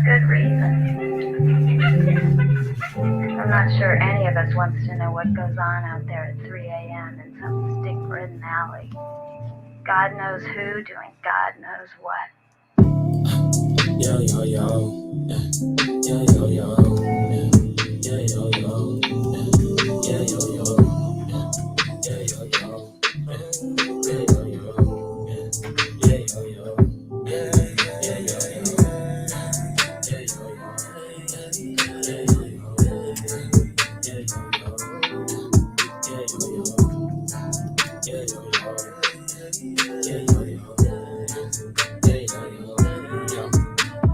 good reason. I'm not sure any of us wants to know what goes on out there at 3 a.m. in some stick-ridden alley. God knows who doing God knows what. Yo, yo, yo. Yeah, yo, yo. Yeah, yo, yo. Yeah, yo, yo. Yeah, yo, yo. Yeah, yo, yo. Yeah, yo, yo. Yeah, yo, yo. Yeah, yo,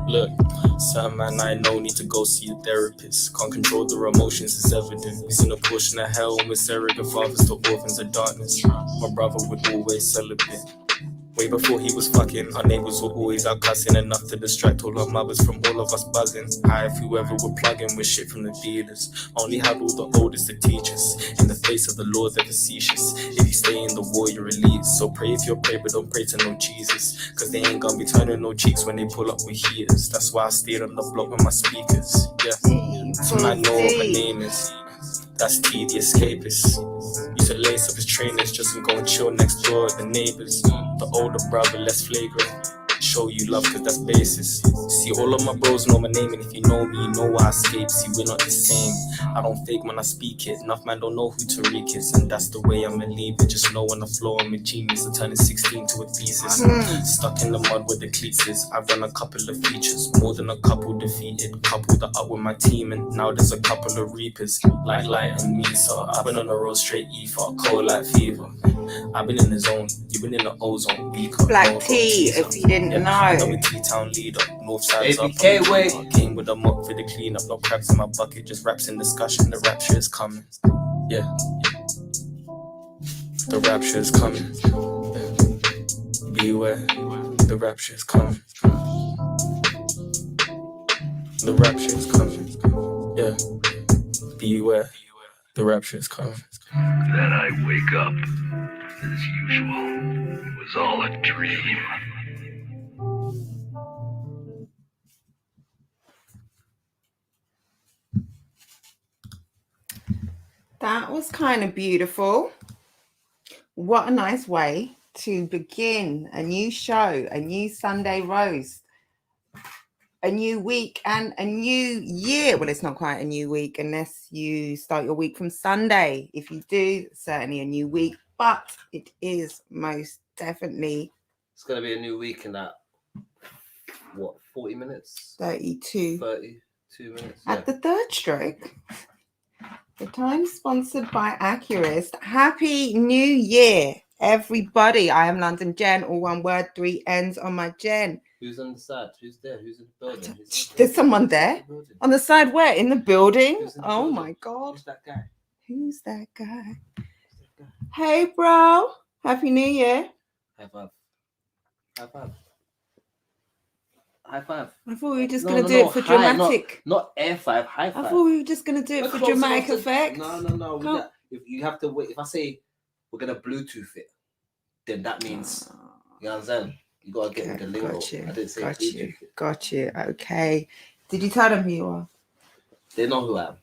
Look, some man I know need to go see a therapist. Can't control their emotions, it's evident. We seen a portion of hell when we're surrogate fathers to orphans of darkness. My brother would always celibate. Way before he was fucking, our neighbors were always out cussing, enough to distract all our mothers from all of us buzzing. High if whoever were plugging with shit from the dealers. Only had all the oldest to teach us. In the face of the Lord, they're facetious. If you stay in the war, you're elite. So pray if you're prey, but don't pray to no Jesus. Cause they ain't gonna be turning no cheeks when they pull up with heaters. That's why I stayed on the block with my speakers. Yeah, so I know what my name is. That's T, the escapist. Used to lace up his trainers just to go and chill next door at the neighbors. The older brother, less flagrant. Show you love cause that's basis. See, all of my bros know my name, and if you know me, you know why I escape. See, we're not the same. I don't fake when I speak it. Enough man don't know who Tariq is, and that's the way I'ma leave it. Just know when I flow, I'm a genius. I'm turning 16 to a thesis. Stuck in the mud where the cleats is. I've done a couple of features, more than a couple defeated. Couple that up with my team, and now there's a couple of reapers. Like light and me, so I've been on the road straight E4, cold like fever. I've been in the zone, you've been in the ozone. Black T, if you didn't know. I'm a T-town leader, north side's up. Came with a mop for the cleanup, no crabs in my bucket, just raps in discussion. The rapture is coming. Yeah. The rapture is coming. Yeah. Beware, the rapture is coming. The rapture is coming. Yeah. Beware, the rapture is coming. Then I wake up. As usual, it was all a dream. That was kind of beautiful. What a nice way to begin a new show, a new Sunday roast, a new week and a new year. Well, it's not quite a new week unless you start your week from Sunday. If you do, certainly a new week, but it is most definitely. It's going to be a new week in that, 40 minutes? 32 minutes. At the third stroke. The time sponsored by Accurist. Happy New Year, everybody. I am London Jen, all one word, 3 N's on my Jen. Who's on the side? Who's there? Who's in the building? There's someone there. On the side where? In the building? Oh my God. Who's that guy? Who's that guy? Hey, bro. Happy New Year. High five. High five. High five. I thought we were just going to do it for dramatic. Not air five, high five. I thought we were just going to do it for dramatic effect. No. You have to wait. If I say we're going to Bluetooth it, then that means, you know what I'm saying? You got to get with the lingo. I didn't say Bluetooth. Got you. Okay. Did you tell them who you are? They know who I am.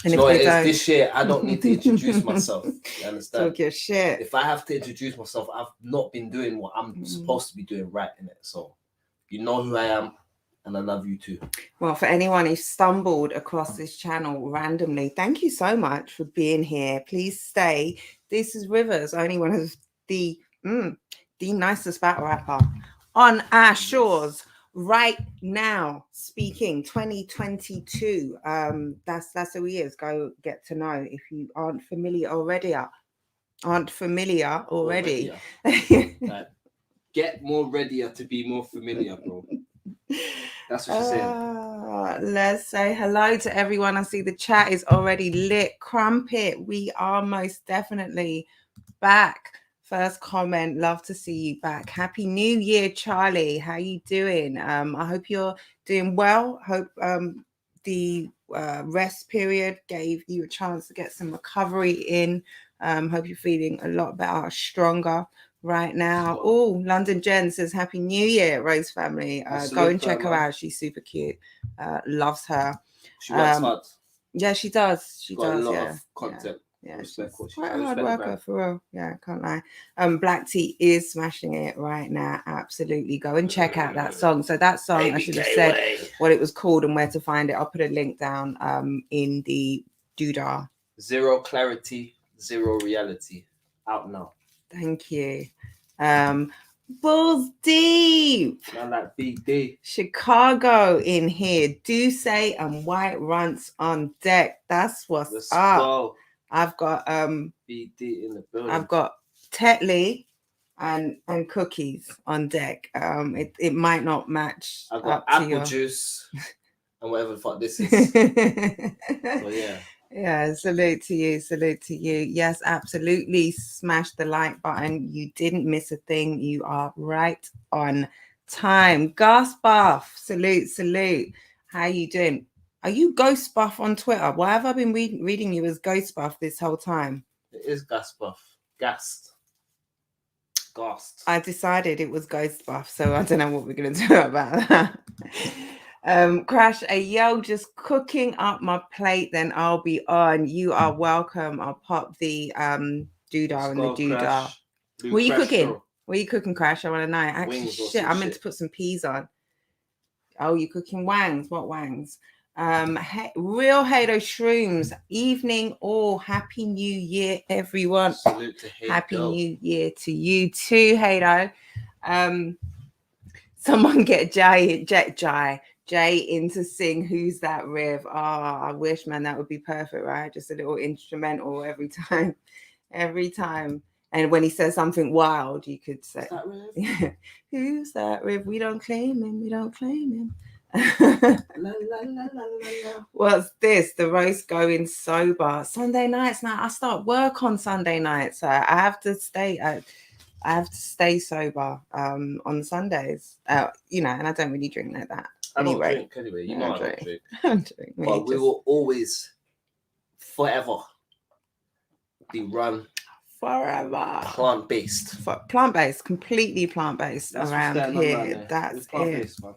And if they don't, this year, I don't need to introduce myself. You understand? Talk your shit. If I have to introduce myself, I've not been doing what I'm supposed to be doing right in it. So, you know who I am, and I love you too. Well, for anyone who stumbled across this channel randomly, thank you so much for being here. Please stay. This is Rivers, only one of the nicest battle rapper on our shores right now, speaking 2022. That's who he is. Go get to know if you aren't familiar already. Like, get more readier to be more familiar, bro. That's what she's saying. Let's say hello to everyone. I see the chat is already lit. Crumpet, we are most definitely back. First comment, love to see you back. Happy New Year, Charlie. How you doing? I hope you're doing well. Hope the rest period gave you a chance to get some recovery in. Hope you're feeling a lot better, stronger, right now. Oh, London Jen says Happy New Year, Rose family. Go and check her out. She's super cute. Loves her. She works hard. Yeah, she does. She got does. a lot Yeah. of content. Yeah, she's Respect what quite a she's hard respect worker her. for real. Yeah, can't lie. Black Tea is smashing it right now. Absolutely, go and check out that song. So that song, I should have said what it was called and where to find it. I'll put a link down in the doodah. Zero Clarity, Zero Reality. Out now. Thank you. Balls Deep. I like BD. Chicago in here. Duce and White Runts on deck. That's what's Let's up. go. I've got BD in the building. I've got Tetley and cookies on deck. It might not match. I've got up to apple your... juice and whatever the fuck this is. So yeah. Yeah, salute to you. Salute to you. Yes, absolutely. Smash the like button. You didn't miss a thing. You are right on time. Gas Buff. Salute. How you doing? Are you Ghost Buff on Twitter? Why have I been reading you as Ghost Buff this whole time? It is Gas Buff. Gassed. I decided it was Ghost Buff, so I don't know what we're going to do about that. Crash, yo, just cooking up my plate, then I'll be on. You are welcome. I'll pop the doodah and the doodah. What are you cooking? Show. What are you cooking, Crash? I want to know. Actually, shit, I meant to put some peas on. Oh, you're cooking wangs. What wangs? Real Hado Shrooms. Evening all. Happy New Year, everyone. Salute to Hado. Happy New Year to you too, Hado. Someone get Jay in to sing Who's That Riv. I wish, man, that would be perfect, right? Just a little instrumental every time. And when he says something wild, you could say, Who's that Riv? We don't claim him. La, la, la, la, la. What's this? The roast going sober. Sunday nights now. I start work on Sunday nights. So I have to stay. I have to stay sober on Sundays. And I don't really drink like that. I don't drink anyway. You know I don't drink. I don't drink. But we will always, forever, be run forever plant-based. Plant-based, completely plant-based around here. That's it. Man.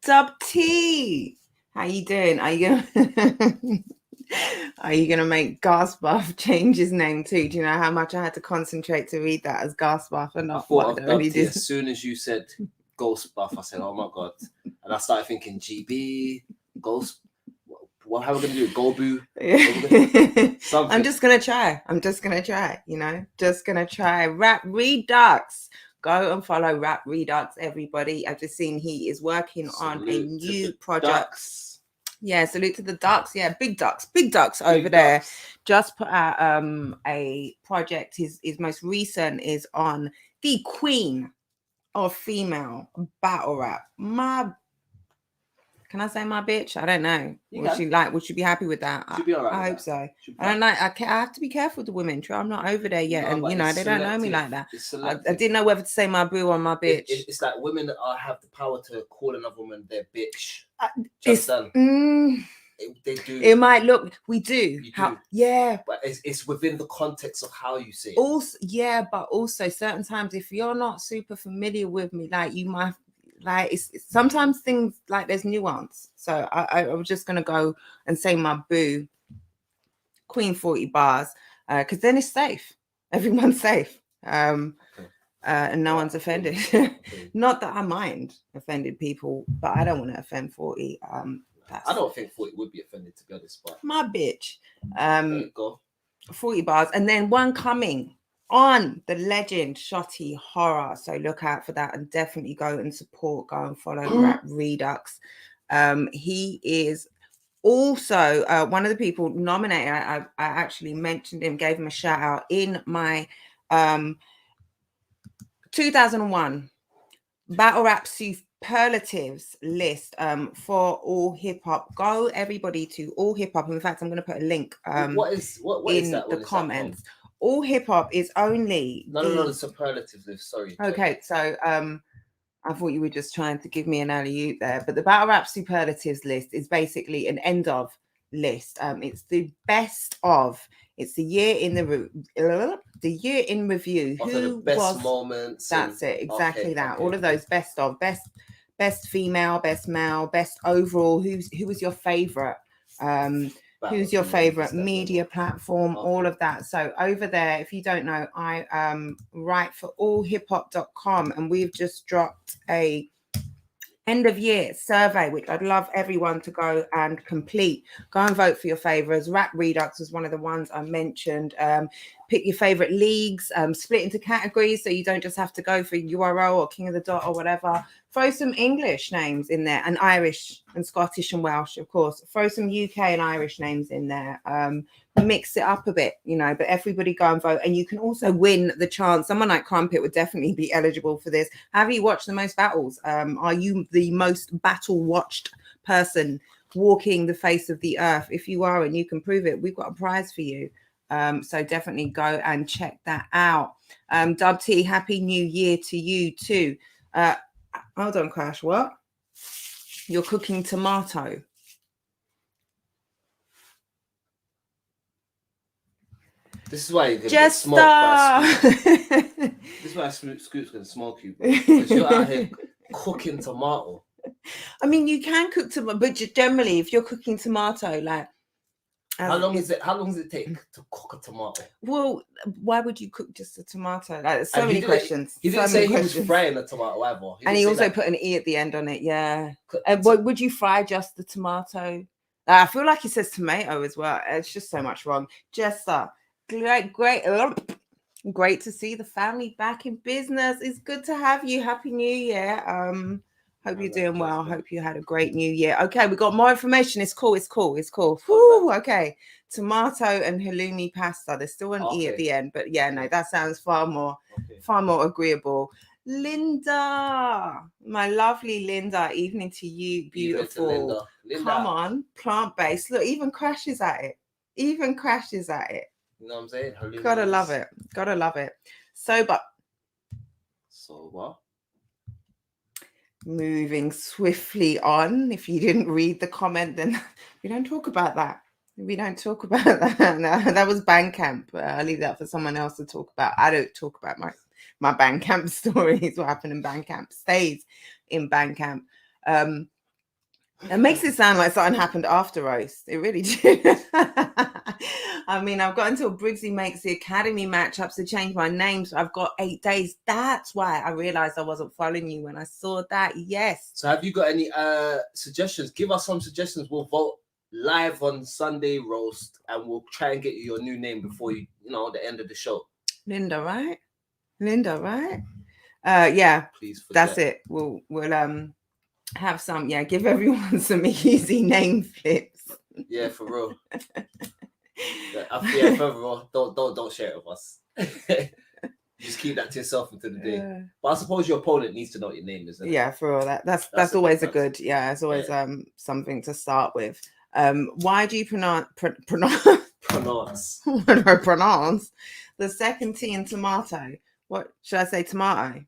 Dub T, how you doing? Are you gonna make Gas Buff change his name too? Do you know how much I had to concentrate to read that as Gas Buff and not what I really did? As soon as you said Ghost Buff, I said, "Oh my god!" And I started thinking GB Ghost. What? How are we gonna do it? Gobu? Yeah. I'm just gonna try. Just gonna try. Rap Redux. Go and follow Rap Redux, everybody. I've just seen he is working on a new project. Ducks. Yeah, salute to the Ducks. Yeah, big ducks over there. Just put out a project. His most recent is on the queen of female battle rap. Can I say my bitch? I don't know. Would she be happy with that? She'd be all right. I hope so. I don't like. I have to be careful with the women. True, I'm not over there yet, and they don't know me like that. I didn't know whether to say my boo or my bitch. It's like women that have the power to call another woman their bitch. They do. It might look. We do. Yeah. But it's within the context of how you say it. Also, yeah, but also certain times if you're not super familiar with me, like you might. Like it's sometimes things like there's nuance. So I was just gonna go and say my boo, Queen 40 bars, because then it's safe. Everyone's safe, and no one's offended. Not that I mind offended people, but I don't want to offend 40. I don't think 40 would be offended, to be honest. But my bitch. There you go. 40 bars, and then one coming on the legend Shotty Horror, so look out for that and definitely go and follow Rap Redux. He is also one of the people nominated. I actually mentioned him, gave him a shout out in my 2001 battle rap superlatives list for All Hip Hop. Go everybody to All Hip Hop. In fact, I'm going to put a link what is that? The comments. All Hip Hop is only the superlative list. Sorry. Okay, so I thought you were just trying to give me an alley-oop there, but the battle rap superlatives list is basically an end of list. It's the best of. It's the year in the year in review. Of the Who best was? moments. That's and- it. Exactly okay, that. okay. All of those best of, best female, best male, best overall. Who was your favorite? Who's your favorite media platform? Okay. All of that. So over there, if you don't know, I write for allhiphop.com, and we've just dropped a end of year survey, which I'd love everyone to go and complete. Go and vote for your favorites. Rap Redux was one of the ones I mentioned. Pick your favorite leagues, split into categories so you don't just have to go for URL or King of the Dot or whatever. Throw some English names in there, and Irish and Scottish and Welsh, of course. Throw some UK and Irish names in there. Mix it up a bit, you know, but everybody go and vote. And you can also win the chance. Someone like Crumpet would definitely be eligible for this. Have you watched the most battles? Are you the most battle watched person walking the face of the earth? If you are and you can prove it, we've got a prize for you. So definitely go and check that out. Dub T, happy new year to you too. Hold on, Crash. What? You're cooking tomato. This is why you can Just get smoked by Scoop. This is why Scoop's gonna smoke you, bro. Because you're out here cooking tomato. I mean, you can cook tomato, but generally, if you're cooking tomato, like How long does it take to cook a tomato? Well, why would you cook just a tomato? Like, there's so And many questions. He didn't so say many he questions. was frying a tomato either. And he also put an E at the end on it. Yeah. And would you fry just the tomato? I feel like he says tomato as well. It's just so much wrong. Jessa, great to see the family back in business. It's good to have you. Happy New Year. Hope you're doing well. Hope you had a great New Year. Okay, we got more information. It's cool. Whew, okay. Tomato and halloumi pasta. There's still an E at the end, but yeah, no, that sounds far more agreeable. Linda, my lovely Linda, evening to you, beautiful. Linda. Come on, plant-based. Look, even Crash is at it. You know what I'm saying? Halloumi Gotta love it. So what? Moving swiftly on. If you didn't read the comment, then we don't talk about that. No, that was Bandcamp. I leave that for someone else to talk about. I don't talk about my Bandcamp stories. What happened in Bandcamp stays in Bandcamp. It makes it sound like something happened after roast. It really did. I mean, I've got until Briggsy makes the academy matchups to change my name. So I've got 8 days. That's why I realized I wasn't following you when I saw that. Yes. So have you got any suggestions? Give us some suggestions. We'll vote live on Sunday roast, and we'll try and get you your new name before the end of the show. Linda, right? Yeah. Please forget. That's it. We'll have some. Yeah, give everyone some easy name flips. Yeah, for real. Yeah, for real. Don't share it with us. Just keep that to yourself until the day. But I suppose your opponent needs to know what your name is. Yeah, for all that. That's always a good. Yeah, it's always something to start with. Why do you pronounce the second T in tomato? What should I say? Tomato.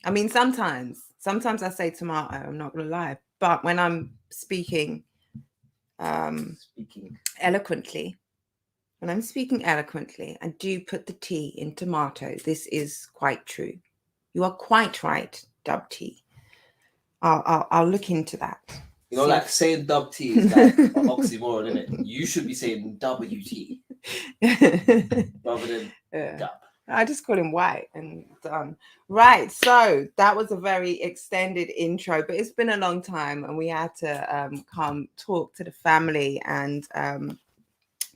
I mean, sometimes I say tomato. I'm not gonna lie, but when I'm speaking eloquently, I do put the T in tomato. This is quite true. You are quite right, Dub T. I'll look into that. You know, like saying Dub T is like an oxymoron, isn't it? You should be saying WT rather than Dub. I just call him White and done. Right, so that was a very extended intro, but it's been a long time, and we had to come talk to the family and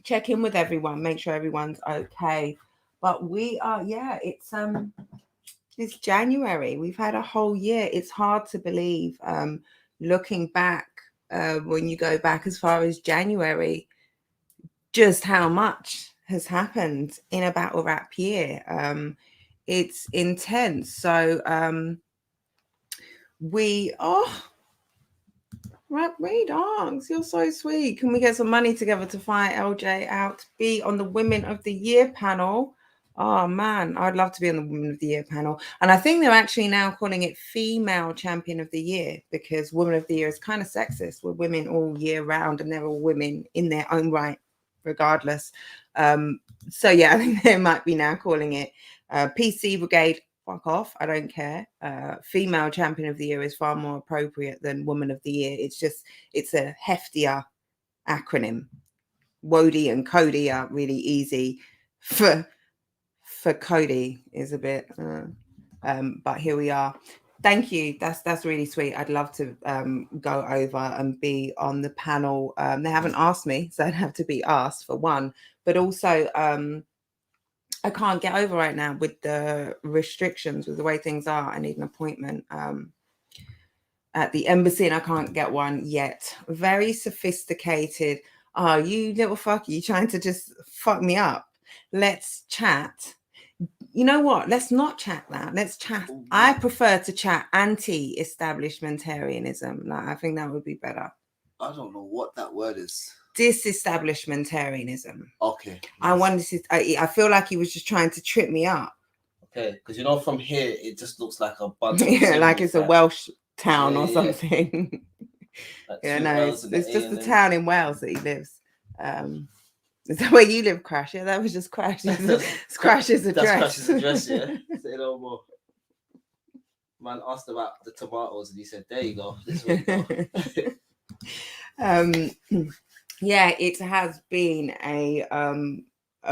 check in with everyone, make sure everyone's okay. But we are, it's January. We've had a whole year. It's hard to believe, looking back, when you go back as far as January, just how much has happened in a battle rap year. It's intense. So Rap Redux, you're so sweet. Can we get some money together to fight LJ out to be on the Women of the Year panel? Oh man, I'd love to be on the Woman of the Year panel. And I think they're actually now calling it Female Champion of the Year, because Woman of the Year is kind of sexist. We're women all year round and they're all women in their own right, regardless. So yeah, I think they might be now calling it PC Brigade. Fuck off. I don't care. Female Champion of the Year is far more appropriate than Woman of the Year. It's a heftier acronym. Wody and Cody are really easy for Cody is a bit, but here we are. Thank you. That's really sweet. I'd love to go over and be on the panel. They haven't asked me, so I'd have to be asked for one. But also, I can't get over right now with the restrictions, with the way things are. I need an appointment at the embassy, and I can't get one yet. Very sophisticated. Oh, you little fuck! You trying to just fuck me up? Let's chat. You know what? Let's not chat that. Let's chat. I prefer to chat anti-establishmentarianism. Like, I think that would be better. I don't know what that word is. Disestablishmentarianism. Okay. I wanted to. I feel like he was just trying to trip me up. Okay, because from here it just looks like a bunch. Yeah, like it's a Welsh town or something. Yeah, no, it's just a town in Wales that he lives. Is that where you live, Crash? Yeah, that was just Crash. It's Crash's address. That's Crash's address, yeah. Say no more. Man asked about the tomatoes and he said, there you go. This is where you go. Yeah, it has been a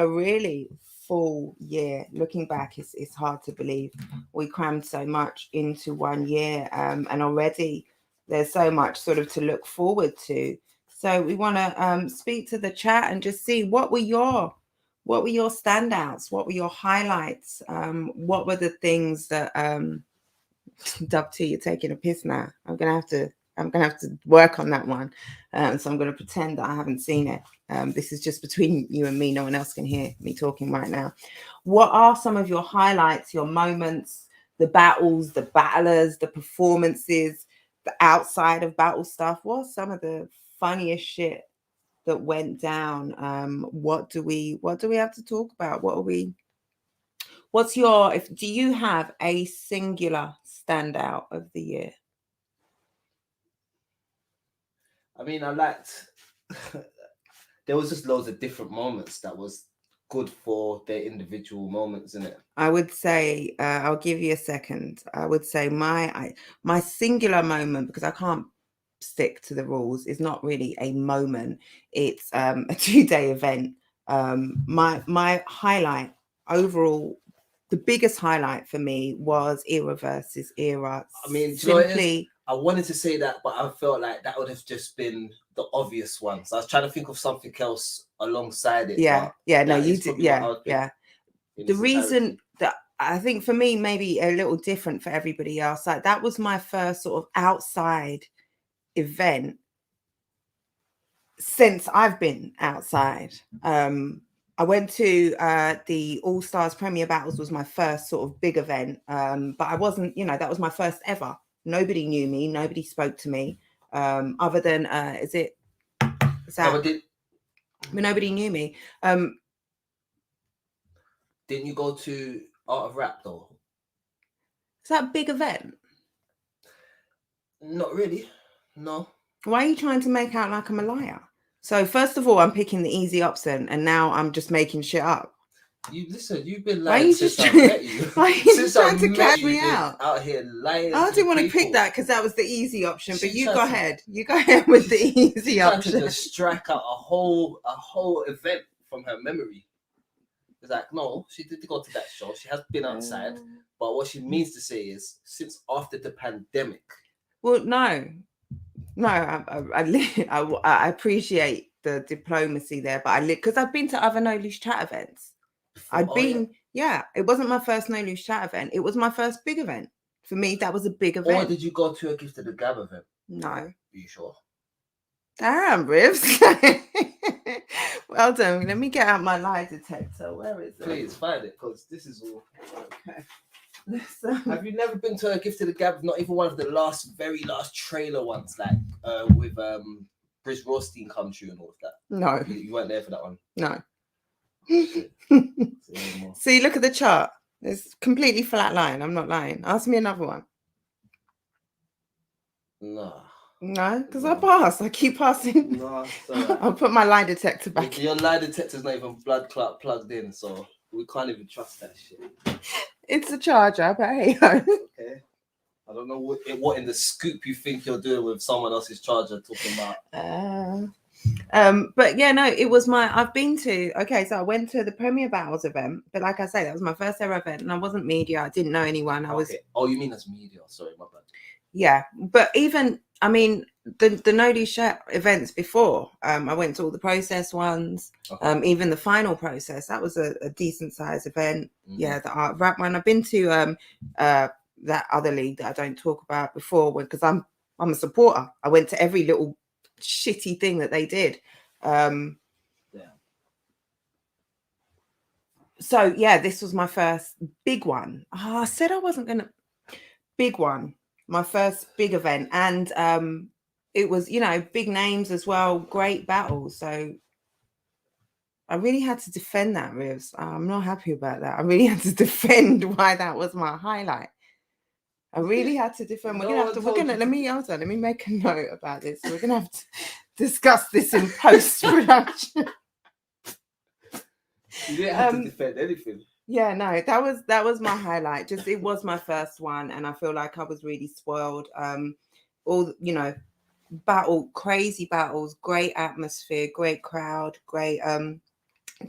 really full year. Looking back, it's hard to believe we crammed so much into 1 year, and already there's so much sort of to look forward to. So we want to speak to the chat and just see what were your standouts, what were your highlights, what were the things that Dub T, you're taking a piss now. I'm gonna have to work on that one. So I'm gonna pretend that I haven't seen it. This is just between you and me. No one else can hear me talking right now. What are some of your highlights, your moments, the battles, the battlers, the performances, the outside of battle stuff? What's some of the funniest shit that went down? What do we have to talk about? Do you have a singular standout of the year? I mean, I liked there was just loads of different moments that was good for their individual moments, isn't it? I would say I'll give you a second. I would say my singular moment, because I can't stick to the rules, is not really a moment. It's a 2-day event. My highlight overall, the biggest highlight for me was Era versus Era. I mean, simply, I wanted to say that, but I felt like that would have just been the obvious one. So I was trying to think of something else alongside it. No, you did. Yeah. The reason that I think for me, maybe a little different for everybody else, like that was my first sort of outside event since I've been outside. I went to the All Stars Premier Battles, was my first sort of big event, but I wasn't, that was my first ever. Nobody knew me, nobody spoke to me, other than nobody knew me. Didn't you go to Art of Rap though? Is that a big event? Not really. No. Why are you trying to make out like I'm a liar? So first of all, I'm picking the easy option, and now I'm just making shit up. You've been lying since I met you. Why are you just trying to catch me out? Out here lying. I didn't want to pick that because that was the easy option. But you go ahead. You go ahead with the easy option. To just strike out a whole event from her memory. It's like, no, she did go to that show. She has been outside. But what she means to say is, since after the pandemic. Well, no, I appreciate the diplomacy there, but because I've been to other No Loose Chat events. It wasn't my first No Loose Chat event. It was my first big event. For me, that was a big event. Or did you go to a Gift of the Gab event? No. Are you sure? Damn, Rivs. Well done. Let me get out my lie detector. Where is it? Please find it, because this is all. Okay. Have you never been to a Gift of the Gab? Not even one of the very last trailer ones, like with Briz Rothstein come true and all of that. No, you weren't there for that one. No. Shit. Say no more. See, look at the chart. It's completely flat line. I'm not lying. Ask me another one. Nah. No, because I No. pass. I keep passing. No, it's alright. I'll put my lie detector back. Your lie detector's not even blood clot plugged in, so we can't even trust that shit. It's a charger, but hey ho. Okay. I don't know what in the scoop you think you're doing with someone else's charger talking about. But yeah, no, it was I've been to, okay, so I went to the Premier Battles event, but like I say, that was my first ever event and I wasn't media, I didn't know anyone. I was, Okay. Oh, you mean as media? Sorry, my bad. yeah, but even, I mean, the No Do Shit events before, I went to all the process ones, Okay. even the final process, that was a decent size event. Mhm. Yeah, the art rap one. I've been to that other league that I don't talk about before because I'm a supporter. I went to every little shitty thing that they did. So yeah, this was my first big one. Oh, I said I wasn't gonna big one, my first big event, and it was, you know, big names as well, great battles. So I really had to defend that, Rivs. I'm not happy about that. I really had to defend why that was my highlight. I really had to defend. We're gonna let me make a note about this. We're gonna have to discuss this in post-production. You didn't have to defend anything. Yeah, no, that was my highlight. Just it was my first one, and I feel like I was really spoiled. All, you know, crazy battles, great atmosphere, great crowd, great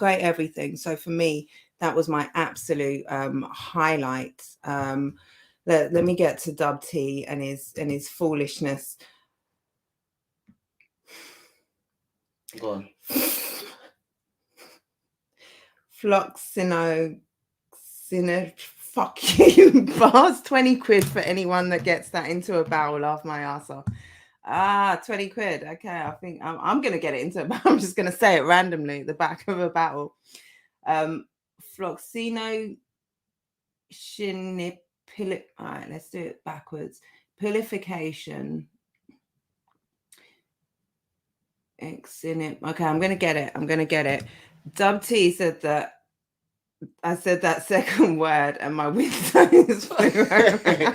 everything. So for me, that was my absolute highlight. Let me get to Dub T and his foolishness. Go on. Floxino, fuck you. Bars 20 quid for anyone that gets that into a barrel. Laugh my ass off. 20 quid. Okay, I think I'm gonna get it into a barrel. I'm just gonna say it randomly at the back of a battle. Floxino Shinipil. All right, let's do it backwards. Pilification. Okay, I'm gonna get it. Dub T said that I said that second word and my windows flew over.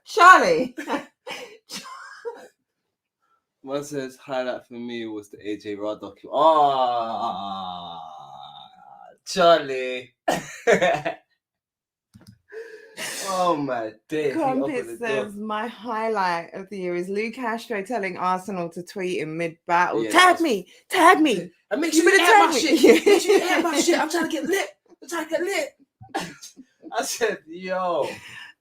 Charlie. One says highlight for me was the AJ Raw document. Oh, Charlie. Oh my days. Crumpet says my highlight of the year is Lou Castro telling Arsenal to tweet in mid-battle. Yeah, tag me. And make sure you add my shit. Make sure you add my shit. I'm trying to get lit. I said, yo.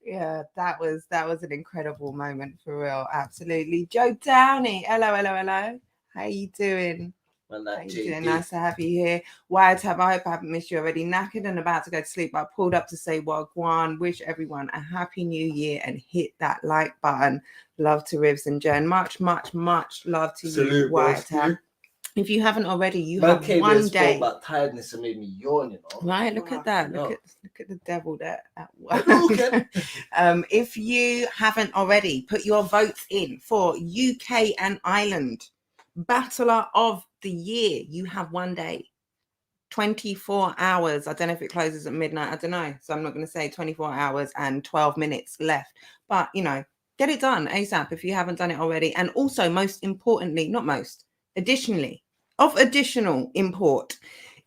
Yeah, that was an incredible moment for real. Absolutely. Joe Downey. Hello. How you doing? Well, How like you doing? JD. Nice to have you here. Wired Tab, I hope I haven't missed you already. Knackered and about to go to sleep, but I pulled up to say wagwan. Wish everyone a happy new year and hit that like button. Love to Rivs and Jen. Much love to you, Wired Tab. If you haven't already, you have one day. About tiredness and made me yawn, you know. Right, look at that. Look at the devil there at work. Okay. If you haven't already, put your votes in for UK and Ireland Battler of the Year. You have one day, 24 hours. I don't know if it closes at midnight. I don't know. So I'm not going to say 24 hours and 12 minutes left. But, you know, get it done ASAP if you haven't done it already. And also, additionally, of additional import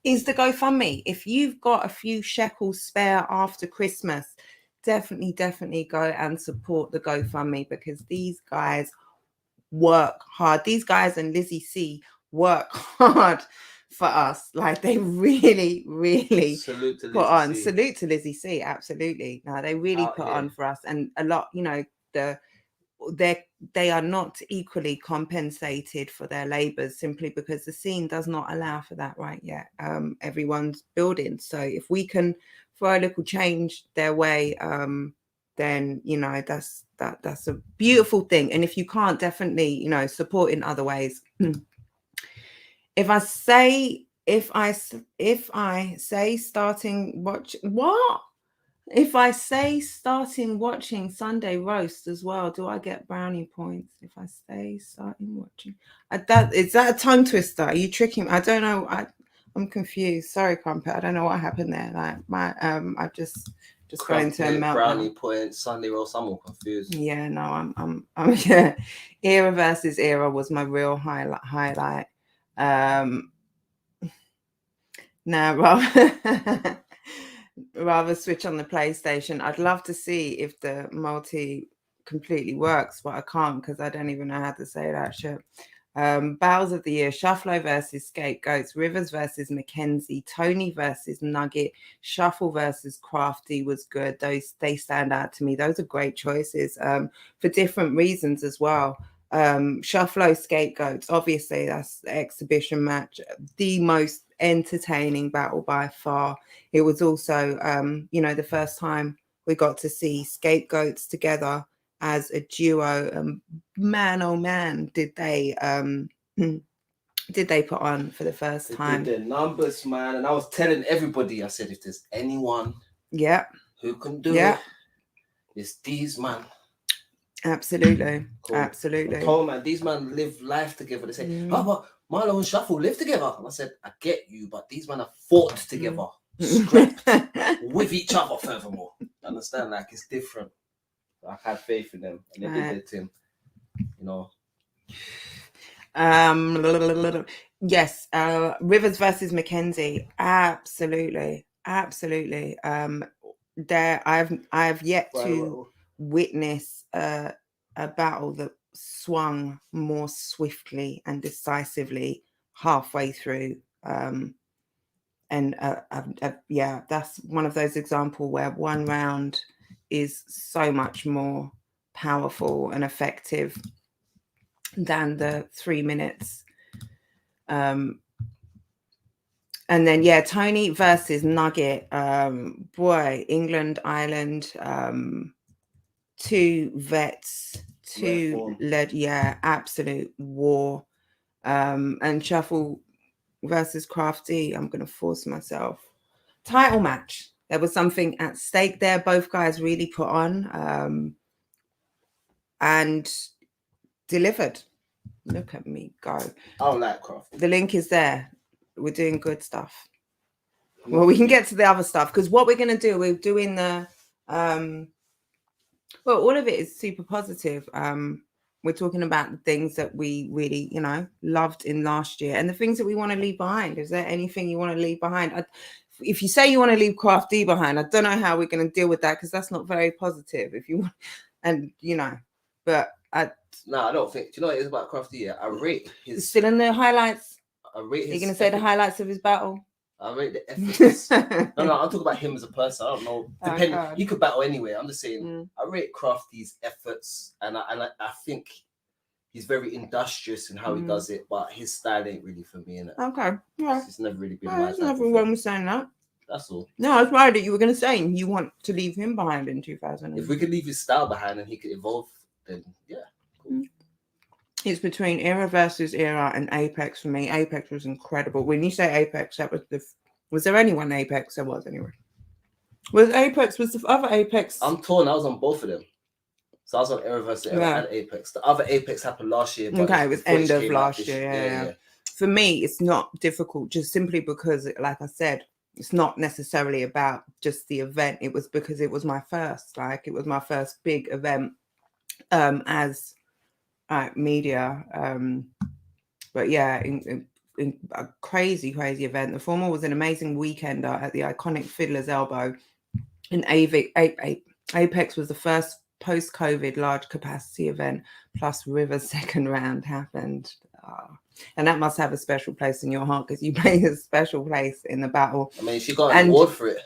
is the GoFundMe. If you've got a few shekels spare after Christmas, definitely go and support the GoFundMe because these guys work hard. These guys and Lizzie C work hard for us. Like they really Salute to put on. Lizzie C. Salute to Lizzie C. Absolutely. No, they really put on for us, and a lot. You know, they are not equally compensated for their labors simply because the scene does not allow for that right yet. Everyone's building, so if we can throw a little change their way, then you know that's a beautiful thing. And if you can't, definitely, you know, support in other ways. If I say starting watch what If I say starting watching Sunday roast as well, do I get brownie points? If I say starting watching, is that a tongue twister? Are you tricking me? I don't know. I'm confused. Sorry, Crumpet. I don't know what happened there. Like I just fell into a Crumpet, meltdown. brownie points, Sunday roast. I'm all confused. Yeah, no, I'm yeah. Era versus era was my real highlight. Now, rather switch on the PlayStation. I'd love to see if the multi completely works, but I can't because I don't even know how to say that shit. Battles of the year: Shufflo versus Scapegoats, Rivers versus Mackenzie, Tony versus Nugget, Shuffle versus Crafty was good. They stand out to me. Those are great choices for different reasons as well. Shufflo Scapegoats, obviously that's the exhibition match, the most entertaining battle by far. It was also the first time we got to see Scapegoats together as a duo, and man oh man did they put on for the first time. They did their numbers, man, and I was telling everybody, I said, if there's anyone who can do it, it's these man. Absolutely. Cool. Absolutely. I told man, these man live life together. They say, oh, but Marlo and Shuffle live together. And I said, I get you, but these men have fought together, scrapped with each other furthermore. Understand? Like, it's different. I had faith in them, and they did their thing. You know. Yes, Rivers versus Mackenzie. Absolutely. There I've yet to witness a battle that swung more swiftly and decisively halfway through. Yeah, that's one of those examples where one round is so much more powerful and effective than the 3 minutes. And then Tony versus Nugget. Boy, England, Ireland, two vets, two absolute war. And Shuffle versus Crafty. I'm gonna force myself. Title match. There was something at stake there. Both guys really put on and delivered. Look at me go. I don't like Crafty. The link is there. We're doing good stuff. Well, we can get to the other stuff because what we're going to do, we're doing the all of it is super positive. We're talking about the things that we really, loved in last year and the things that we want to leave behind. Is there anything you want to leave behind? If you say you want to leave Crafty behind, I don't know how we're going to deal with that because that's not very positive. If you want, but I don't think. Do you know what it is about Crafty? Yeah, I rate his. Still in the highlights. I rate his. You're going to say the highlights of his battle? I rate the efforts. No, I'm talking about him as a person. I don't know. Depending, he could battle anyway. I'm just saying. I rate Crafty's efforts, and I think he's very industrious in how he does it, but his style ain't really for me. Innit? Okay, yeah. It's never really been my. There's nothing wrong with saying that. That's all. No, I was worried that you were going to say you want to leave him behind in 2000. If we could leave his style behind and he could evolve, then yeah. Cool. It's between era versus era and Apex for me. Apex was incredible. When you say Apex, that was was there any one Apex? There was anyway. Was the other Apex? I'm torn. I was on both of them. So I was on era versus era and Apex. The other Apex happened last year. But it was end of last year. Yeah. For me, it's not difficult just simply because, like I said, it's not necessarily about just the event. It was because it was my first. Like it was my first big event as media. But yeah, in a crazy event. The former was an amazing weekender at the iconic Fiddler's Elbow. And Apex was the first post-COVID large capacity event, plus River's second round happened. And that must have a special place in your heart because you played a special place in the battle. I mean, she got an award for it.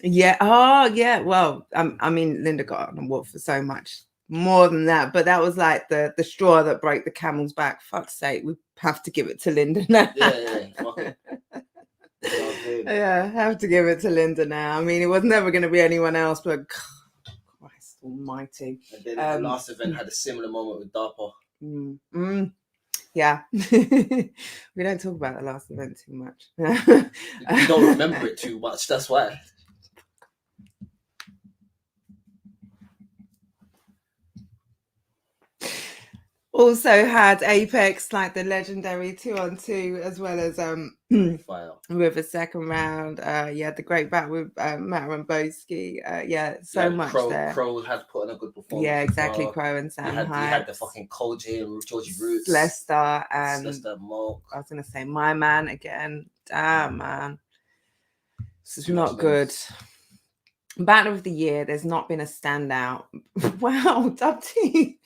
Yeah. Oh, yeah. Well, I mean, Linda got an award for so much more than that, but that was like the straw that broke the camel's back. Fuck's sake, we have to give it to Linda now. Yeah, have to give it to Linda now. I mean, it was never going to be anyone else, but Christ almighty. And then the last event had a similar moment with DARPA. Yeah. We don't talk about the last event too much. You don't remember it too much, that's why. Also had Apex, like the legendary 2-on-2, as well as Fire. with a second round. Yeah, the great battle with Matt Ramboski. Yeah, so much Crow, there. Crow had put in a good performance. Yeah, exactly. as well. Crow and Sam He had the Hypes, fucking Koji and Georgie Roots. Lester and Lester Mock. I was gonna say my man again. Damn man, this is Too not much good. names. Battle of the year. There's not been a standout. Wow, Dub T.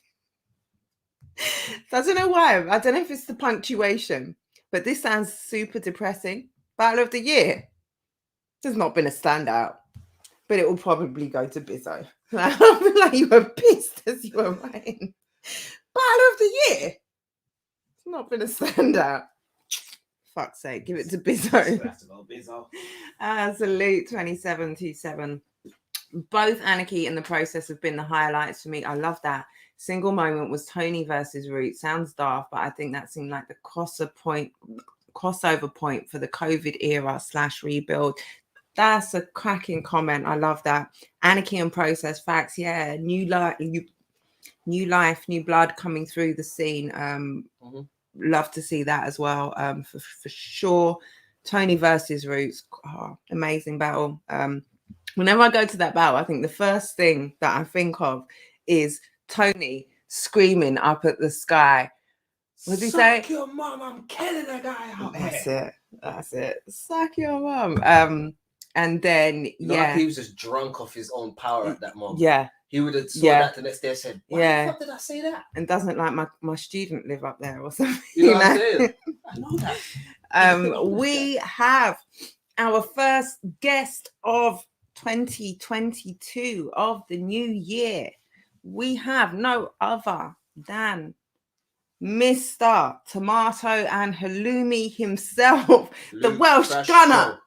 I don't know why. I don't know if it's the punctuation, but this sounds super depressing. Battle of the year. There's not been a standout, but it will probably go to Bizzo. I feel like you were pissed as you were writing. Battle of the year. It's not been a standout. Fuck's sake, give it to Bizzo. That's about Bizzo. Salute 2727. Both Anarchy and The Process have been the highlights for me. I love that. Single moment was Tony versus Root. Sounds daft, but I think that seemed like the crossover point for the COVID era / rebuild. That's a cracking comment. I love that. Anarchy and Process, facts. Yeah, new life, new blood coming through the scene. Love to see that as well. For sure. Tony versus Roots, amazing battle. Whenever I go to that battle, I think the first thing that I think of is Tony screaming up at the sky. What did he say? Suck your mom, I'm killing a guy out there. That's it. Suck your mom. And then, like he was just drunk off his own power at that moment. Yeah. He would have saw that the next day and said, why the fuck did I say that? And doesn't like my student live up there or something. You know what I'm saying? I know that. We have our first guest of 2022 of the new year. We have no other than Mr. Tomato and Halloumi himself, the Welsh gunner.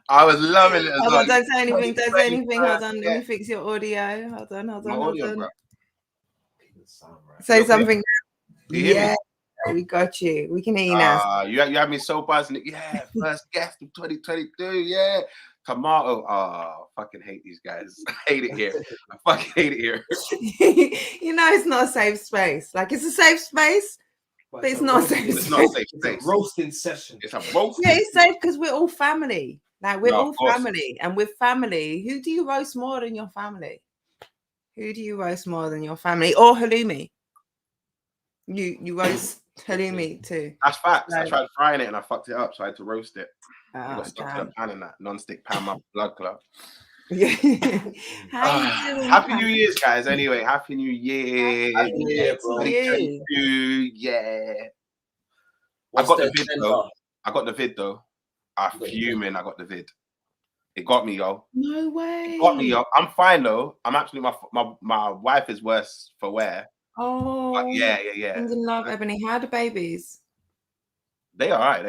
I was loving it as well. Don't say anything. Don't say anything. Hold on. Let me fix your audio. Hold on. Say something. Yeah, we got you. We can hear you now. You had me so buzzing. Yeah, first guest of 2022. Yeah. Tomato. Oh, I fucking hate these guys. I hate it here. I fucking hate it here. You know, it's not a safe space. Like, it's a safe space, but it's not a safe space. It's not a safe space. It's a roasting session. It's a roasting. Yeah, it's safe because we're all family. Like, we're all family. And with family, who do you roast more than your family? Who do you roast more than your family? Or halloumi? You roast halloumi too. That's facts. I tried frying it and I fucked it up, so I had to roast it. Oh, got stuck to the pan in that non-stick pan, my blood clot. Yeah. How you doing? Happy New Year's, guys. Anyway, Happy New Year. Happy New Year, bro. Yeah. I got the vid though. I'm fuming. I got the vid. It got me, yo. No way. It got me, yo. I'm fine though. I'm actually my wife is worse for wear. Oh. But yeah. And in love, Ebony. How are the babies? They all right.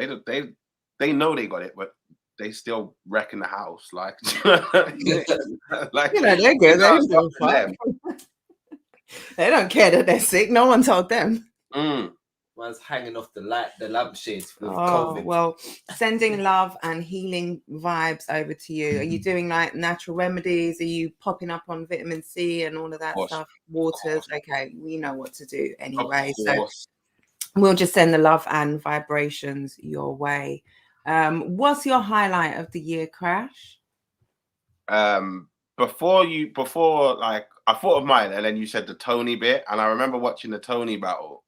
They know they got it, but they still wrecking the house. Like, they're good. They don't care that they're sick. No one told them. Man's hanging off the lampshades with COVID. Well, sending love and healing vibes over to you. Are you doing like natural remedies? Are you popping up on vitamin C and all of that stuff? Waters? Okay, we know what to do anyway. So we'll just send the love and vibrations your way. What's your highlight of the year, Crash? Before like I thought of mine, and then you said the Tony bit, and I remember watching the Tony battle.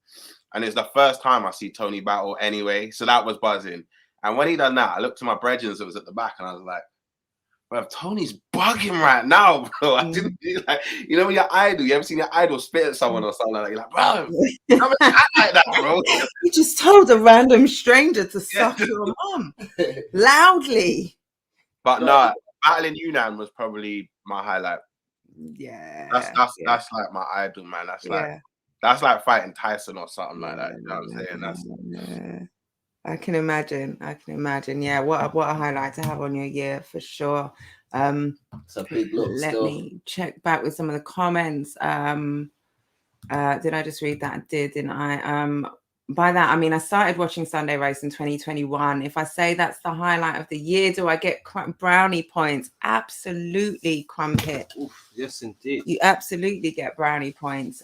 And it's the first time I see Tony battle anyway. So that was buzzing. And when he done that, I looked to my brethren that was at the back and I was like, well, Tony's bugging right now, bro. I didn't like, you know, when your idol, you ever seen your idol spit at someone or something like that? You're like, bro, you don't act like that, bro. You just told a random stranger to suck your mum loudly. But no, battling Yunnan was probably my highlight. Yeah. That's like my idol, man. That's like fighting Tyson or something like that. You know what I'm saying? I can imagine. Yeah, what a highlight to have on your year for sure. It's a big look. Let me check back with some of the comments. Did I just read that? I did, didn't I? by that I mean I started watching Sunday Roast in 2021. If I say that's the highlight of the year, do I get brownie points? Absolutely, Crumpet. Oof, yes, indeed. You absolutely get brownie points.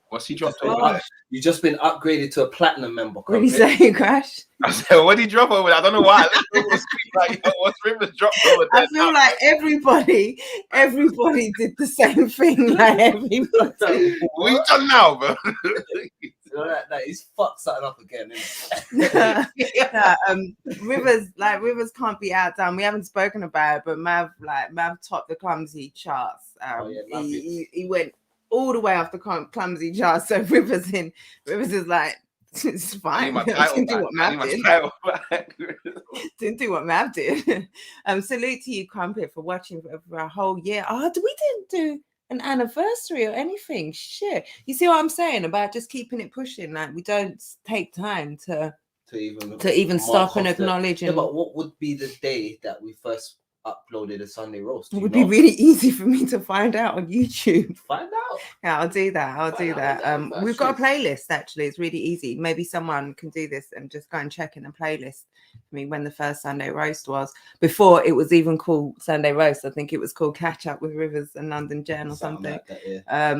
What's he dropped Been over up- there? You've just been upgraded to a platinum member. What do you Crumpet. say, Crash? I said, what did he drop over there? I don't know why. I listened to the screen like, yo, what's Rivers dropped over there? I feel like everybody did the same thing. Like everybody. What you done now, bro? You know, that he's fucked something up again. Isn't Rivers can't be outdone. We haven't spoken about it, but Mav topped the clumsy charts. Oh, yeah, Mav He went all the way off the clumsy charts. So Rivers is like, it's fine. I need my Didn't do title what back. I Mav need did. my title back. Didn't do what Mav did. Salute to you, Crumpet, for watching for a whole year. Oh, we didn't do an anniversary or anything. Shit. You see what I'm saying about just keeping it pushing? Like we don't take time to even stop and acknowledge. Yeah, And but what would be the day that we first uploaded a Sunday roast? Do it you would know? be really easy for me to find out on YouTube. Find out. Yeah, I'll do that. I'll do Find out that. when the We've got a anniversary playlist actually. It's really easy. Maybe someone can do this and just go and check in the playlist for me when the first Sunday roast was. Before it was even called Sunday Roast, I think it was called Catch Up with Rivers and London Jen or something. Like that, yeah.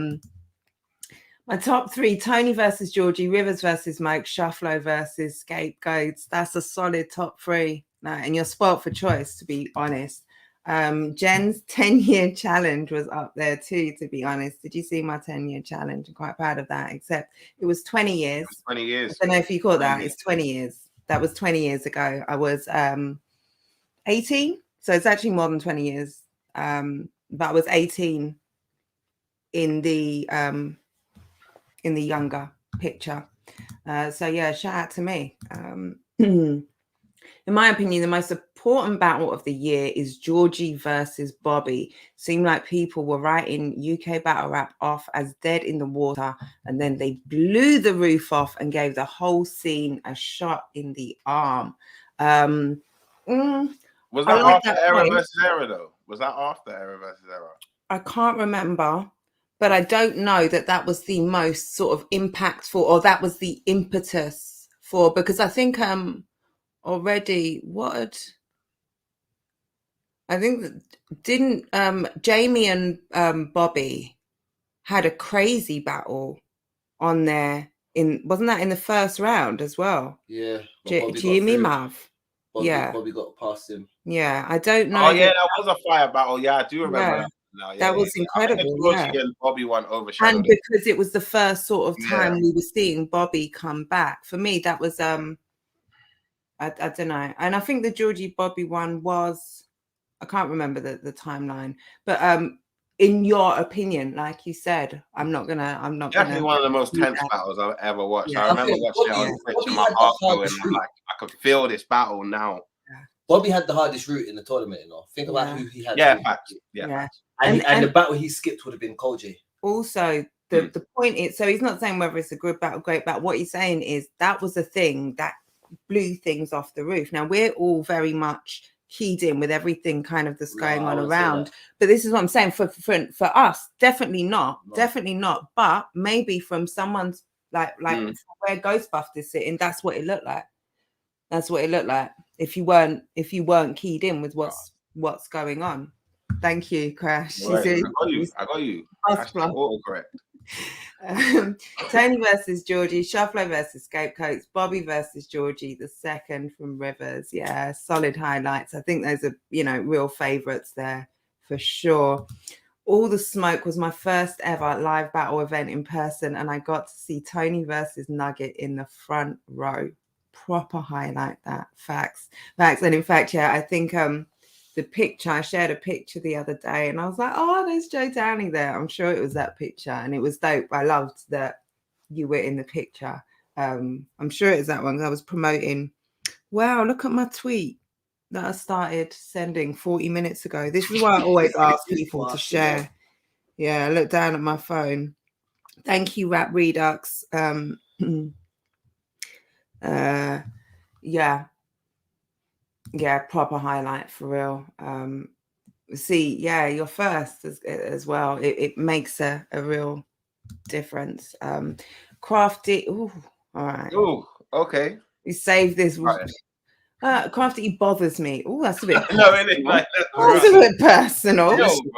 My top three: Tony versus Georgie, Rivers versus Moke, Shufflo versus Scapegoats. That's a solid top three. And you're spoilt for choice, to be honest. Jen's 10-year challenge was up there too, to be honest. Did you see my 10-year challenge? I'm quite proud of that, except it was 20 years. 20 years. I don't know if you caught that. It's 20 years. That was 20 years ago. I was 18, so it's actually more than 20 years. But I was 18 in the younger picture. So yeah, shout out to me. In my opinion, the most important battle of the year is Georgie versus Bobby. Seemed like people were writing UK battle rap off as dead in the water, and then they blew the roof off and gave the whole scene a shot in the arm. Was that after Era versus Era though? Was that after Era versus Era? I can't remember, but I don't know that was the most sort of impactful, or that was the impetus for, because I think already I think didn't Jamie and Bobby had a crazy battle on there wasn't that in the first round as well? Yeah. Jimmy Mav. Bobby got past him. Yeah, I don't know. Oh yeah, that was a fire battle. Yeah, I do remember that. No, that was incredible. Georgie and Bobby won overshadowed. And because it was the first sort of time we were seeing Bobby come back. For me, that was I don't know. And I think the Georgie Bobby one was, I can't remember the timeline, but in your opinion, like you said, I'm not definitely one of the most tense battles I've ever watched. Yeah. I remember watching it on Twitch and my heart going, and like I could feel this battle now. Bobby had the hardest route in the tournament, you know. Think about who he had. Yeah, facts. Yeah. And the battle he skipped would have been Koji. Also, the point is, so he's not saying whether it's a good battle, great battle. What he's saying is that was the thing that blew things off the roof. Now we're all very much keyed in with everything kind of that's going on around, but this is what I'm saying for us, definitely not, but maybe from someone's like where Ghostbusters sitting, that's what it looked like. If you weren't keyed in with what's going on. Thank you, Crash. Right. I got you. Autocorrect. Tony versus Georgie, Shufflo versus Scapegoats, Bobby versus Georgie, the second from Rivers. Yeah, solid highlights. I think those are, real favorites there for sure. All the Smoke was my first ever live battle event in person, and I got to see Tony versus Nugget in the front row. Proper highlight that. Facts. And in fact, I think the picture, I shared a picture the other day and I was like, oh, there's Joe Downey there. I'm sure it was that picture and it was dope. I loved that you were in the picture. I'm sure it was that one because I was promoting. Wow, look at my tweet that I started sending 40 minutes ago. This is why I always ask people to share. Yeah, I look down at my phone. Thank you, Rap Redux. Yeah, proper highlight for real. You're first as well. It makes a real difference. Crafty, All right. Oh, okay. We save this. Right. Crafty bothers me. Oh, that's a bit No, it ain't like that's That's a right. bit personal. Yo, Listen,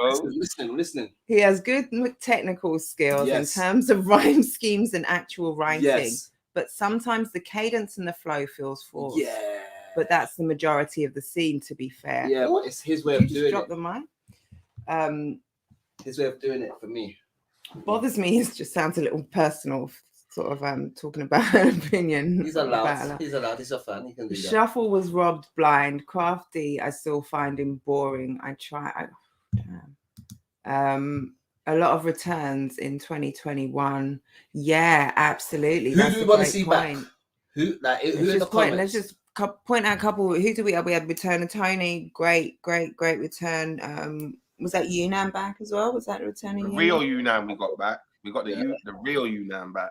bro. listen. He has good technical skills Yes. in terms of rhyme schemes and actual writing, Yes. but sometimes the cadence and the flow feels forced. Yeah. But that's the majority of the scene, to be fair. Yeah, Ooh, but it's his way you of just doing dropped it. the mic. His way of doing it for me. Bothers me. It just sounds a little personal, sort of talking about an opinion. He's about allowed. He's allowed. He's a fan. He can do that. Shuffle was robbed blind. Crafty, I still find him boring. A lot of returns in 2021. Yeah, absolutely. Who That's do we a want to great see point. back? Who like who Let's in the just point. Let's comments? just point out a couple. Who do we have? We had Return of Tony. Great return. Was that Yunnan back as well? Was that a return The of real Yunnan? Yunnan we got back. We got the real Yunnan back.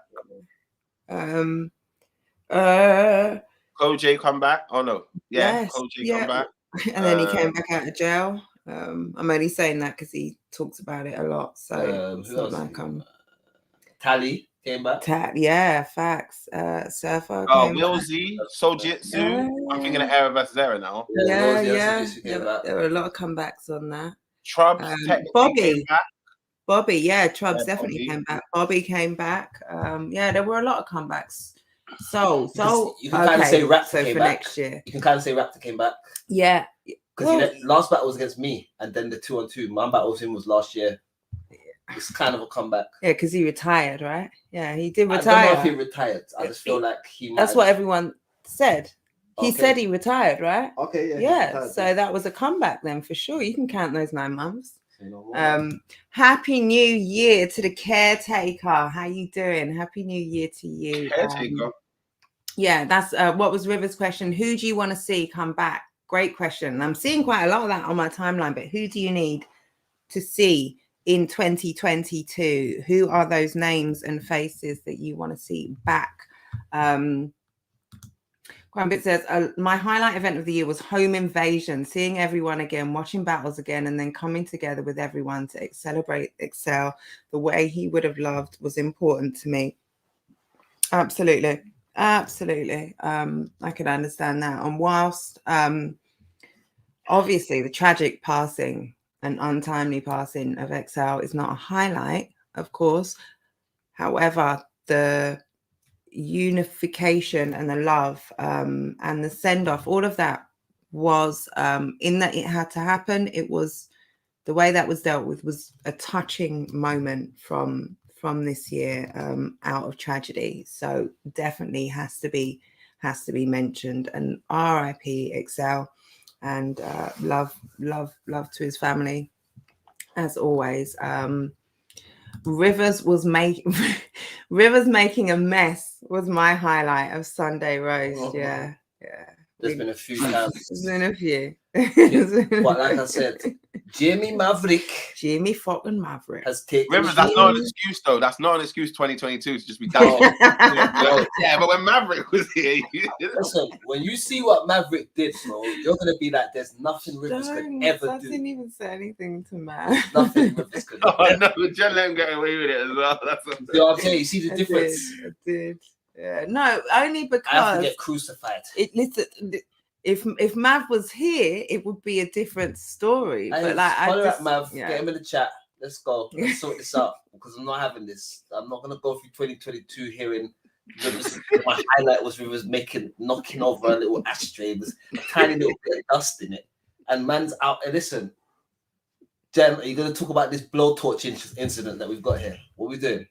Koj come back. Oh no. Yeah, Yes, Koj yeah. come back. And then he came back out of jail. I'm only saying that because he talks about it a lot. So it's Who not else? like Tally came back. yeah, facts. Surfer. Oh, came Will back. Z, Sojitsu. I'm thinking of Era vs. Zera now. Yeah. Sojitsu came back. There were a lot of comebacks on that. Trubs technically came back. Bobby, yeah, Trubs Yeah, definitely Bobby. came back. Bobby came back. Yeah, there were a lot of comebacks. So You can kind of say Raptor so came for back. next year. You can kind of say Raptor came back Yeah. because last battle was against me, and then the 2-on-2. My battle with him was last year. It's kind of a comeback. Yeah, because he retired, right? Yeah, he did I retire. don't know if he retired. I just feel like he. That's what everyone said. He Okay. said he retired, right? Okay, yeah. Yeah, so that was a comeback then for sure. You can count those 9 months. Happy New Year to the caretaker. How you doing? Happy New Year to you. Caretaker. Yeah, that's what was River's question. Who do you want to see come back? Great question. I'm seeing quite a lot of that on my timeline, but who do you need to see in 2022? Who are those names and faces that you want to see back? Grambit says, my highlight event of the year was Home Invasion, seeing everyone again, watching battles again, and then coming together with everyone to celebrate Excel the way he would have loved was important to me. Absolutely. I can understand that. And whilst obviously the tragic passing and untimely passing of Excel is not a highlight, of course, however, the unification and the love and the send-off, all of that was in that it had to happen. It was the way that was dealt with was a touching moment from this year out of tragedy. So definitely has to be mentioned. And RIP Excel, and love to his family as always. Rivers making a mess was my highlight of Sunday roast. Yeah. There's been a few times. There's been a few. But like I said, Jimmy fucking Maverick has taken. Rivers, that's not an excuse though. That's not an excuse 2022 to just be down. Yeah, but when Maverick was here, listen, when you see what Maverick did, bro, you're gonna be like, there's nothing Rivers could ever I do. didn't even say anything to Matt. Nothing Rivers could do. Oh no, John let him get away with it as well. That's what You know what I'm saying? You see the difference? I did. Yeah. No, only because I have to get crucified. If Mav was here, it would be a different story. But like, holler at Mav, get him in the chat. Let's go. Let's sort this out because I'm not having this. I'm not gonna go through 2022 hearing Rivers. My highlight was Rivers knocking over a little ashtray. There's a tiny little bit of dust in it, and man's out. And listen, Jen, are you gonna talk about this blowtorch incident that we've got here? What are we doing?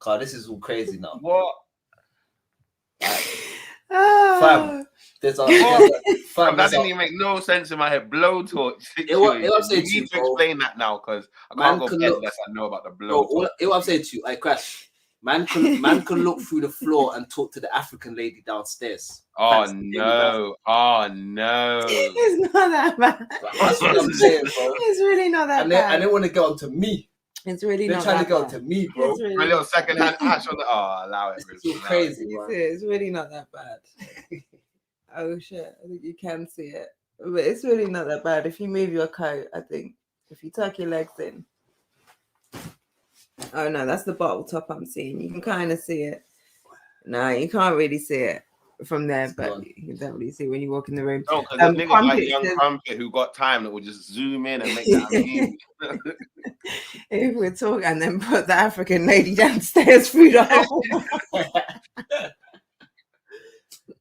God, this is all crazy now. What? Fam, there's a fam. That didn't even make no sense in my head. Blowtorch. You need to explain that now because I can't go bed unless I know about the blowtorch. What I'm saying to you, I Crash. Man can look through the floor and talk to the African lady downstairs. Oh no! Oh no! It's not that bad. That's what I'm saying, bro. It's really not that bad. And they want to get onto me. It's really They're not trying that to get bad. onto me, bro. It's really A little second-hand hash on the. Oh, allow it. It's so crazy, bro. It's really not that bad. Oh shit! I think you can see it, but it's really not that bad. If you move your coat, I think if you tuck your legs in. Oh no, that's the bottle top I'm seeing. You can kind of see it. No, you can't really see it from there, It's but gone. you can definitely see when you walk in the room. No, because there's niggas like Crumpet Young says- Crumpet who got time that will just zoom in and make that meme. If we're talking, and then put the African lady downstairs through the hole.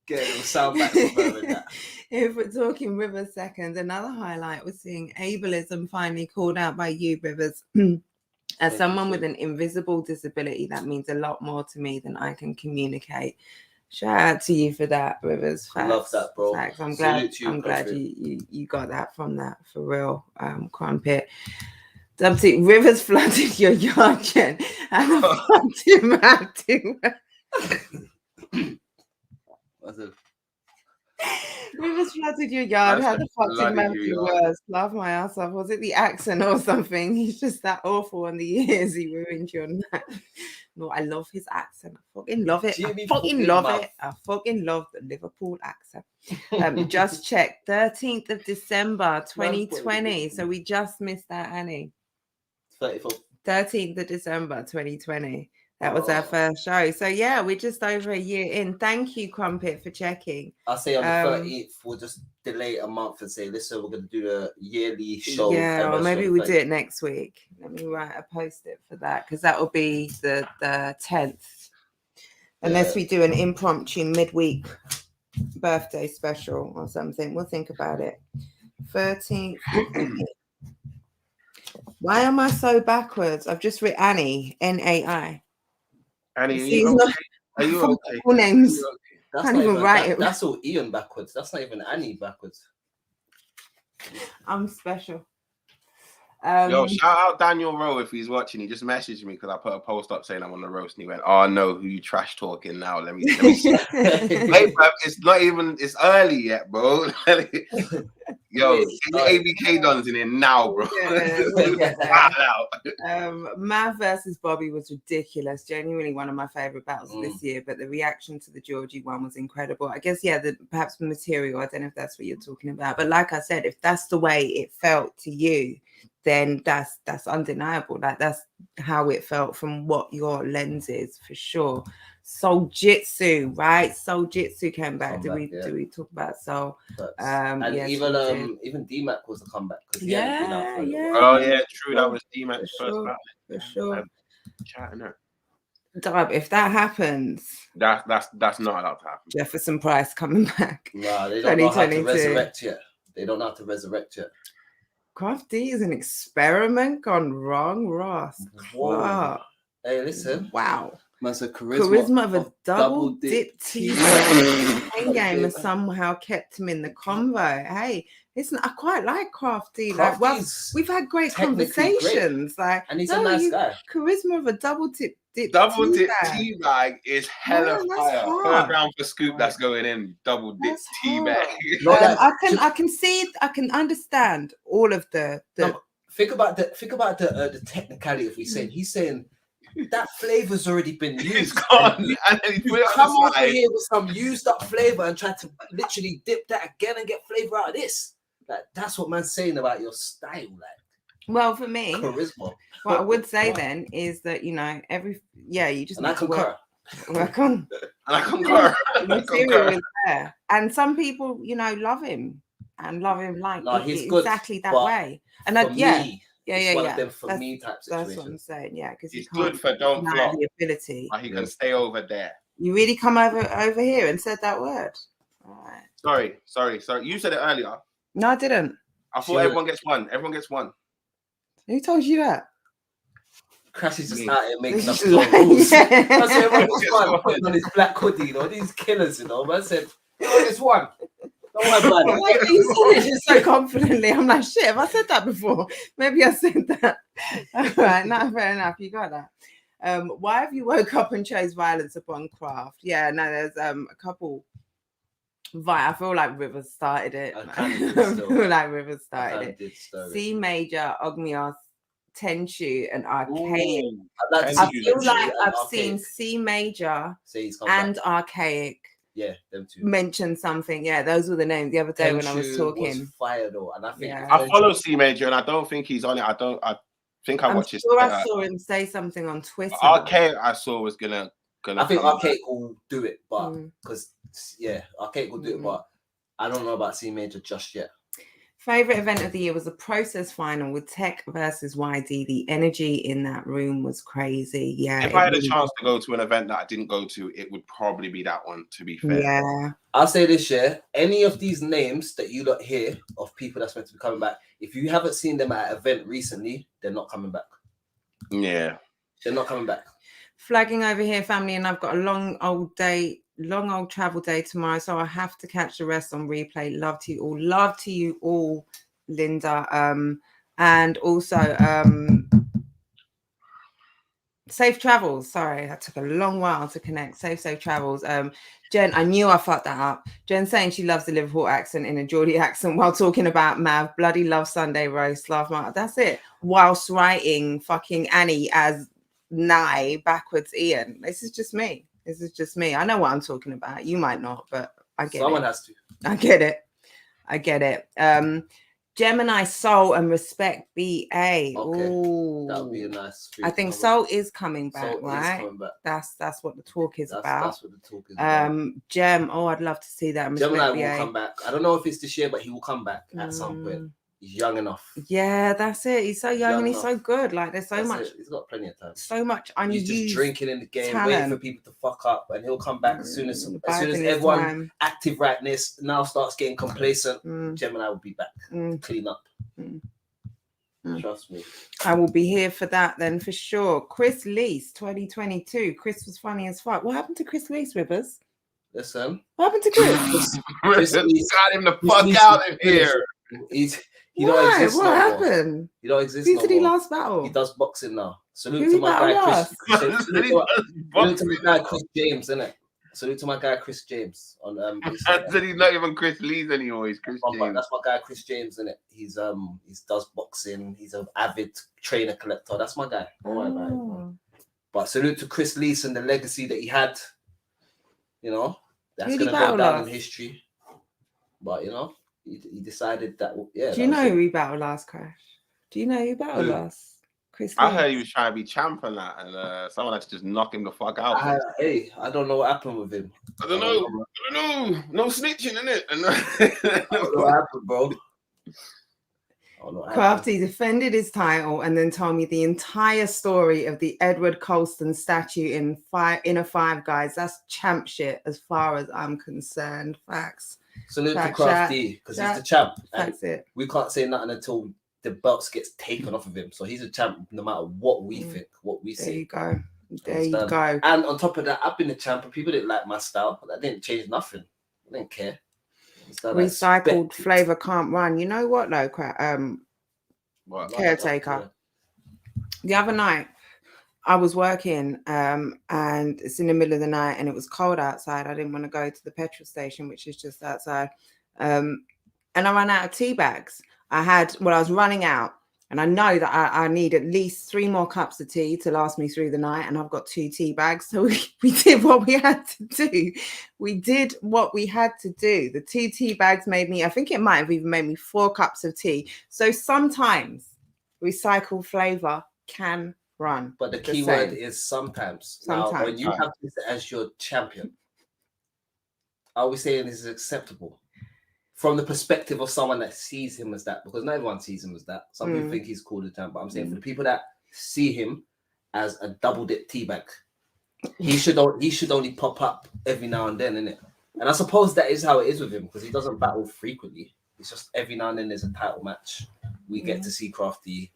Get a little sound back from her with that. If we're talking Rivers seconds, another highlight was seeing ableism finally called out by you, Rivers. As Thank someone you, with Sue. an invisible disability, that means a lot more to me than I can communicate. Shout out to you for that, Rivers. Facts, Love that, bro. Facts. I'm Salute glad. to you, I'm glad Patrick. you got that from that for real. Crumpet. Dubsy, Rivers flooded your yard, Jen, and fucked him out too. What's it? Rivers flooded your yard. Man How said the fuck did flooded Matthew your yard. worse? Laugh my ass off. Was it the accent or something? He's just that awful on the ears. He ruined your night. No, I love his accent. I fucking love it. Jimmy I fucking fucking love mouth. it. I fucking love the Liverpool accent. Just check 13th of December 2020. So we just missed that, Annie. 34. 13th of December 2020. That was our Oh. first show. So yeah, we're just over a year in. Thank you, Crumpet, for checking. I'll say on the Um, 13th, we'll just delay it a month and say, listen, we're going to do the yearly show. Yeah, or MS maybe on we the do it next week. Let me write a post-it for that because that will be the 10th. Unless Yeah. we do an impromptu midweek birthday special or something. We'll think about it. 13th. Why am I so backwards? I've just written Annie, N-A-I. Annie, are See, you it's not- okay? Are you full okay? names. That's Can't not even write that- it. That's all Ian backwards. That's not even Annie backwards. I'm special. Yo, shout out Daniel Rowe if he's watching. He just messaged me because I put a post up saying I'm on the roast, and he went, "Oh no, who you trash talking now? Let me." Hey, bruv, it's not even. It's early yet, bro. Yo, get the ABK dons in here now, bro. Mav versus Bobby was ridiculous. Genuinely one of my favorite battles of this year. But the reaction to the Georgie one was incredible. I guess perhaps the material. I don't know if that's what you're talking about. But like I said, if that's the way it felt to you, then that's undeniable. Like that's how it felt from what your lens is for sure. Soul Jitsu, right? Soul Jitsu came back. Do we talk about Soul? And yes, even D-Mac was a comeback because yeah. Oh yeah, true. That was D-Mac's first battle. For sure. Chatting her. Dub, if that happens, that's not allowed to happen. Jefferson Price coming back. Nah, they don't know how to 2022. resurrect yet. They don't know how to resurrect yet. Craft D is an experiment gone wrong, Ross. Whoa. Wow. Hey, listen. Wow. Man's a Charisma of a double dip team game has somehow kept him in the convo. Hey, listen, I quite like Crafty. Like, well, we've had great conversations. Like, and he's a nice guy. Charisma of a double dip tea bag is hella fire. Third round for Scoop that's going in. Double dip tea bag. I can understand all of the think about the technicality of he's saying that flavor's already been used. It's gone. And then you come over here with some used up flavor and try to literally dip that again and get flavor out of this. Like that's what man's saying about your style. Like, well, for me, charisma. What I would say then is that you just and I concur. Work on. And I concur. The material is there, and some people love him and love him he's exactly good, that way. And one of them for that's, me type situation. That's what I'm saying. Yeah, because he's good for don't flop. The ability. He can stay over there. You really come over here and said that word. All right. Sorry. You said it earlier. No, I didn't. I thought everyone gets one. Everyone gets one. Who told you that? Crash is just out here making up rules. Yeah. That's why everyone was fun putting on his black hoodie, these killers, man said, it's one. Don't worry about it. You said it just so confidently. I'm like, shit, have I said that before? Maybe I said that. All right, no, fair enough. You got that. Why have you woke up and chose violence upon Craft? Yeah, no, there's a couple. I feel like Rivers started it. I feel like Rivers started it. C Major, Ogmios, Tenchu, and Archaic. I feel like I've seen C Major and Archaic. Yeah, them two. Mention something. Yeah, those were the names the other day when I was talking. Was fire though, and I think I follow C Major, and I don't think he's on it. I think I watched his. I saw him say something on Twitter. Archaic I saw was gonna gonna. I think come Arcade will do it, but Mm. because Arcade will do it, but I don't know about C Major just yet. Favorite event of the year was the Process final with Tech versus YD. The energy in that room was crazy. Yeah. If I had a chance to go to an event that I didn't go to, it would probably be that one, to be fair. Yeah. I'll say this year, any of these names that you lot hear of people that's meant to be coming back, if you haven't seen them at an event recently, they're not coming back. Yeah. They're not coming back. Flagging over here, family, and I've got a long old travel day tomorrow, so I have to catch the rest on replay. Love to you all, Linda. And also safe travels. Sorry, that took a long while to connect. Safe travels. Jen, I knew I fucked that up. Jen saying she loves the Liverpool accent in a Geordie accent while talking about Mav. Bloody love Sunday roast. Love Mark. That's it. Whilst writing fucking Annie as Nye backwards Ian. This is just me. I know what I'm talking about. You might not, but I get Someone it. has to. I get it. Gemini Soul and Respect BA. Okay. Ooh. That would be a nice. I think Soul is coming back, Soul is right? coming back. That's what the talk is about. That's what the talk is about. Gem. Oh, I'd love to see that. And Gemini Respect will BA. come back. I don't know if it's this year, but he will come back at some point. He's young enough. Yeah, that's it. He's so young and he's enough. so good. Like there's so That's much. it. He's got plenty of time. So much unused. He's just drinking in the game, talent. waiting for people to fuck up, and he'll come back as soon as Back in his everyone time. active rightness now starts getting complacent. Mm. Gemini will be back, clean up. Trust me. I will be here for that then for sure. Chris Lees, 2022. Chris was funny as fuck. What happened to Chris Lees, Rivers? Listen, What happened to Chris? Got him the fuck out of here. He don't exist What no more. happened? He don't exist Who no did he more. last battle? He does boxing now. Salute Who to he my guy battled Chris. last? Salute to my guy Chris James, innit? Salute to my guy Chris James on I said he's not even Chris Lees anymore. He's Chris James. That's my guy Chris James, innit? He does boxing. He's an avid trainer collector. That's my guy. Don't worry about it. Oh. But salute to Chris Lees and the legacy that he had. You know, that's Who'd he gonna battle go down in last? history. But you know, he decided that. Yeah. Do you know who he battled last, Crash? Do you know who he battled Who? last? Chris I Lees. heard he was trying to be champ and that, and someone had to just knock him the fuck out. I don't know what happened with him. I don't know. No snitching, innit? I don't know what happened, bro. Crafty defended his title and then told me the entire story of the Edward Colston statue in a Five Guys. That's champ shit as far as I'm concerned. Facts. Salute to Fact, Crafty because he's the champ. And That's it. we can't say nothing until the belts gets taken off of him. So he's a champ no matter what we think, what we There say. you go. There you Understand? go. And on top of that, I've been a champ and people didn't like my style. That didn't change nothing. I didn't care. Recycled flavor can't run. You know what though, What? Caretaker. The other night I was working and it's in the middle of the night and it was cold outside. I didn't want to go to the petrol station, which is just outside. And I ran out of tea bags. I was running out and I know that I need at least 3 more cups of tea to last me through the night. And I've got 2 tea bags. So we did what we had to do. The 2 tea bags made me, I think it might have even made me 4 cups of tea. So sometimes recycled flavor can run. But the key word is sometimes. Now, when you have this as your champion, are we saying this is acceptable? From the perspective of someone that sees him as that, because not everyone sees him as that. Some people think he's called a champ, but I'm saying for the people that see him as a double dip teabag, he should only pop up every now and then, innit? And I suppose that is how it is with him, because he doesn't battle frequently. It's just every now and then there's a title match. We get to see Crafty.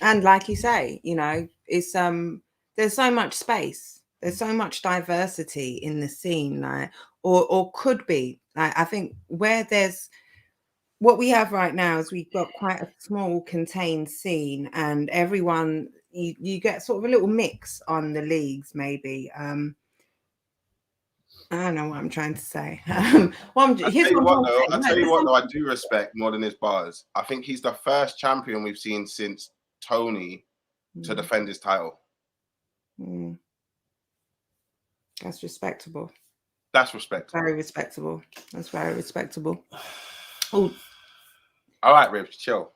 And like you say, you know, it's there's so much space. There's so much diversity in the scene, like, or could be. Like, I think where there's what we have right now is we've got quite a small contained scene, and everyone you get sort of a little mix on the leagues, maybe. I don't know what I'm trying to say. I'll tell you what, though, I do respect more than his bars. I think he's the first champion we've seen since Tony to defend his title. That's respectable. That's respectable. Very respectable. That's very respectable. Oh, all right, Ribs, chill,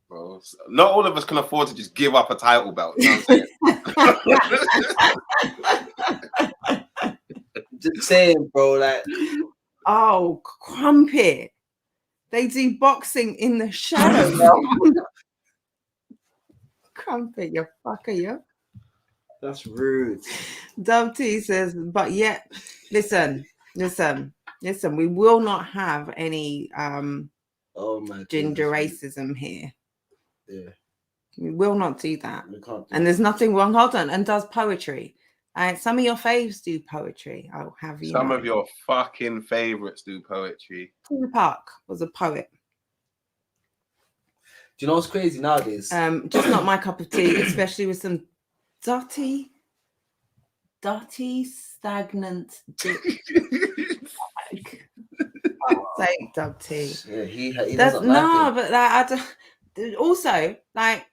bro. Not all of us can afford to just give up a title belt. You know what I'm saying? Just saying, bro. Like, Oh, Crumpet. They do boxing in the shadow. Crumpet, you fucker, you. that's rude. Dub T says, but yet, listen. We will not have any Oh my gender goodness. racism here. Yeah, We will not do that. we can't. Do And there's nothing wrong. Hold on, and does poetry. Some of your faves do poetry. I'll have you Some know. of your fucking favorites do poetry. Tupac was a poet. Do you know what's crazy nowadays? Just not my cup of tea, especially with some dirty, stagnant dick. Sake, Dub T. Yeah, he That's doesn't like no, it. but like, also, like,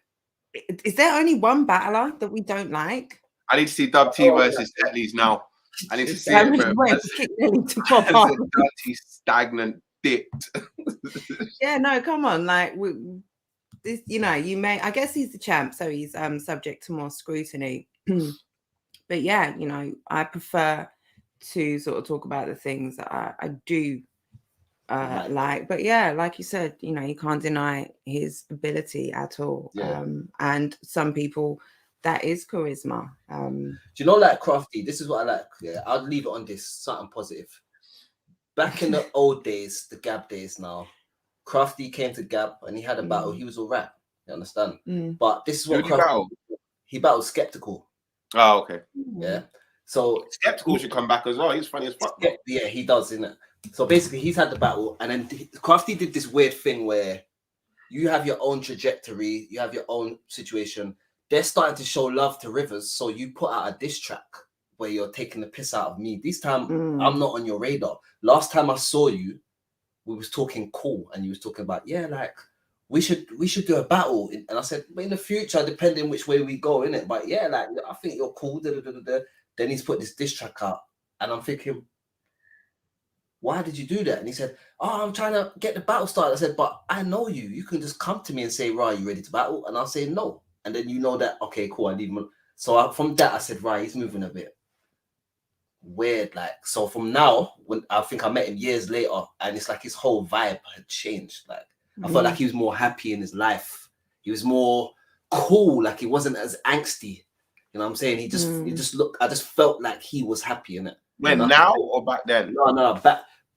is there only one battler that we don't like? I need to see Dub T versus Tetley's now. I need to see it, bro. Kick Nelly to pop up. Dirty, stagnant dick. Yeah, no, come on, like this, you know, you may. I guess he's the champ, so he's subject to more scrutiny. But yeah, you know, I prefer to sort of talk about the things that I do like. But yeah, like you said, you know, you can't deny his ability at all. Yeah. And some people, that is charisma. Do you know, like Crafty? This is what I like. Yeah, I'll leave it on this. Something positive. Back in the old days, the Gab days now, Crafty came to Gab and he had a battle. He was all right. You understand? But this is what he battled Skeptical. Oh, okay. Yeah. So Skeptical should come back as well. He's funny as fuck. Yeah, he does, isn't it? So basically, he's had the battle, and then Crafty did this weird thing where you have your own trajectory, you have your own situation. They're starting to show love to Rivers, so you put out a diss track where you're taking the piss out of me. This time, I'm not on your radar. Last time I saw you, we was talking cool, and you was talking about, yeah, like we should do a battle. And I said, but in the future, depending which way we go, innit? But yeah, like I think you're cool. Then he's put this diss track out, and I'm thinking, why did you do that? And he said, oh, I'm trying to get the battle started. I said, but I know you. You can just come to me and say, right, you ready to battle? And I'll say no. And then you know that, okay, cool, I leave him. So from that, I said, right, he's moving a bit weird. Like, so from now, when I think I met him years later, and it's like his whole vibe had changed. Like, I felt like he was more happy in his life. He was more cool. Like, he wasn't as angsty. You know what I'm saying? He just looked, I just felt like he was happy in it. When now or back then? No,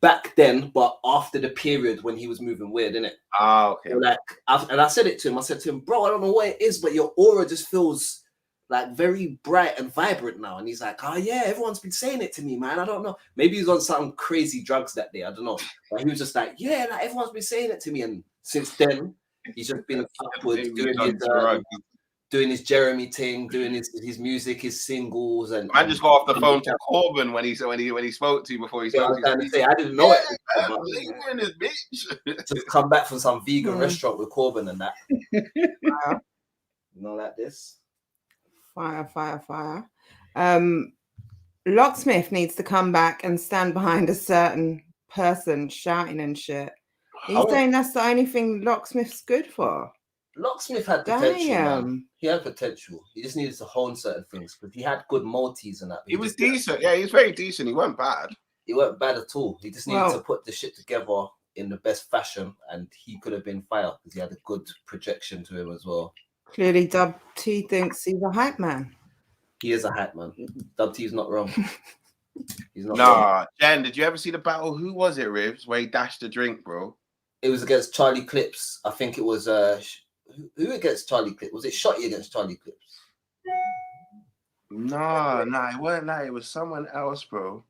back then, but after the period when he was moving weird, innit? Ah, okay. So like, I said it to him. I said to him, bro, I don't know what it is, but your aura just feels like very bright and vibrant now. And he's like, oh yeah, everyone's been saying it to me, man. I don't know. Maybe he was on some crazy drugs that day. I don't know. But he was just like, yeah, like everyone's been saying it to me. And since then, he's just been upwards, doing his Jeremy thing, doing his music, his singles, and I just got off the phone to Corbin when he spoke to you before he spoke to you. I didn't know it. In this bitch. Just come back from some vegan restaurant with Corbin and that. You know, like this. Fire. Locksmith needs to come back and stand behind a certain person shouting and shit. Are you saying that's the only thing Locksmith's good for? Locksmith had potential, man. He had potential. He just needed to hone certain things, but he had good multis and that. He was decent. Yeah, he was very decent. He wasn't bad. He wasn't bad at all. He just needed to put the shit together in the best fashion, and he could have been fire because he had a good projection to him as well. Clearly, Dub T thinks he's a hype man. He is a hype man. Dub T's not wrong. He's not wrong. Jen, did you ever see the battle? Who was it, Rivs? Where he dashed the drink, bro? It was against Charlie Clips. I think it was who against Charlie Clips? Was it Shotty against Charlie Clips? No, it wasn't that. It was someone else, bro.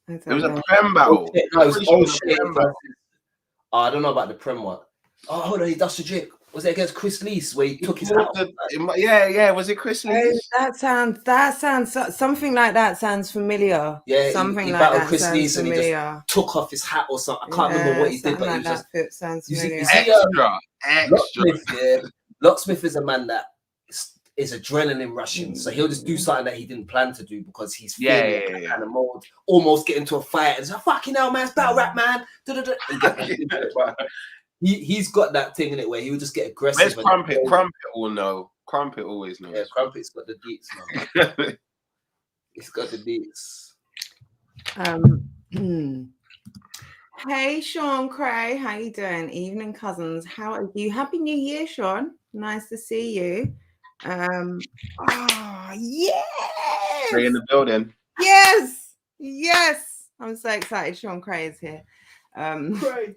It was a Prem battle. No, it was I don't know about the Prem one. Oh, hold on, he dashed the drink. Was it against Chris Lees where he took his hat off? Yeah. Was it Chris Lees? That sounds something like that sounds familiar. Yeah, something he like that Chris sounds Lees familiar. And he just took off his hat or something. I can't remember what he did, but he was just sounds familiar. Extra. Locksmith is a man that is adrenaline rushing, so he'll just do something that he didn't plan to do because he's feeling kind of mode, almost get into a fight and say, "Fucking hell, man, it's battle rap, man." He's got that thing in it where he would just get aggressive. Where's Crumpet? Crumpet will know. Crumpet always knows. Yeah, Crumpet's got the deets now. It's got the beats. Hey, Sean Cray, how you doing? Evening, cousins. How are you? Happy New Year, Sean. Nice to see you. Yes, Ray in the building. yes. I'm so excited. Sean Cray is here. Cray.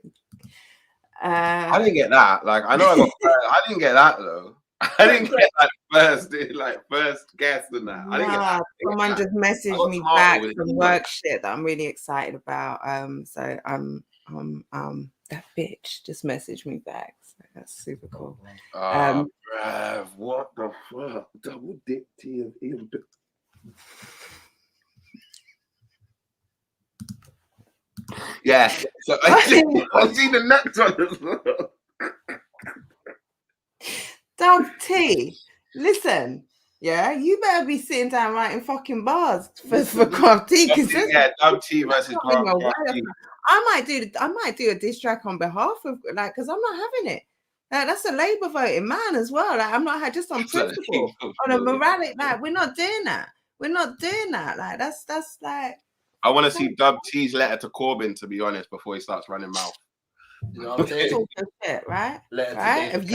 I didn't get that. Like, I know I got. I didn't get that though. I didn't get first guest and that. I didn't get that. Someone just messaged me back from work shit that I'm really excited about. So I'm that bitch just messaged me back. So that's super cool. Bruv, what the fuck? Double dick tea of Ian. Yeah. So I see the next one as well. Dub T, listen, yeah, you better be sitting down writing fucking bars for Craft T, because Dub T versus Craft T. I might do a diss track on behalf of, like, because I'm not having it. That's a Labour voting man as well. Like, I'm not just on principle, on a morality. Like, we're not doing that. Like, that's like. I want to see Dub T's letter to Corbyn, to be honest, before he starts running mouth. You know what I'm saying? Shit, right? Right? Have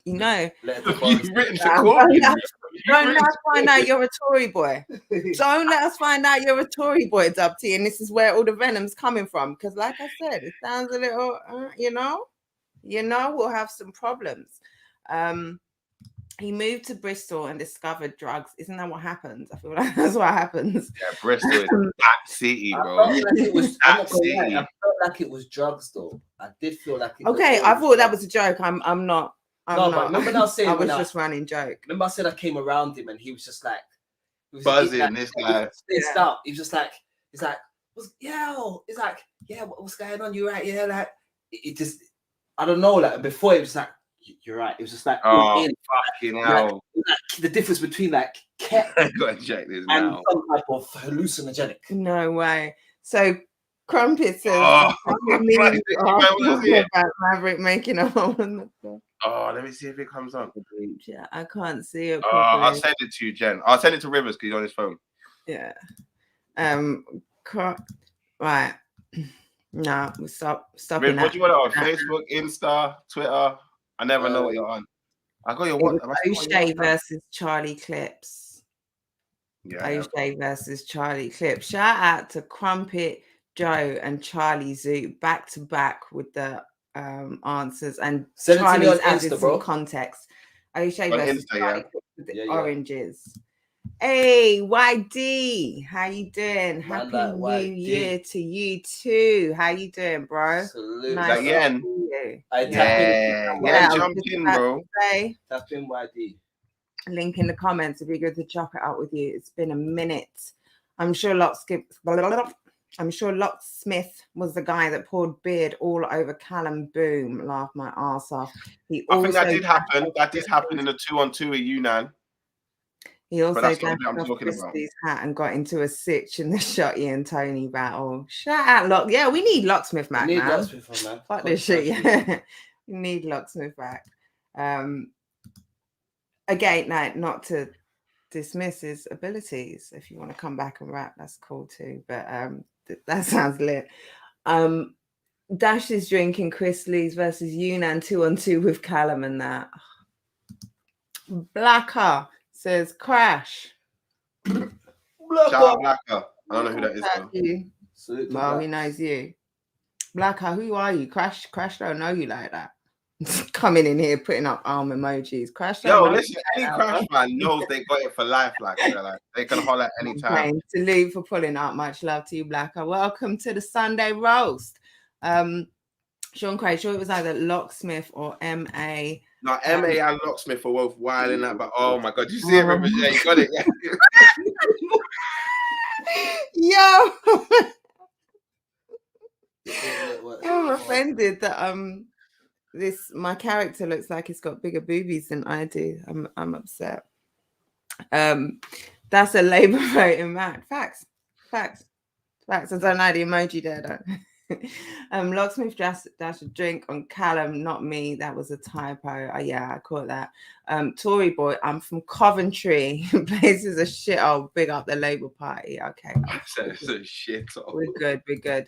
you know? You've written to Corbyn. Don't let us find out you're a Tory boy. Don't let us find out you're a Tory boy, Dub T, and this is where all the venom's coming from. Because, like I said, it sounds a little, we'll have some problems. He moved to Bristol and discovered drugs. Isn't that what happens? I feel like that's what happens. Yeah, Bristol is that city, bro. I felt like it was drugs, though. I did feel like it. Okay, I thought that was a joke. I'm not. But remember now saying I was just running joke. Remember I said I came around him and he was just like buzzing. This guy spaced out. He was just like, he's like, what's going on? You right? Yeah, like it just, I don't know. Like before, it was like, you're right. It was just like, fucking hell. Like, the difference between like I gotta check this and now. some type of hallucinogenic. No way. So Crumpet says, Maverick making a hole in the floor. Let me see if it comes on. Yeah, I can't see it. I'll send it to you, Jen. I'll send it to Rivers because he's on his phone. Yeah. Right. No, we stop. Riv, what do you want on Facebook, Insta, Twitter? I never know what you're on. I got your what? O'Shea versus Charlie Clips. Yeah. O'Shea versus Charlie Clips. Shout out to Crumpet, Joe, and Charlie Zoo back to back with the answers, and Charlie's added some context. O'Shea versus Charlie Clips with the oranges. Hey, YD, how you doing? Happy New Year to you too. How you doing, bro? Salute. Nice again. to see you. Jump in, bro. Tap in YD. Link in the comments. It'd be good to chop it out with you. It's been a minute. I'm sure Locksmith was the guy that poured beard all over Callum Boom. Laughed my ass off. I think that did happen. That did happen in the 2-on-2 with Yunnan. He also gassed off Christie's hat and got into a sitch in the Shotty and Tony battle. Shout out Lock. Yeah, we need Locksmith back, man. Locksmith, man. Fuck this shit, yeah. We need Locksmith back. Again, not to dismiss his abilities. If you want to come back and rap, that's cool too. But that sounds lit. Dash is drinking Chrisley's versus Yunnan 2-on-2 with Callum and that. Blacker says Crash. Shout out Blacker. I don't know who that is. Well, he knows you. Blacker, who are you? Crash don't know you like that. Coming in here putting up arm emojis. Crash. Listen, any Crash man knows they got it for life. Like they can holler at any time. Salute for pulling up. Much love to you, Blacker. Welcome to the Sunday roast. Sean Cray, sure it was either Locksmith or MA. No, MA and Locksmith are both wild in that, but oh my god, you see it, Rivers? Yeah, you got it. Yeah. Yo, I'm offended that my character looks like it's got bigger boobies than I do. I'm upset. That's a Labour voting man. Facts. I don't know the emoji there though. Locksmith dash a drink on Callum, not me. That was a typo. Yeah, I caught that. Tory boy, I'm from Coventry. Places a shit. Oh, big up the Labour Party. Okay, So shit. we're good. We're good.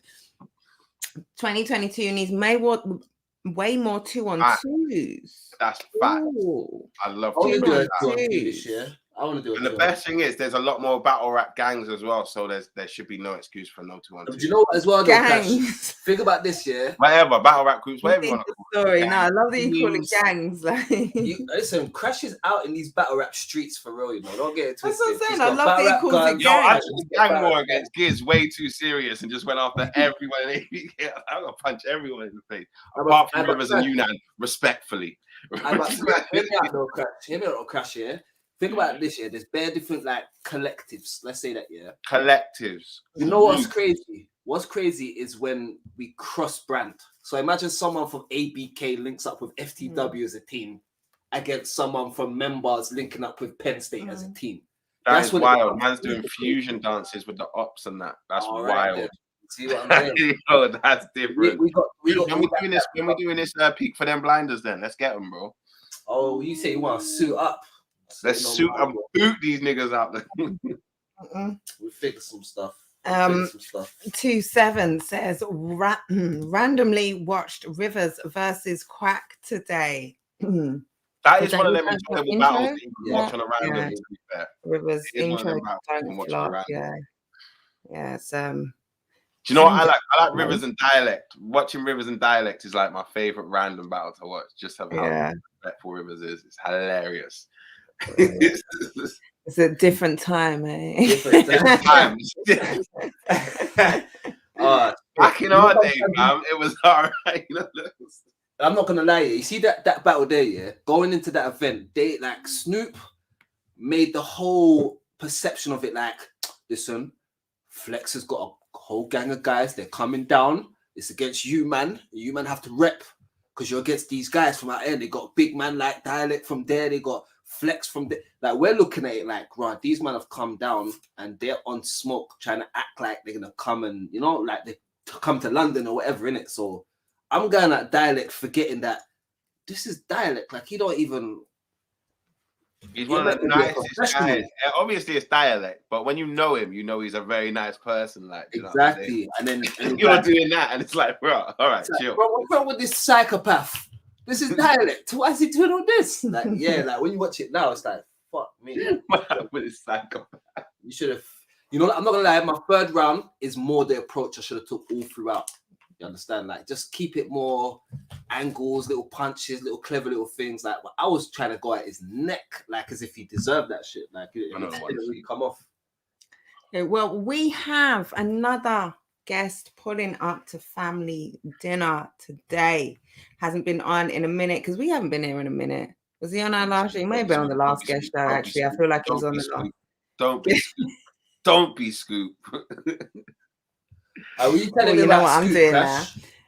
2022 needs way more 2-on-2s. That's fact. Ooh. I love I want to do a 2-on-2s. 2-on-2 this year. I want to do a And the 2-on-2. best thing is there's a lot more battle rap gangs as well, so there should be no excuse for no 2-on-2. Do you know what as well? Though, Cash? Gangs. Think about this year. Whatever, battle rap groups, whatever you want to call it. Story. No, I love that you call it Gangs. gangs. Like, Listen, Crash is out in these battle rap streets for real, you know. Don't get it twisted. that's what I'm saying. He's I got love that battle he rap calls it guns. Yo, I gangs. took the gang war against Giz way too serious and just went after everyone. I'm gonna punch everyone in the face. Apart from Rivers and Yunnan, respectfully. I'm about to Crash. Hear me out, though, Crash. Hear me out, though, Crash, yeah? Think about this year. There's bare different like collectives. Let's say that, yeah. Collectives. You know what's crazy? What's crazy is when we cross brand. So imagine someone from ABK links up with FTW as a team against someone from Members linking up with Penn State as a team. That's when wild. Man's doing fusion dances with the ops and that. That's All wild. right, then. See what I'm saying? Yo, that's different. We got When we doing this peak for them blinders, then let's get them, bro. Oh, you say you want to suit up? Let's suit and boot these niggas out there. We figure some stuff. 27 says randomly watched Rivers versus Quack today. That is one of them incredible intro? battles that you can watch Yeah. on a random. Yeah. To be fair. Rivers It is one of intro. them battles you can watch on a Don't random. flop, yeah. It's Do you know what I like? I like Rivers and Dialect. Watching Rivers and Dialect is like my favorite random battle to watch. Just how respectful Rivers is. It's hilarious. It's a different time, eh? Different times. Back in our day, man, it was all right. I'm not gonna lie, you see that battle there, yeah. Going into that event, they like Snoop made the whole perception of it like, listen, Flex has got a whole gang of guys. They're coming down. It's against you, man. You man have to rep because you're against these guys from out there. They got big man like Dialect from there. They got Flex from there. Like we're looking at it like, right, these men have come down and they're on smoke, trying to act like they're gonna come and like they come to London or whatever in it. So I'm going at Dialect, forgetting that this is Dialect. Like he don't even. He's one of the nicest guys. Obviously, it's Dialect, but when you know him, you know he's a very nice person. Like exactly, and then you're doing that, and it's like, bro, all right, chill. Bro, what's wrong with this psychopath? This is Dialect. Why is he doing all this? Like, yeah, like when you watch it now, it's like, fuck me. With this psychopath, you should have. You know, I'm not gonna lie. My third round is more the approach I should have took all throughout. You understand? Like, just keep it more angles, little punches, little clever little things. Like, I was trying to go at his neck, like as if he deserved that shit. Like, it didn't really come off. Okay, well, we have another guest pulling up to family dinner today. Hasn't been on in a minute because we haven't been here in a minute. Was he on our last show? He may have been on the last guest show, actually. I feel like he was on the last. Don't be Scoop. Are you telling me about what I'm doing now?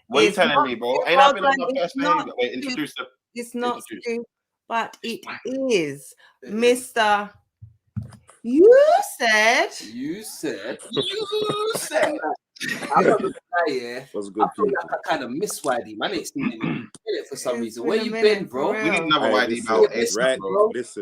What are you telling me, bro? Ain't I been on my first name? Wait, introduce them. It's not Scoop, but it is Mr. You said. I'm not gonna lie, yeah. What's good? I feel like I kind of miss Whitey. Man, ain't seen him for some reason. Where you been, bro? We need another Whitey about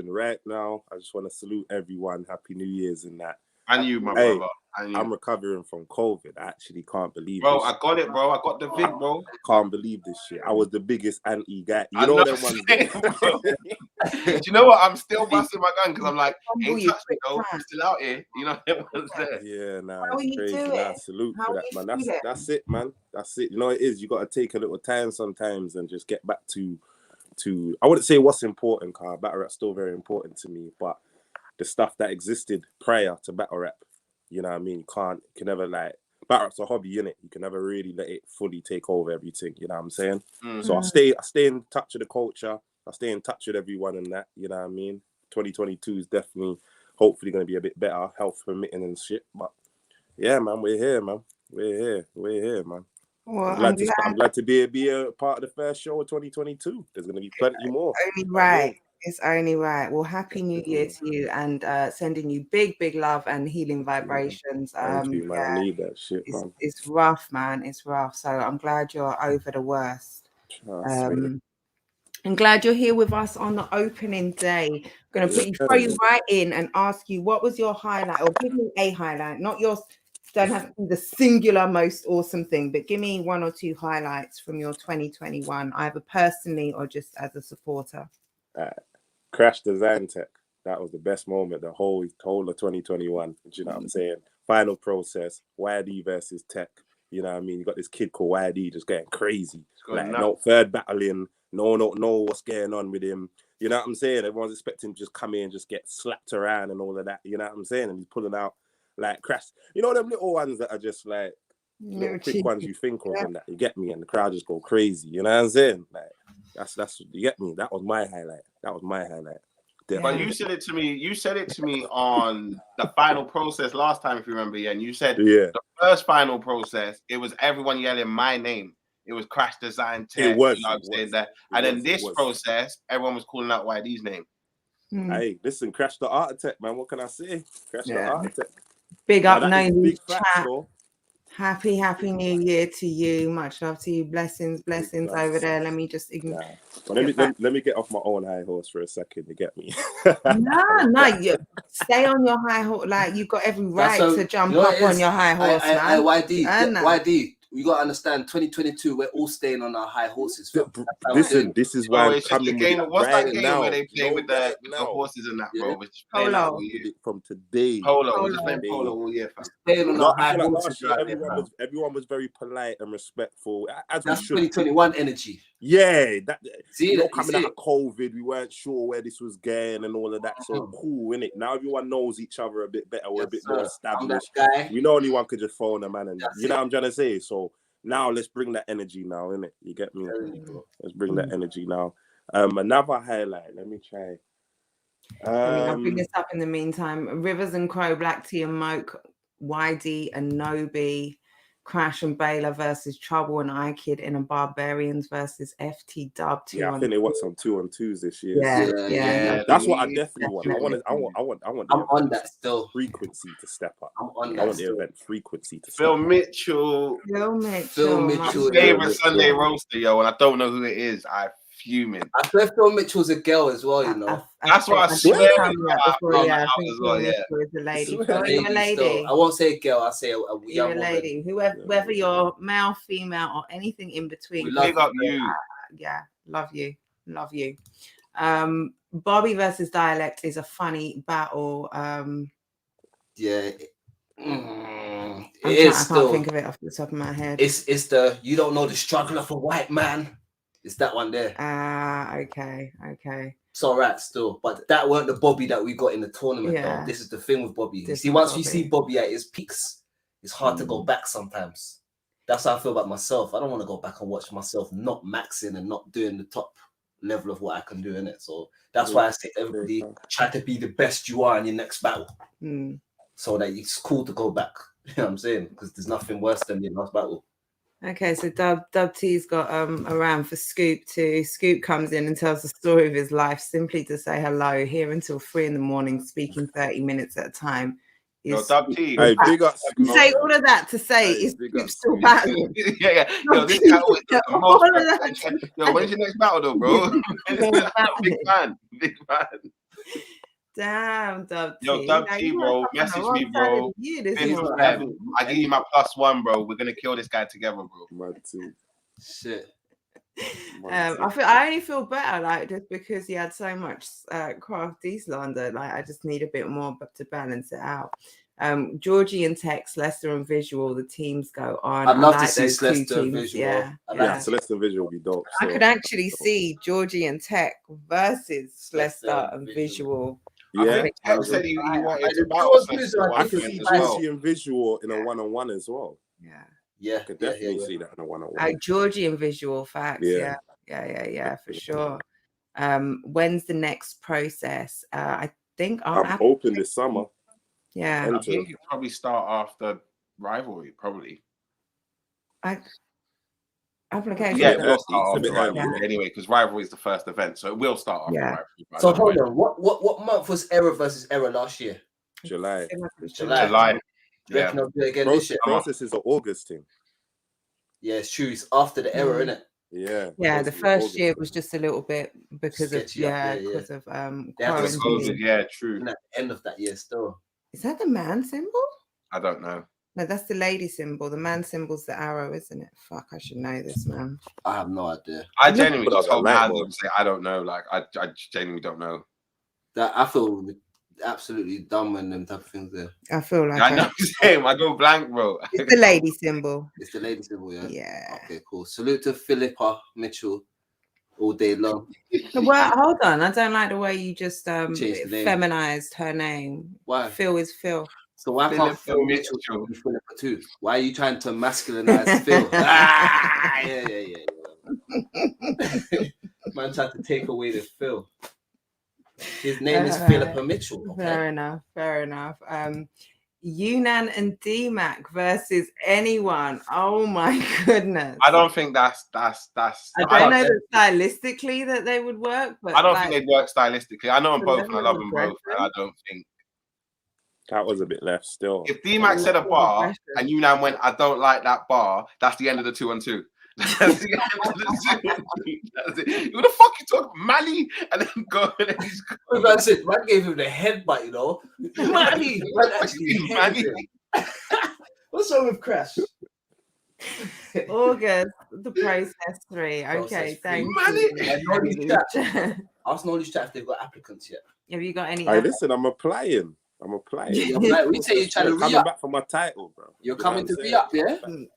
right now, I just want to salute everyone. Happy New Year's and that. And you, my brother. I'm recovering from COVID. I actually can't believe bro, this. I got it, bro. I got the vid, bro. Can't believe this shit. I was the biggest anti guy. You know them ones. Do you know what? I'm still busting my gun because I'm like, ain't touched me, though. I'm still out here. You know them ones there. Yeah, nah, it's crazy. Nah, salute for that, man. That's it, man. That's it. You know what it is? You got to take a little time sometimes and just get back to I wouldn't say what's important, because battle rap's still very important to me, but the stuff that existed prior to battle rap. You know what I mean? You can never like, battle rap's a hobby, innit? You can never really let it fully take over everything, you know what I'm saying? Mm-hmm. So I stay in touch with the culture, I stay in touch with everyone and that, you know what I mean? 2022 is definitely, hopefully going to be a bit better, health permitting and shit, but yeah, man, we're here, man. We're here, man. Well, I'm glad to be a part of the first show of 2022. There's going to be plenty more. Only right. It's only right. Well, happy New Year to you, and sending you big love and healing vibrations. Thank you, man. I need that shit, man. It's rough, man. It's rough. So I'm glad you're over the worst. I'm glad you're here with us on the opening day. I'm going to throw you right in and ask you, what was your highlight? Or give me a highlight, not yours. Don't have to be the singular most awesome thing, but give me 1 or 2 highlights from your 2021, either personally or just as a supporter. Crash Design Tech. That was the best moment, the whole of 2021. Do you know what I'm saying? Final Process, YD versus Tech. You know what I mean? You got this kid called YD just getting crazy. Like, no third battling. No, what's going on with him. You know what I'm saying? Everyone's expecting him to just come in and just get slapped around and all of that. You know what I'm saying? And he's pulling out like Crash. You know them little ones that are just like little quick ones you think of and that, you get me? And the crowd just go crazy. You know what I'm saying? Like that's you get me? That was my highlight. But you said it to me. You said it to me on the Final Process last time, if you remember. Yeah, and you said the first Final Process, it was everyone yelling my name. It was Crash Design Tech. It was. You know what I'm saying that. And then this process, everyone was calling out YD's name. Hey, listen, Crash the Architect, man. What can I say? Crash the Architect. Big up, Novi chat. Happy New Year to you. Much love to you. Blessings over there. Let me just ignore. Let me get off my own high horse for a second. You get me? No, you stay on your high horse. Like you got every right to jump up on your high horse, man. YD. You got to understand, 2022, we're all staying on our high horses. Listen, this is why I'm coming game. with What's right that game now, where they play with the horses and that, bro? Polo. From today. Polo. Just playing polo all year, fam. Staying on our high horses. Everyone was very polite and respectful. As that's we should. 2021 energy. Yeah. See, coming out of COVID, we weren't sure where this was going and all of that. So cool, innit? Now everyone knows each other a bit better. We're a bit more established. We know anyone could just phone a man and you know what I'm trying to say? So now let's bring that energy now, innit? You get me? Let's bring that energy now. Another highlight. Let me try. I'll bring this up in the meantime. Rivers and Crow, Black T and Moke, YD and Nobi, Crash and Baylor versus Trouble and iKid in a Barbarians versus FT Dub. I think they want some 2-on-2s this year. Yeah. That's what I definitely want. I want. I'm on that still. Frequency to step up. I'm on that. I want the event frequency to Phil Mitchell. Favorite Sunday roaster, yo, and I don't know who it is. I fuming. I swear Phil Mitchell's a girl as well, you know. That's what I swear. I think a lady. I won't say girl, I say a young lady. Whether you're male, female, or anything in between. Big up you. Love you. Bobby versus Dialect is a funny battle. It is. I can't think of it off the top of my head. It's the you don't know the struggle of a white man. It's that one there. Okay. It's all right still, but that weren't the Bobby that we got in the tournament. Though. This is the thing with Bobby. You see, once you see Bobby at his peaks, it's hard to go back sometimes. That's how I feel about myself. I don't want to go back and watch myself not maxing and not doing the top level of what I can do in it. So that's why I say everybody try to be the best you are in your next battle. So that it's cool to go back. You know what I'm saying? Because there's nothing worse than your last battle. Okay, so Dub T's got a round for Scoop too. Scoop comes in and tells the story of his life simply to say hello, here until 3 a.m, speaking 30 minutes at a time. Dub T. Hey, big up. You say all of that to say is Scoop still battling. Yeah. Yo, this guy Yo, when's your next battle though, bro? Big fan. Damn, Dub T. Yo, Dub T, bro. Message me, bro. I give you my +1, bro. We're gonna kill this guy together, bro. Shit. I only feel better, like, just because he had so much craft slander. Like, I just need a bit more to balance it out. Georgie and Tex, Leicester and Visual, the teams go on. I'd love to see Leicester and Visual. Yeah, so Leicester and Visual will be dope. I could actually see Georgie and Tech versus Leicester and Visual. I think Tex said he wanted to battle. I could see Georgie and Visual in a 1-on-1 as well. Yeah, I could definitely see that in a 1-on-1. Georgie and Visual, facts. Yeah, for sure. When's the next process? I think I'm open this summer. Yeah, I think you probably start after Rivalry, probably. Application. Yeah, it early. will start It's a after bit early, Rivalry anyway, because Rivalry is the first event, so it will start after Yeah. Rivalry. but I So don't know hold when. on, what month was Error versus Error last year? July. July. July. Do you reckon I'll do it again this year? Process is an August thing. Yeah, it's true. It's after the Error, isn't it? Yeah. Yeah, the Process is first August year thing. was just a little bit because Sketchy up, yeah. because of They had to Because quarantine. COVID, yeah, true. And at the end of that year still. Is that the man symbol? I don't know. No, that's the lady symbol. The man symbol's the arrow, isn't it? Fuck, I should know this, man. I have no idea. I genuinely Put just on told the my light hands mode. up and say I don't know. Like I genuinely don't know. That I feel absolutely dumb when them type of things there. I feel like I know same. I go blank, bro. it's the lady symbol. It's the lady symbol, yeah. Yeah. Okay, cool. Salute to Philippa Mitchell all day long. Well, hold on. I don't like the way you just Changed the name. feminized her name. Why? Phil is Phil. So why can't Philippa Phil Mitchell Mitchell. be Philippa too? Why are you trying to masculinize Phil? Yeah. Man tried to take away the Phil. His name is Philippa Mitchell. Okay? Fair enough. Fair enough. Yunan and DMAC versus anyone. Oh my goodness. I don't think that's. I don't know that stylistically that they would work, but I don't like, think they'd work stylistically. I know them the both and I level love of them both. And I aggression. don't think That was a bit left still. if D-Mac said a bar and you now went, I don't like that bar, that's the end of the 2-on-2. That's the end of the 2-on-2. That's it. Who the fuck you talking Mally? And then go and then he's That's it. Man gave him the headbutt, you know. Manny. Man actually Manny. What's wrong with Crash? August, the process 3. Okay, Process thank Manny. you. Ask knowledge chat if they've got applicants yet. Have you got any? Hey, listen, I'm applying. You're like, we say you're trying to coming re-up. back for my title, bro. You're You know coming what to I'm saying? re-up, yeah? I'm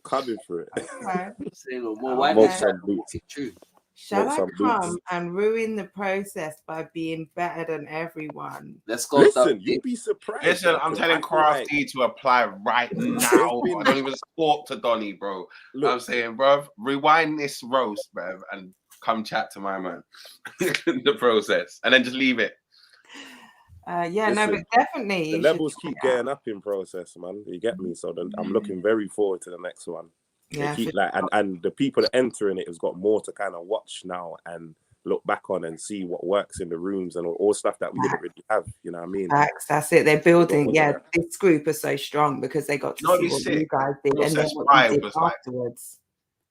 coming for it. Okay. Say a little more. Okay. Why Smoke not? some boots. It's true. Shall Smoke I some come boots. and ruin the process by being better than everyone? Let's go. Listen, you'll be surprised. Listen, I'm because telling I feel like- Crafty to apply right now. I don't even talk to Donny, bro. Look, I'm saying, bro, rewind this roast, bro, and come chat to my man. The process. And then just leave it. Yeah, no, but Listen, definitely. the you should levels check keep it getting out. up in process, man. You get me? So I'm looking very forward to the next one. Yeah, They keep like and the people that enter in it has got more to kind of watch now and look back on and see what works in the rooms and all stuff that we didn't really have. You know what I mean? facts, that's it. They're building. Got Yeah, that. this group is so strong because they got to No, see it'd be what sick. you guys did and then Process what 5 you did was like- afterwards.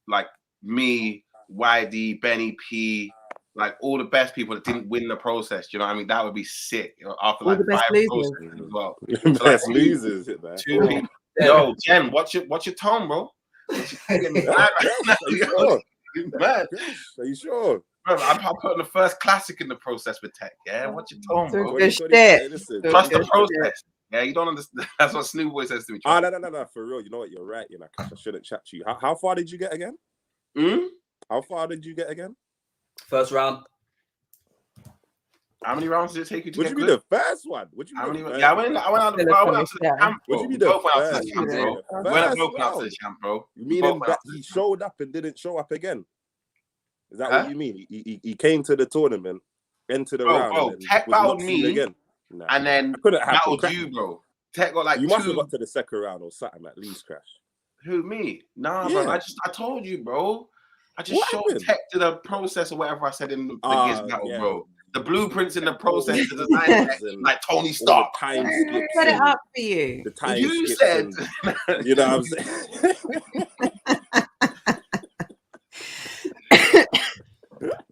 Like me, YD, Benny P, like all the best people that didn't win the process. You know what I mean? That would be sick. You know, after All like the best 5 losers. processes as well. Best losers, hit that. 2 people. Yo, Jen, what's your tone, bro? Get me mad right now. Are you sure? You mad? Are you sure? Bro, I'm putting the first classic in the process with Tech. Yeah, what's your tone, bro? Good shit. Listen. Trust the Good process. Yeah, you don't understand. That's what Snoop Boy says to me. Ah, no, for real. You know what? You're right. You know, I shouldn't chat to you. How far did you get again? How far did you get again? First round. How many rounds did it take you to Would get you be good? the first one? Would you How be many? the Yeah, I first went one? out to the camp, bro. Would you be We the both went out to first the camp, one? bro. The We went first both went out to the round. camp, bro. You We meaning both went that out to he the camp. showed up and didn't show up again? Is that Huh? what you mean? He came to the tournament, entered the round, Bro, and Tech was not battled seen me, again. Nah, and then couldn't happen. battled Crash. you, bro. Tech got like You must have 2. got to the second round or something at least, Crash. Who, me? Nah, Yeah. bro. I told you, bro. I just What showed happened? Tech to the process or whatever I said in the Ah, Giz battle, yeah. bro. The blueprints in the process, the design, And like Tony all the Stark. time Who skips. put it and up for you? The time You skips said, and- you know what I'm saying?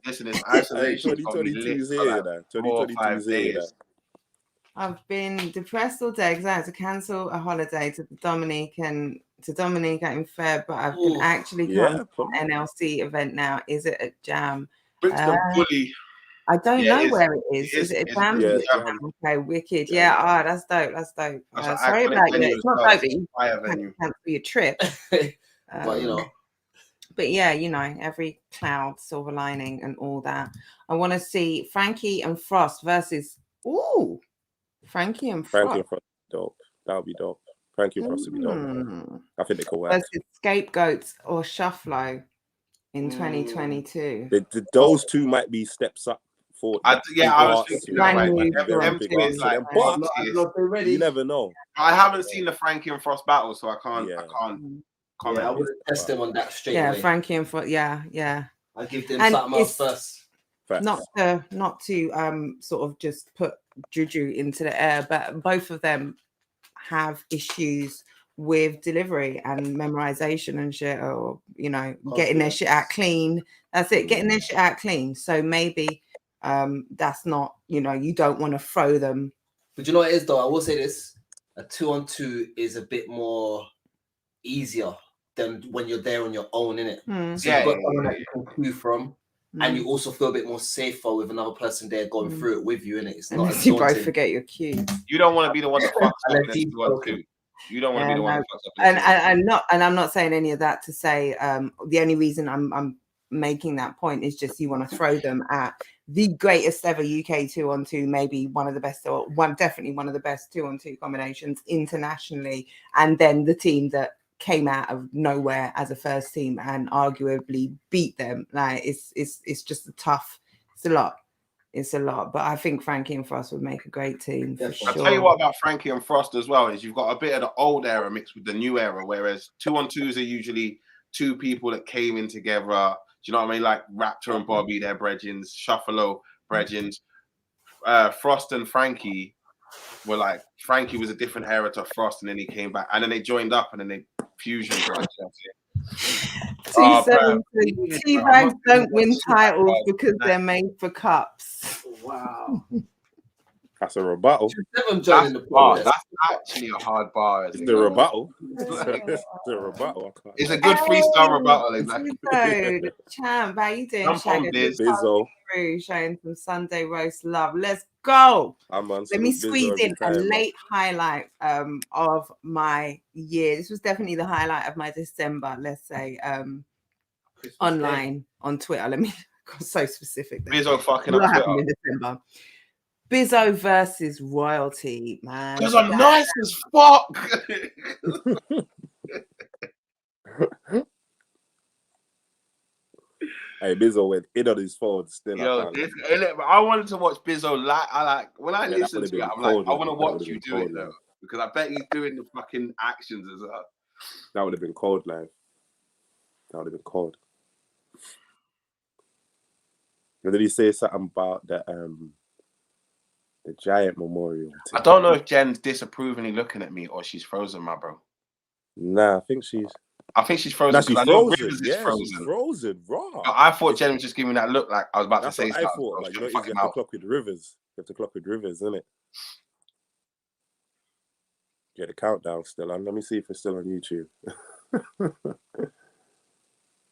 listen, it's isolation. It's gonna be 2022 is lit for here, like now. 4 or 2022 5 is here, days. I've been depressed all day because I had to cancel a holiday to Dominica in Feb, but I've been Ooh. actually Yeah, come to an NLC event now. Is it a jam? Brixton Bully. I don't Yeah, know it's- where it is. it Is it a is- jam? yeah, jam. Okay, wicked. Yeah. Yeah, that's dope. That's dope. That's an Sorry iconic about you. venue It's as not well. dope that you Fire had to venue. cancel your trip. But you know, But yeah, you know, every cloud, silver lining, and all that. I want to see Frankie and Frost versus Frankie and Frost. Frankie and Frost, dope. That would be dope. Frankie and Frost would be dope. I think they could work. Versus Scapegoats or Shufflo in 2022. Those two might be steps up for. I was thinking that Brand new right. for Everything them is too. like, But I'm not been ready. You never know. I haven't seen the Frankie and Frost battle, so I can't. Yeah. I can't comment. Yeah, I would test them on that straight Yeah, away. Frankie and yeah. I give them And something else first. Facts. Not to sort of just put Juju into the air, but both of them have issues with delivery and memorization and shit, or getting their shit out clean. That's it, getting their shit out clean. So maybe that's not, you don't want to throw them. But you know what it is though? I will say this: a 2-on-2 is a bit more easier than when you're there on your own, innit? So you've got someone that you can cue from. And you also feel a bit more safer with another person there going through it with you, innit? It's not as you both forget your cues. You don't want to be the one that fucks up in 2-on-2. You don't want to be the one that fucks up. And I'm not saying any of that to say the only reason I'm making that point is just you want to throw them at the greatest ever UK 2-on-2, maybe one of the best, or definitely one of the best 2-on-2 combinations internationally, and then the team that came out of nowhere as a first team and arguably beat them. Like it's just it's a lot. But I think Frankie and Frost would make a great team for sure. I'll tell you what about Frankie and Frost as well is you've got a bit of the old era mixed with the new era, whereas 2-on-2s are usually two people that came in together. Do you know what I mean? Like Raptor and Bobby, their brethrens, Shuffalo, brethrens. Frost and Frankie were like, Frankie was a different era to Frost, and then he came back, and then they joined up, and then they fusion. T-Bags don't win titles because they're made for cups. Wow. That's a rebuttal. That's actually a hard bar. It's the rebuttal. It's the rebuttal. It's a good freestyle rebuttal, exactly. Champ, how you doing? Bizzo. Showing some Sunday roast love. Let's go. Let me squeeze in a late highlight of my year. This was definitely the highlight of my December, let's say, online on Twitter. Let me go so specific. Bizzo fucking up Twitter. In December. Bizzo versus Royalty, man. Because I'm nice as fuck. Hey, Bizzo went in on his phone still. I wanted to watch Bizzo live. When I listen to it, I'm like, I want to watch you do it though. Because I bet he's doing the fucking actions as well. That would have been cold, live. That would have been cold. And did he say something about the Giant Memorial? I don't know if Jen's disapprovingly looking at me or she's frozen, my bro. Nah, I think she's frozen. Nah, she's frozen. Yeah, frozen. She's frozen, raw. I thought Jen was just giving me that look like I was about to say something. I thought. Like, you have to clock with Rivers. You have to clock with Rivers, isn't it? Get the countdown still on. Let me see if it's still on YouTube.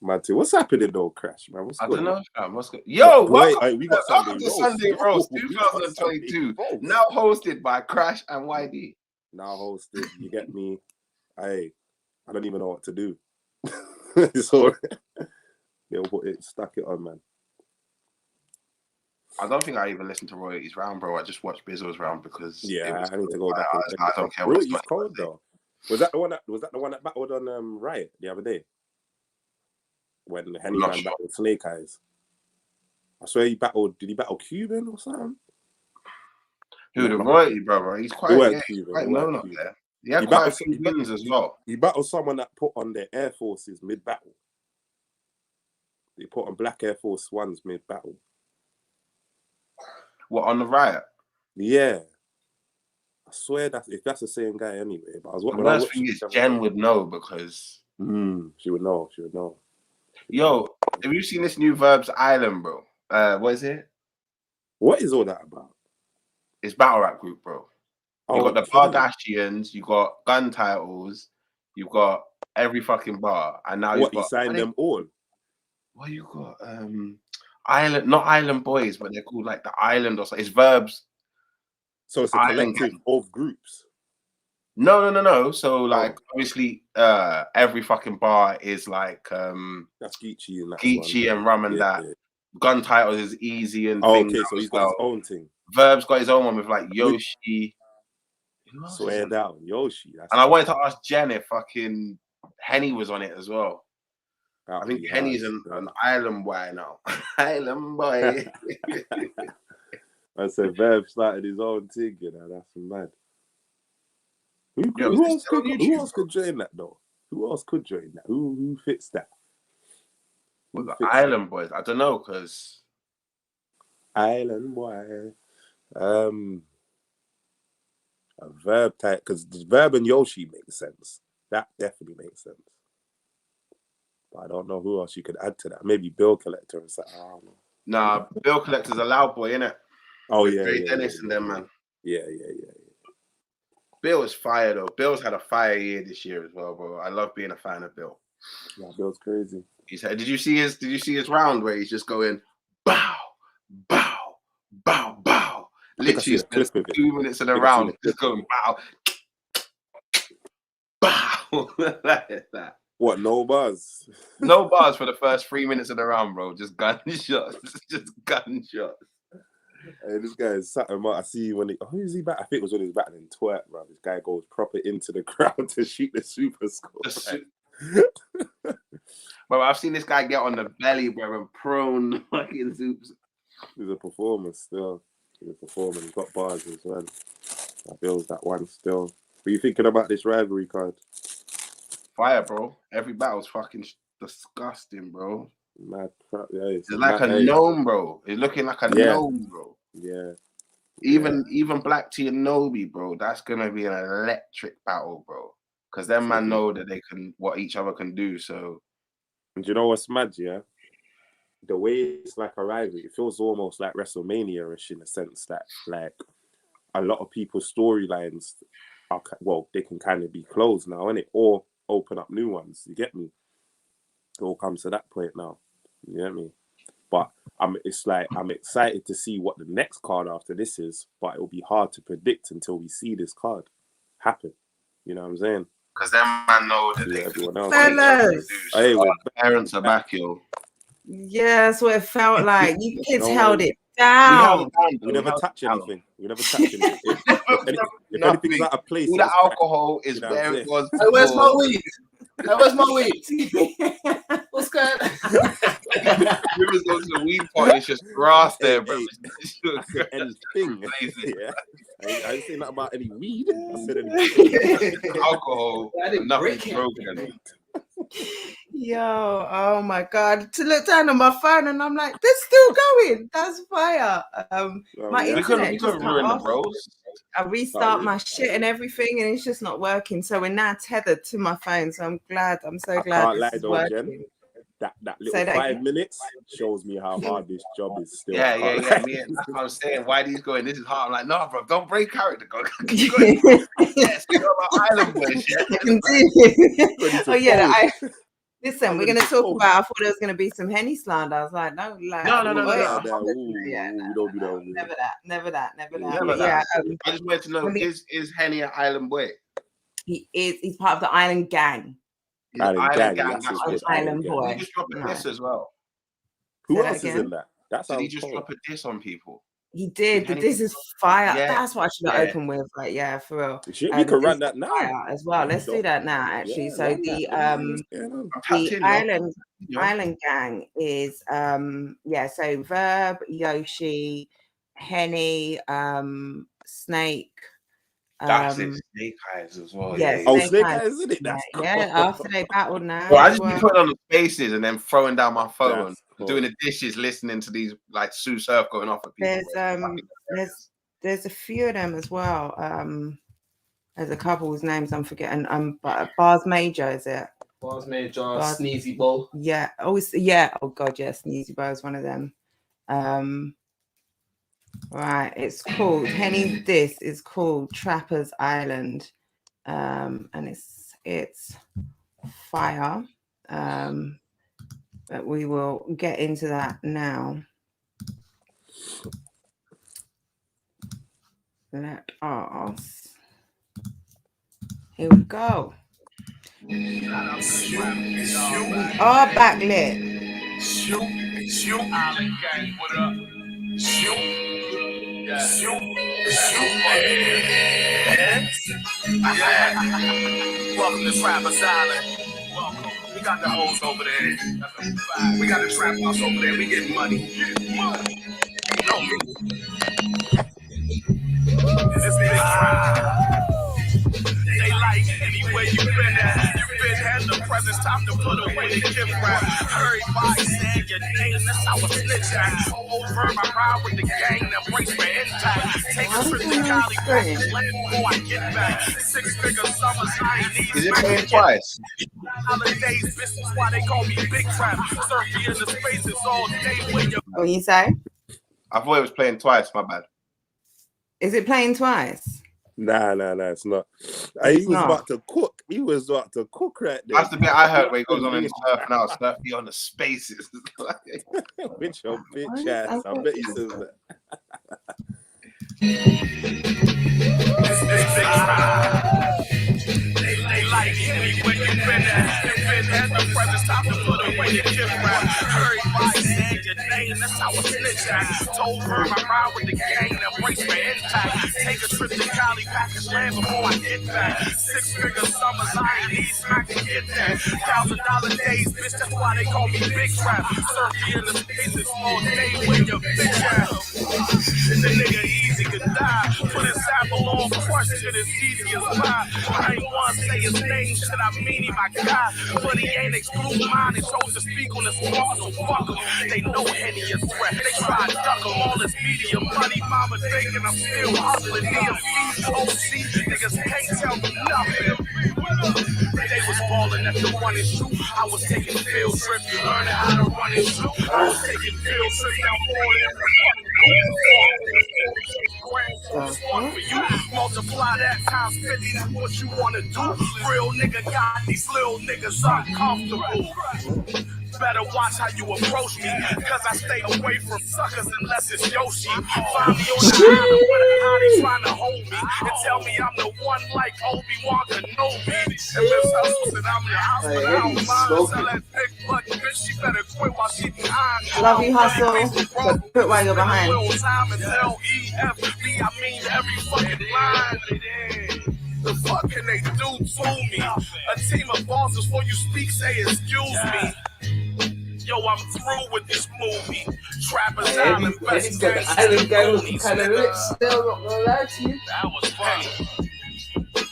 Man, too. What's happening though, Crash? Man, I don't know. What's good? Yo, welcome we got Sunday Roast 2022. Now hosted by Crash and YD. Now hosted. You get me? I don't even know what to do. So they'll put it, stuck it on, man. I don't think I even listened to Royalty's round, bro. I just watched Bizzo's round because I need to go back. I don't care. Royalty's cold though. Was that the one that battled on Riot the other day? When Henny Man battled Snake Eyes. I swear did he battle Cuban or something? Who, the Royalty, brother? He's quite known up there. He had quite a few wins as well. He battled someone that put on their Air Forces mid-battle. They put on black Air Force Ones mid-battle. What, on the Riot? Yeah. I swear that's the same guy anyway. But the worst thing is Jen would know because... she would know. Yo, have you seen this new Verbs Island, bro? What is it? What is all that about? It's battle rap group, bro. You got the Bardashians, you got gun titles, you got every fucking bar, and now you signed them all. What you got? Island, not Island Boys, but they're called like the Island or something. It's Verbs. So it's a collective of groups. No. So like obviously every fucking bar is like that's Geechee and that Geechee and Rum and that. Yeah. Gun titles is Easy and okay, so he's got his own thing. Verb's got his own one with like Yoshi. Swear down, Yoshi. And I wanted to ask Jen if fucking Henny was on it as well. I think Henny's an island boy now. Island boy. I said Verb started his own thing, you know, that's mad. Who else could join that though? Who else could join that? Who fits that? With the Island Boys, I don't know, because Island Boy, a Verb type, because Verb and Yoshi makes sense. That definitely makes sense. But I don't know who else you could add to that. Maybe Bill Collector and something. I don't know. Nah, Bill Collector's a loud boy, innit? Oh With yeah, Ray yeah, Dennis yeah, and them, man. Yeah. Bill is fire though. Bill's had a fire year this year as well, bro. I love being a fan of Bill. Yeah, Bill's crazy. He said, did you see his round where he's just going bow, bow, bow, bow? Literally, clip 2 minutes of the round, just going bow, bow, like that. What? No buzz. No bars for the first 3 minutes of the round, bro. Just gunshots, just gunshots. Hey, this guy is something. I see when who is he back? I think it was when he was battling Twerk, bro. This guy goes proper into the crowd to shoot the super score. Bro, I've seen this guy get on the belly, bro, and prone fucking soups. He's a performer still. He's got bars as well. I build that one still. What are you thinking about this rivalry card? Fire, bro. Every battle's fucking disgusting, bro. Mad crap, yeah. It's like a gnome, bro. It's looking like a gnome, bro. Yeah. Even Black T and Nobi, bro. That's gonna be an electric battle, bro. Because them man know that they can what each other can do. So, and you know what's mad, yeah? The way it's like a rivalry, it feels almost like WrestleMania-ish in the sense that like a lot of people's storylines are they can kind of be closed now, innit? Or open up new ones. You get me? It all comes to that point now. You get me? But I'm excited to see what the next card after this is, but it will be hard to predict until we see this card happen. You know what I'm saying? Because them man know that they everyone else. Fellas. Hey, parents are back, yo. Yeah, that's what it felt like. You kids held it down. We never touch anything. If anything's out of place, all the alcohol is where it was. Hey, where's my weed? Where's my weed? What's going on? Rivers goes to the weed party, it's just grass there, bro. Anything. Yeah. I ain't saying nothing about any weed. I said anything. Alcohol, nothing's broken. Yo, oh my God. To look down on my phone and I'm like, they're still going. That's fire. My internet just cut off. I restart my shit and everything and it's just not working. So we're now tethered to my phone. So I'm so glad. I can't lie though, Jen. That little 5 minutes shows me how hard this job is still. Yeah. That's what I'm saying. Why these going? This is hard. I'm like, no, bro, don't break character. Keep going. Yes, you know about Island Boys. Oh yeah, listen, we're gonna talk about. I thought there was gonna be some Henny slander. I was like, no. Yeah, never that. Yeah, I just wanted to know: is Henny an Island boy? He is. He's part of the Island Gang. Island boy. He just dropped a diss as well. Who else is in that? Did he just drop a diss on people? He did. This is fire. Yeah. That's what I should have opened with. Like, yeah, for real. We can run that now as well. Let's do that now, actually. So the Island Gang is so Verb, Yoshi, Henny, Snake. That's it, Snake Eyes as well. Yeah, Snake Eyes, isn't it? That's after they battled now. Well, I just be putting on the spaces and then throwing down my phone, doing the dishes, listening to these like Sue Surf going off at people. There's a few of them as well. There's a couple whose names I'm forgetting. But Bars Major, is it? Bars Major, Sneezy Bow. Yeah. Oh God, yeah, Sneezy Bow is one of them. Right, it's called Henny. This is called Trappers Island, and it's fire. But we will get into that now. Let us. Here we go. We are backlit. Welcome to Trappers Island. Welcome. We got the hoes over there. We got the trap house over there. We getting money. No, this big crowd. They like anywhere you been at. You been had the gift wrap. Everybody saying your name, that's how a snitch act. Over my ride with the gang, that brace for impact. Take a trip to Cali, package land before I get back. 6-figure summers, I ain't need. Is it playing twice? Holidays, this is why they call me Big Trap. Surf me in the spaces all day when you. What you say? I thought it was playing twice. My bad. Is it playing twice? Nah, it's not. He was about to cook. He was about to cook right there. That's the bit I heard where he goes on and surf now. Surf me on the spaces. With your bitch ass. I bet you said that. They like me when you been at. The presence time to put away the gift wrap. Everybody saying your name, that's how a snitch act. Told her I ride with the gang, that brace for impact. Take a trip to Cali, package land before I get back. 6-figure summers, I ain't need smack to get that. $1,000 days, bitch, that's why they call me Big Trap. Surf me in the spaces all day when you're bitch ass. And the nigga easy could die. Put his apple on crush, shit as easy as pie. I ain't wanna say his name, shit I mean he my guy. But he ain't exclude mine, he chose to speak on the spot, so fuck him. They know Henny is threat, they try to duck him. All this media money, mama thinking I'm still hustling. DMC, OC, niggas can't tell me nothing. They was balling at the running shoot. I was taking field trips, learning how to run and shoot. I was taking field trips down for you. Multiply that times 50, that's what you wanna do. Real nigga got these little niggas uncomfortable. Better watch how you approach me, cause I stay away from suckers unless it's Yoshi. Find me on the island with a hottie trying to hold me and tell me I'm the one like Obi-Wan Kenobi. If it's hustles and I'm the house, but I don't mind. Tell that big blood bitch she better quit while she behind. Love you, hustle. But quit while you're behind. I mean every fucking line. The fuck can they do to me? A team of bosses before you speak, say excuse me. Yo, I'm through with this movie. Trappers Island, best got the island guy was kind of rich still, not gonna lie to you. That was funny.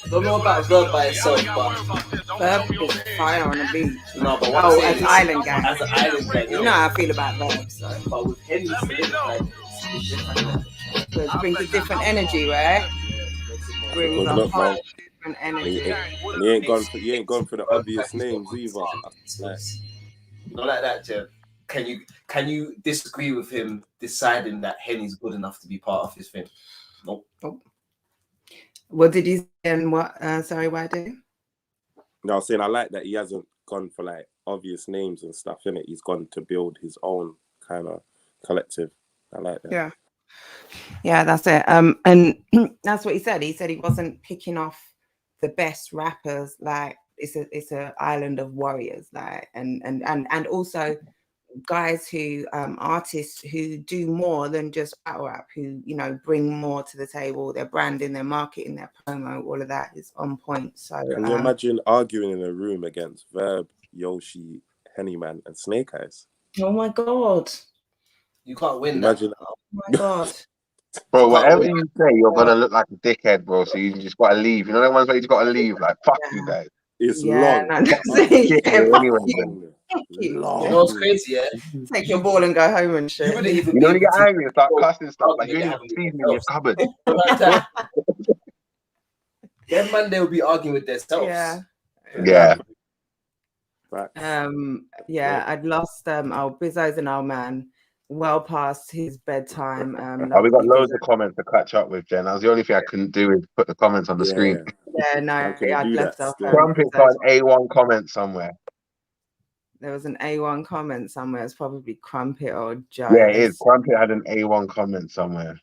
Don't know about Verb by itself, but Verb is fire on the beach. No, but what I'm saying as an island guy. As an island guy, you know how I feel about Verb, so. But with Henny, it's different. So it brings a different energy, right? Brings a whole different energy. And you ain't gone for the obvious names either. Not like that, Jeff. Can you disagree with him deciding that Henny's good enough to be part of his thing? Nope. What did you say and what? Sorry, why do? No, I was saying I like that he hasn't gone for like obvious names and stuff, innit? He's gone to build his own kind of collective. I like that. Yeah, that's it. And that's what he said. He said he wasn't picking off the best rappers. Like it's a island of warriors. Like and also guys who artists who do more than just battle rap, who bring more to the table. Their branding, their marketing, their promo, all of that is on point. So can you imagine arguing in a room against Verb, Yoshi, Hennyman, and Snake Eyes? Oh my god. You can't win. Imagine that. Oh my god. Bro, whatever you say, you're gonna look like a dickhead, bro. So you just gotta leave. You know the ones where you just gotta leave. Like fuck you guys. It's long. No, that's it. Anyway, long. You know what's crazy, yeah? Take your ball and go home and shit. You know when you get angry and start cussing stuff, like you ain't even seasoning in your cupboard. Them man, they'll be arguing with themselves. Yeah. I'd lost Bizzo's an old man well past his bedtime. We got loads of comments to catch up with, Jen. That was the only thing I couldn't do is put the comments on the screen. I'd left off. Crumpet's got an A1 comment somewhere. There was an A1 comment somewhere. It's probably Crumpet or Joe. Yeah, it is. Crumpet had an A1 comment somewhere.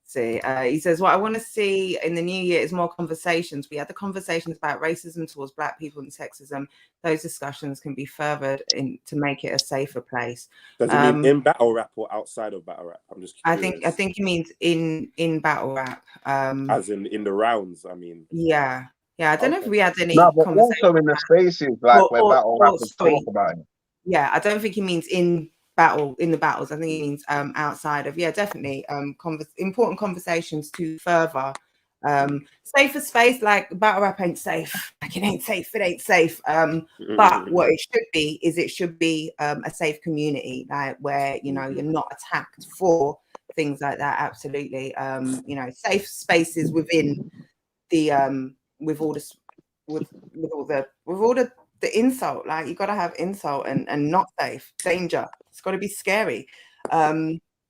See, he says, what I want to see in the new year is more conversations. We had the conversations about racism towards Black people and sexism. Those discussions can be furthered to make it a safer place. Does it mean in battle rap or outside of battle rap? I'm just curious. I think it means in battle rap. As in the rounds, I mean. Yeah. I don't know if we had any conversation. Also in the spaces like where battle rappers talk about it. Yeah, I don't think it means in the battles. I think it means outside of, definitely important conversations to further Safer space, like battle rap ain't safe. Like it ain't safe. It ain't safe. But what it should be a safe community, like where you know you're not attacked for things like that. Absolutely. You know, safe spaces within the with all the insult. Like you got to have insult and not safe, danger. It's got to be scary.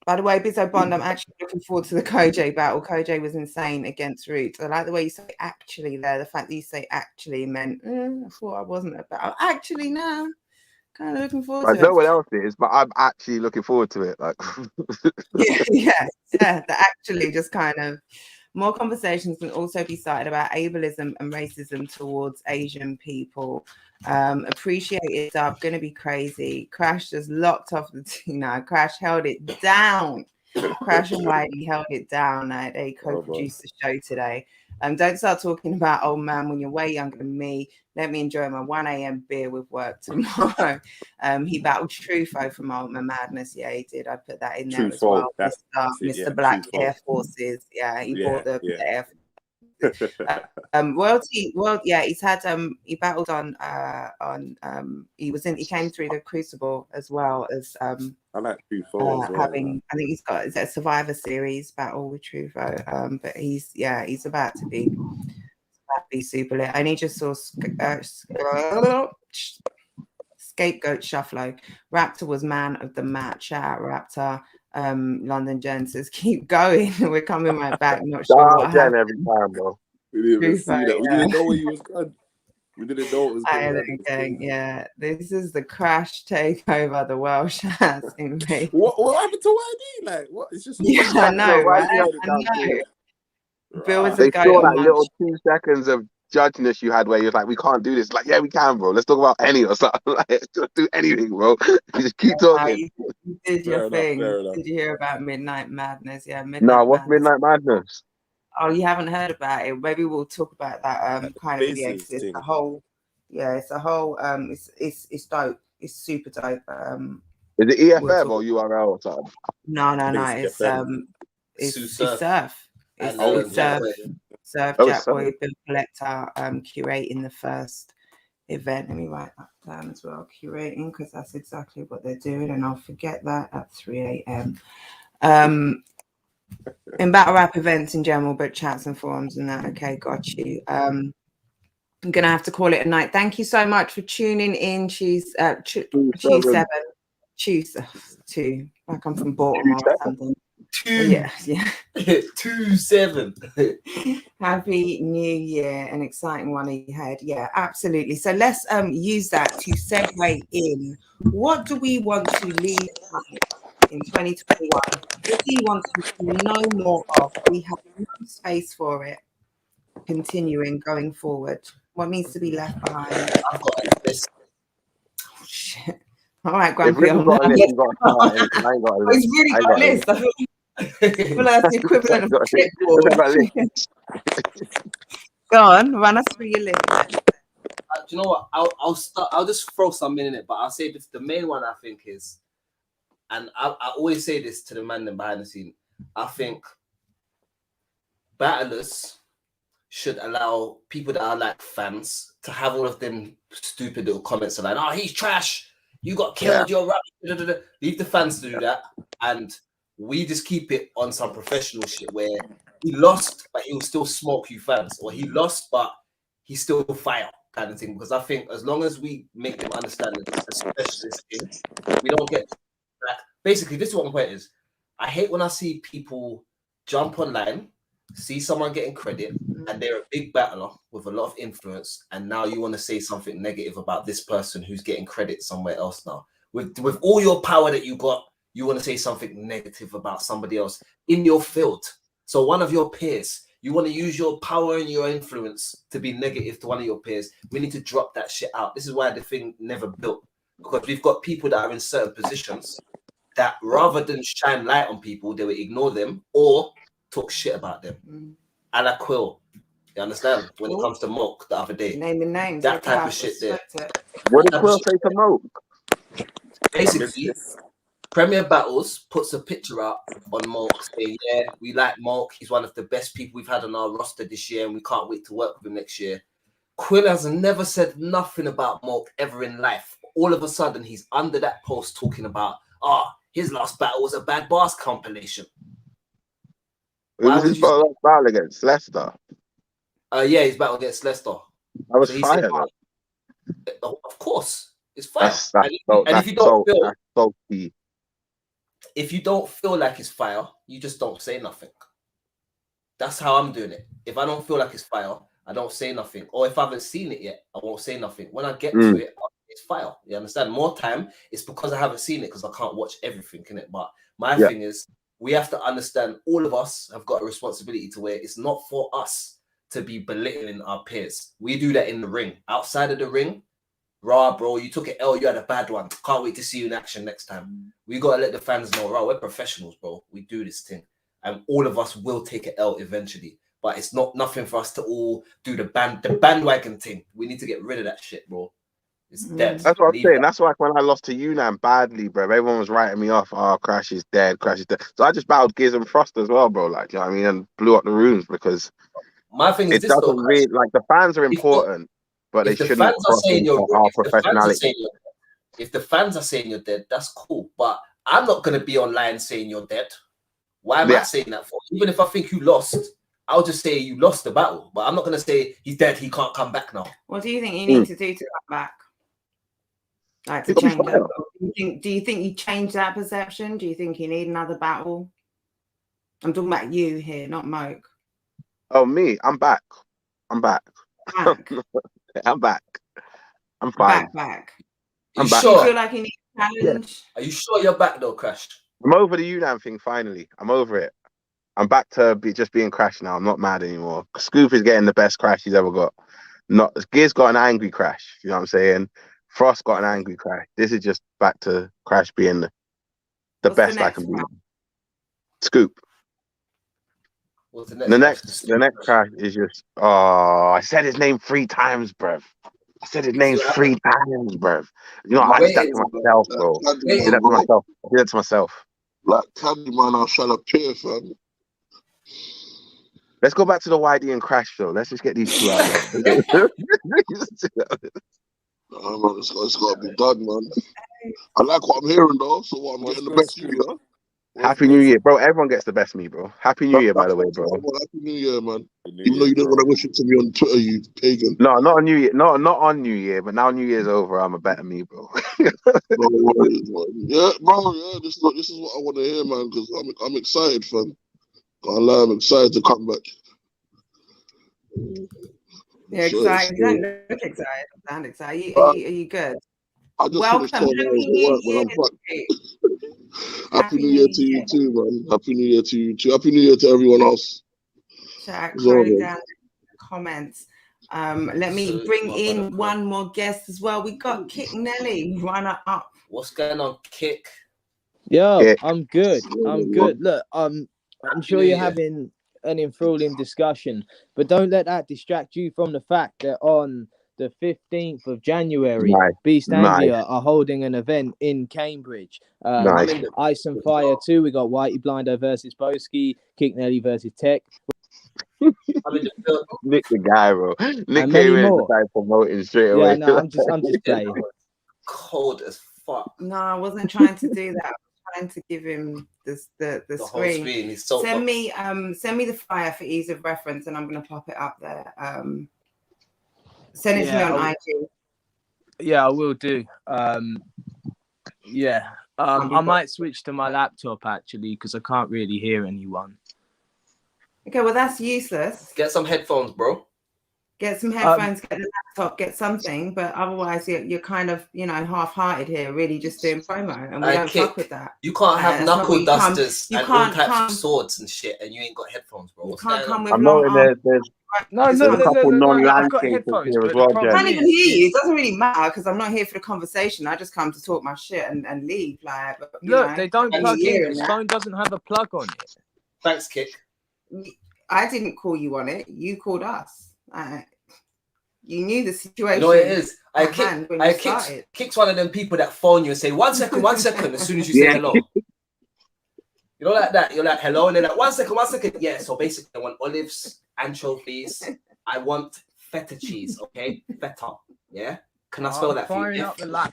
By the way, Bizzo Bond, I'm actually looking forward to the Koj battle. Koj was insane against Roots. I like the way you say actually there. The fact that you say actually meant, I thought I wasn't about. Actually, no. Kind of looking forward to it. I know what else it is, but I'm actually looking forward to it. Like, yeah. The actually just kind of more conversations can also be started about ableism and racism towards Asian people. Appreciate it up, gonna be crazy. Crash just locked off the Crash held it down. Crash and Wiley held it down. They co-produced the show today. Don't start talking about old man when you're way younger than me. Let me enjoy my 1 a.m. beer with work tomorrow. He battled Truffaut from Old Man Madness. Yeah, he did. I put that in there as well. Mr. Black Air Forces. Yeah, he bought the Air Forces. Royalty, he's had he battled on he came through the Crucible as well as I like Truffaut as well, I think he's got a Survivor Series battle with Truffaut, but he's about to be super lit. And he just saw Scapegoat Shufflo. Raptor was man of the match. Shout out Raptor. London Jen says keep going. We're coming right back. Not sure what Jen every time, bro. We didn't even see that. We didn't know he was good. We didn't know it was good. Yeah, this is the Crash takeover. The Welsh has invaded. What happened to YD? Like, what? It's just I know, right? I know. Bill was they saw that little 2 seconds of judginess you had where you're like, we can't do this. Like, yeah, we can, bro. Let's talk about any or something. Like, just do anything, bro. Just keep talking. You did your thing. Did you hear about Midnight Madness? Yeah, what's Midnight Madness? Oh, you haven't heard about it? Maybe we'll talk about that kind of video. It's a whole, it's dope. It's super dope. Is it EFM or URL or something? No. It's Surf. It's Surf, Jackboy, Bill Collector, curating the first event. Let me write that down as well. Curating, because that's exactly what they're doing, and I'll forget that at 3 a.m. In battle rap events in general, but chats and forums and that. Okay, got you. I'm gonna have to call it a night. Thank you so much for tuning in. Choose 7. Choose 2. Like I'm from Baltimore or something. 2. Yeah. 2-7. Happy New Year, an exciting one ahead. Yeah, absolutely. So let's use that to segue in. What do we want to leave in 2021? What do you want to know more of? We have no space for it. Continuing going forward. What needs to be left behind? I've got a list. Oh shit. All right, Grumpy. He's really got a list. I feel like that's the equivalent of clipboard. Go on, run us through your list. Do you know what? I'll start. I'll just throw some in it, but I'll say this. The main one I think is, and I always say this to the man behind the scene. I think battlers should allow people that are like fans to have all of them stupid little comments like, "Oh, he's trash. You got killed. You're rubbish." Leave the fans to do that, and we just keep it on some professional shit where he lost, but he'll still smoke you fans, or he lost, but he still fire kind of thing. Because I think as long as we make them understand that it's a specialist thing, we don't get like basically. This is what my point is. I hate when I see people jump online, see someone getting credit, and they're a big battler with a lot of influence, and now you want to say something negative about this person who's getting credit somewhere else now. With all your power that you got, you want to say something negative about somebody else in your field. So one of your peers, you want to use your power and your influence to be negative to one of your peers. We need to drop that shit out. This is why the thing never built, because we've got people that are in certain positions that rather than shine light on people, they would ignore them or talk shit about them. A la Quill. You understand? When it comes to Mock the other day. Naming names. That type of shit there. What did Quill say to Moke? Basically, Premier Battles puts a picture out on Mark saying, yeah, we like Mark. He's one of the best people we've had on our roster this year, and we can't wait to work with him next year. Quill has never said nothing about Mark ever in life. All of a sudden, he's under that post talking about, his last battle was a Bad Bars compilation. Who was his battle against? Leicester? Yeah, his battle against Leicester. I was fire. Of course, it's fire. If you don't feel like it's fire, you just don't say nothing. That's how I'm doing it. If I don't feel like it's fire, I don't say nothing. Or if I haven't seen it yet, I won't say nothing. When I get to it, it's fire. You understand? More time, it's because I haven't seen it because I can't watch everything in it. But my thing is, we have to understand all of us have got a responsibility to where it's not for us to be belittling our peers. We do that in the ring. Outside of the ring, raw, bro, you took an L, you had a bad one. Can't wait to see you in action next time. We got to let the fans know, raw, we're professionals, bro. We do this thing. And all of us will take an L eventually. But it's not nothing for us to all do the bandwagon thing. We need to get rid of that shit, bro. It's dead. That's what I'm saying. That's why when I lost to Yunnan badly, bro, everyone was writing me off. Oh, Crash is dead. Crash is dead. So I just battled Giz and Frost as well, bro. Like, you know what I mean? And blew up the rooms because my thing is it doesn't really, like, the fans are important, but they shouldn't cross our professionality. If the fans are saying you're dead, that's cool. But I'm not going to be online saying you're dead. Why am I saying that for? Even if I think you lost, I'll just say you lost the battle. But I'm not going to say he's dead, he can't come back now. What do you think you need to do to come back? Like to change that? Do you think you change that perception? Do you think you need another battle? I'm talking about you here, not Moke. Oh, me? I'm back. I'm back. I'm back. I'm fine. Back. I'm back. Sure? Do you feel like you need a challenge? Are you sure you're back though, Crash? I'm over the Yunnan thing finally. I'm over it. I'm back to just being Crash now. I'm not mad anymore. Scoop is getting the best Crash he's ever got. Gear's got an angry Crash. You know what I'm saying? Frost got an angry Crash. This is just back to Crash being the best I can be. Scoop. The next Crash is just I said his name 3 times, bruv. I said his name 3 times, bruv. You know, I did that to myself, bro. I did that to myself. Like Candyman, I'll shut up here, fam. Let's go back to the YD and Crash though. Let's just get these two out there. Man, it's got to be done, man. I like what I'm hearing though, so what I'm getting the best of you. Happy New Year, bro. Everyone gets the best of me, bro. Happy New Year, by the way, bro. Happy New Year, man. Even though you don't want to wish it to me on Twitter, you pagan. No, not on New Year. Not on New Year, but now New Year's over, I'm a better me, bro. No worries, man. Yeah, bro. Yeah, this is what I want to hear, man. Because I'm excited, fam. Can't lie, I'm excited to come back. You're excited. You don't look excited. You sound excited. Are you good? I just Welcome. Happy New Year to you too, man. Happy New Year to you too. Happy New Year to everyone else. Jack, writing down the comments. Let me bring in one more guest as well. We got Kick Nelly, runner up. What's going on, Kick? Yo, I'm good. I'm good. Look, I'm sure you're having an enthralling discussion, but don't let that distract you from the fact that on the 15th of January, Beast Anglia are holding an event in Cambridge. Ice and Fire 2. We got Whitey Blinder versus Boski, Kick Nelly versus Tech. Nick the guy, bro. Nick came in to start promoting straight away. Yeah, no, I'm just playing. Cold as fuck. No, I wasn't trying to do that. I was trying to give him the screen. He's so send me the flyer for ease of reference, and I'm gonna pop it up there. Send it to me on IG. Yeah, I will do. I might switch to my laptop actually because I can't really hear anyone. Okay, well that's useless. Get some headphones, bro. Get some headphones, get a laptop, get something, but otherwise you're kind of, half-hearted here, really just doing promo, and we don't fuck with that. You can't have knuckle dusters and all types of swords and shit, and you ain't got headphones, bro. You can't come with I'm knowing there's a couple non-landscapers here as well, I can't even hear you. It doesn't really matter because I'm not here for the conversation. I just come to talk my shit and leave. Like, look, they don't plug in. The phone doesn't have a plug on it. Thanks, Kick. I didn't call you on it. You called us. You knew the situation. You know what it is? Kick's one of them people that phone you and say, 1 second, 1 second, as soon as you say hello. You know, like that. You're like, hello, and then like, 1 second, 1 second. Yeah, so basically, I want olives, anchovies. I want feta cheese, okay? Feta, yeah? Can I spell that for you?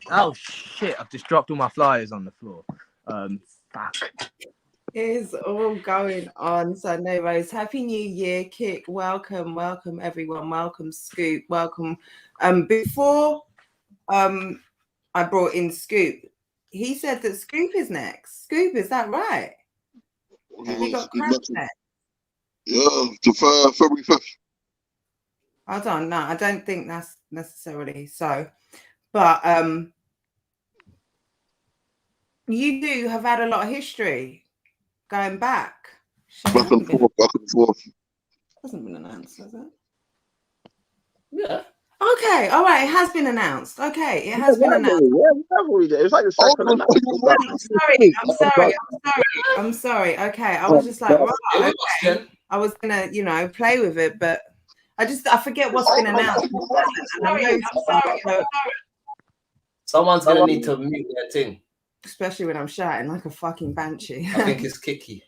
Oh, shit. I've just dropped all my flyers on the floor. Fuck. Is all going on Sunday Rose. Happy New Year, Kick. Welcome everyone. Welcome Scoop. Welcome. Before I brought in Scoop, he said that Scoop is next. Scoop, is that right? Have you got Crash next? Yeah, February 5th. Hold on, no, I don't think that's necessarily so. But you do have had a lot of history. Going back. Back and forth. Hasn't been announced, has it? Yeah. Okay, all right. It has been announced. Okay, it has been announced. It's like the second I'm sorry. Okay, I was just like, right, okay. I was gonna, play with it, but I forget what's been announced. I'm sorry. Someone's gonna need to mute their thing. Especially when I'm shouting like a fucking banshee. I think it's Kiki.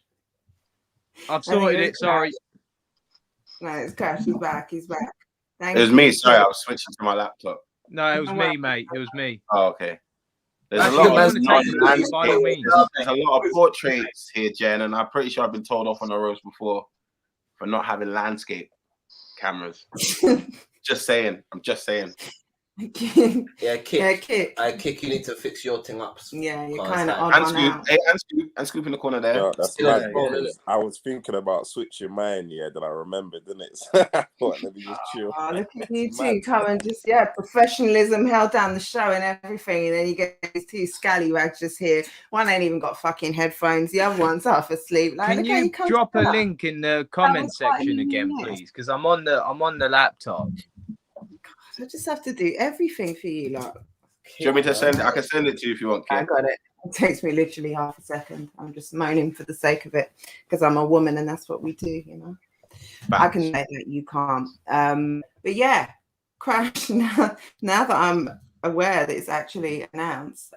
I've sorted it, sorry. No, it's Crash. He's back. Thank it was you. Me, sorry, I was switching to my laptop. No, it was me, mate. It was me. Oh, okay. There's a lot of portraits here, Jen, and I'm pretty sure I've been told off on the roast before for not having landscape cameras. Just saying. I'm just saying. Yeah, Kick. Kick, you need to fix your thing up. Yeah, you're kind of odd one out. And Scoop in the corner there. Yeah, that's right. I was thinking about switching mine, that I remembered, didn't it? So I thought, let me just chill. Oh, look at you two come and just, professionalism held down the show and everything, and then you get these two scallywags just here. One ain't even got fucking headphones, the other one's half asleep. Like, can you drop a link in the comment section again, please? Because I'm on the laptop. I just have to do everything for you, like. Do you want me to send it? I can send it to you if you want, Kit. I got it. It takes me literally half a second. I'm just moaning for the sake of it because I'm a woman and that's what we do, I can say that you can't. But yeah, Crash. Now that I'm aware that it's actually announced,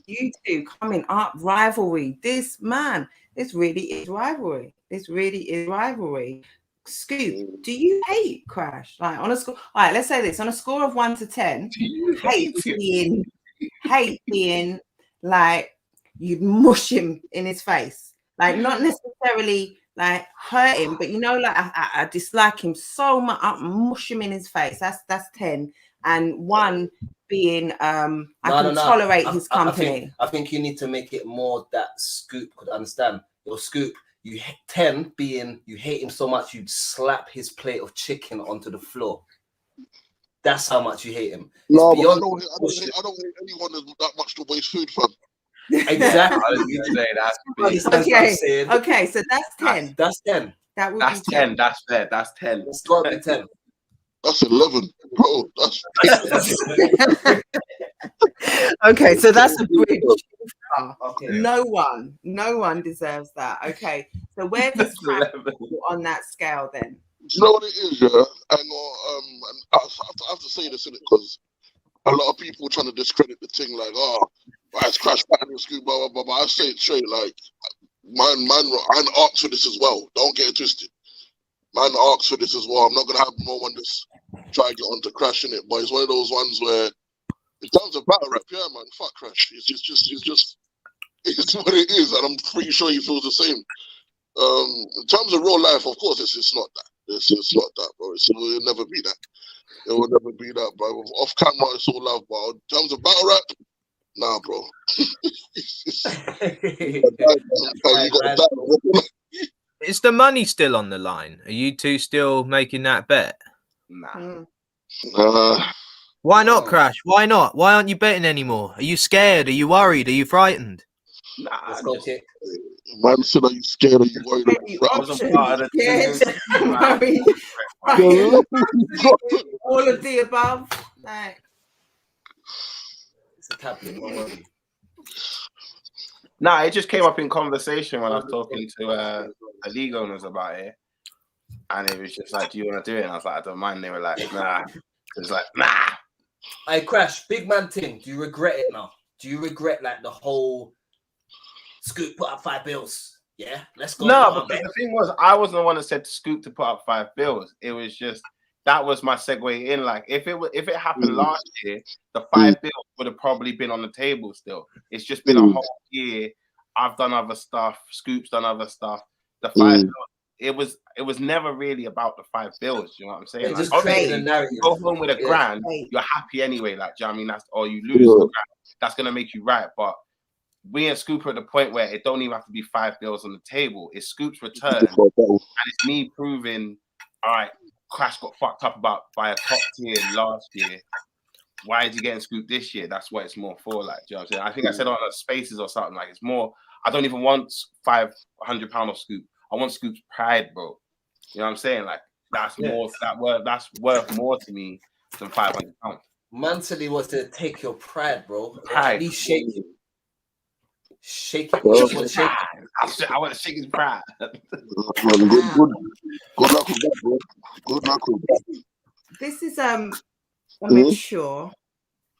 you two coming up, rivalry. This really is rivalry. Scoop, do you hate Crash? Like on a score, all right, let's say this on a score of 1 to 10, hate being like you'd mush him in his face, like not necessarily like hurt him, but like I dislike him so much, I mush him in his face. That's 10, and 1 being I can tolerate his company. I think you need to make it more that Scoop could understand. Your Scoop. 10 being you hate him so much you'd slap his plate of chicken onto the floor. That's how much you hate him. No, but I don't hate anyone that much to waste food from. Exactly. Okay, so that's 10. That's 10. That's 10. That's fair. That's 10. It's got to be 10. That's 11, bro. Okay, so that's a bridge. Okay. No one deserves that. Okay, so where does Crash on that scale then? You know what it is, yeah? And I have to say this in it because a lot of people trying to discredit the thing, like, why is Crash battling Scoop, blah, blah, blah, blah. I say it straight, like, man asked for this as well. Don't get it twisted. Man asked for this as well. I'm not gonna have no one just try to get onto Crash in it, but it's one of those ones where, in terms of battle rap, yeah, man, fuck Crash. It's what it is, and I'm pretty sure he feels the same. In terms of real life, of course, it's not that. It's not that, bro. It will never be that. It will never be that, bro. Off camera, it's all love, but in terms of battle rap, nah, bro. Is the money still on the line? Are you two still making that bet? Nah. Why not, Crash? Why not? Why aren't you betting anymore? Are you scared? Are you worried? Are you frightened? Nah, let's go, Kick. Man said, are you scared? Are you worried? All of the above. Like. It's a tablet, don't worry. Nah, it just came up in conversation when I was talking to the league owners about it. And it was just like, do you want to do it? And I was like, I don't mind. They were like, nah. It was like, nah. I Crash, big man thing. Do you regret it now? Do you regret like the whole Scoop put up 5 bills? Yeah, let's go. No, because the thing was, I wasn't the one that said to Scoop to put up 5 bills. It was just that was my segue in. Like, if it happened last year, the 5 bills would have probably been on the table still. It's just been a whole year. I've done other stuff. Scoop's done other stuff. The 5 bills. It was never really about the 5 bills. You know what I'm saying? Just like, create a narrative. Go home with a grand, you're happy anyway. Like, do you know what I mean? That's or you lose the grand. That's gonna make you right. But we and Scoop are at the point where it don't even have to be 5 bills on the table. It's Scoop's return, and it's me proving, all right, Crash got fucked up by a top tier last year. Why is he getting Scoop this year? That's what it's more for. Like, do you know what I'm saying? I think I said on the Spaces or something, like, it's more, I don't even want £500 of Scoop. I want Scoop's pride, bro. You know what I'm saying? Like, that's more that's worth more to me than £500. Mentally was to take your pride, bro. Pride. At least shake it. Shake it. Well, shake I want to shake his pride. Good luck with that, bro. Good luck with that. This is a mature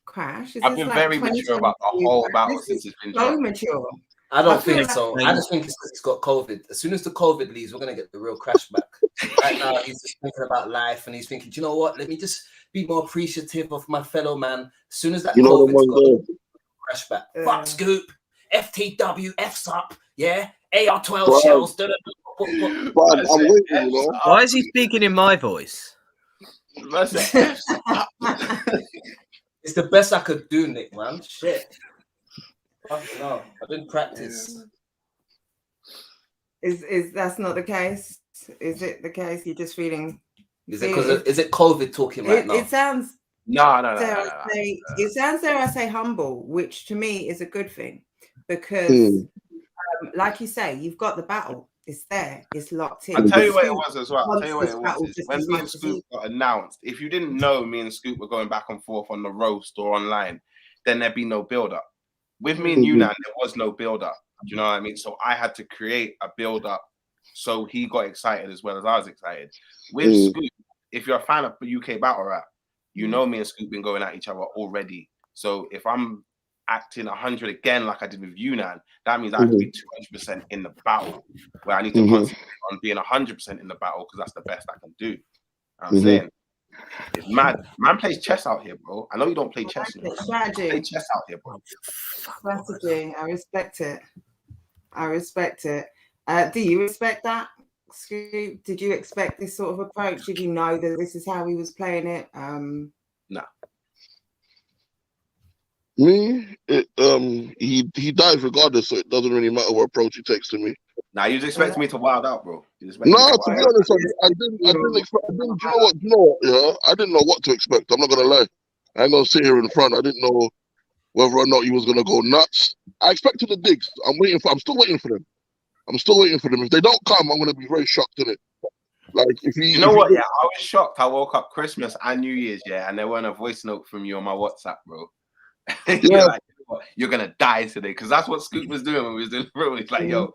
Crash. I've been very mature about the whole battle since it's been so mature. I don't think so. I just think it's because he's got COVID. As soon as the COVID leaves, we're gonna get the real Crash back. Right now, he's just thinking about life, and he's thinking, do you know what? Let me just be more appreciative of my fellow man. As soon as that COVID's got, Crash back. Fuck Scoop, FTW, F's up, yeah. AR-12 shells. I'm waiting, you know. Why is he speaking in my voice? It's the best I could do, Nick, man. Shit. No, I didn't practice. Is that's not the case? Is it the case? You're just feeling? Is it COVID talking right now? It sounds. No. It sounds, dare I say, humble, which to me is a good thing, because, like you say, you've got the battle. It's there. It's locked in. I'll tell you what it was as well. When me and Scoop got announced, if you didn't know me and Scoop were going back and forth on the roast or online, then there'd be no build-up. With me and Yunan, there was no build-up. Do you know what I mean? So I had to create a build-up so he got excited as well as I was excited. With Scoop, if you're a fan of UK Battle Rap, you know me and Scoop been going at each other already. So if I'm acting 100 again like I did with Yunan, that means I have to be 200% in the battle, where I need to concentrate on being 100% in the battle because that's the best I can do. You know what I'm saying? It's mad. Man plays chess out here, bro. I know you don't play chess. Strategy. Play chess out here, bro. Strategy. I respect it. Do you respect that, Scoop? Did you expect this sort of approach? Did you know that this is how he was playing it? No. Me, he dies regardless, so it doesn't really matter what approach he takes to me. Nah, you was expecting me to wild out, bro. No, to be honest, I didn't expect. You know what? Yeah, I didn't know what to expect. I'm not gonna lie. I ain't gonna sit here in front. I didn't know whether or not he was gonna go nuts. I expected the digs. I'm still waiting for them. If they don't come, I'm gonna be very shocked in it. Like you know what? Yeah, I was shocked. I woke up Christmas and New Year's, and there weren't a voice note from you on my WhatsApp, bro. You're like, you're gonna die today, because that's what Scoop was doing when we was doing the room. He's like, yo,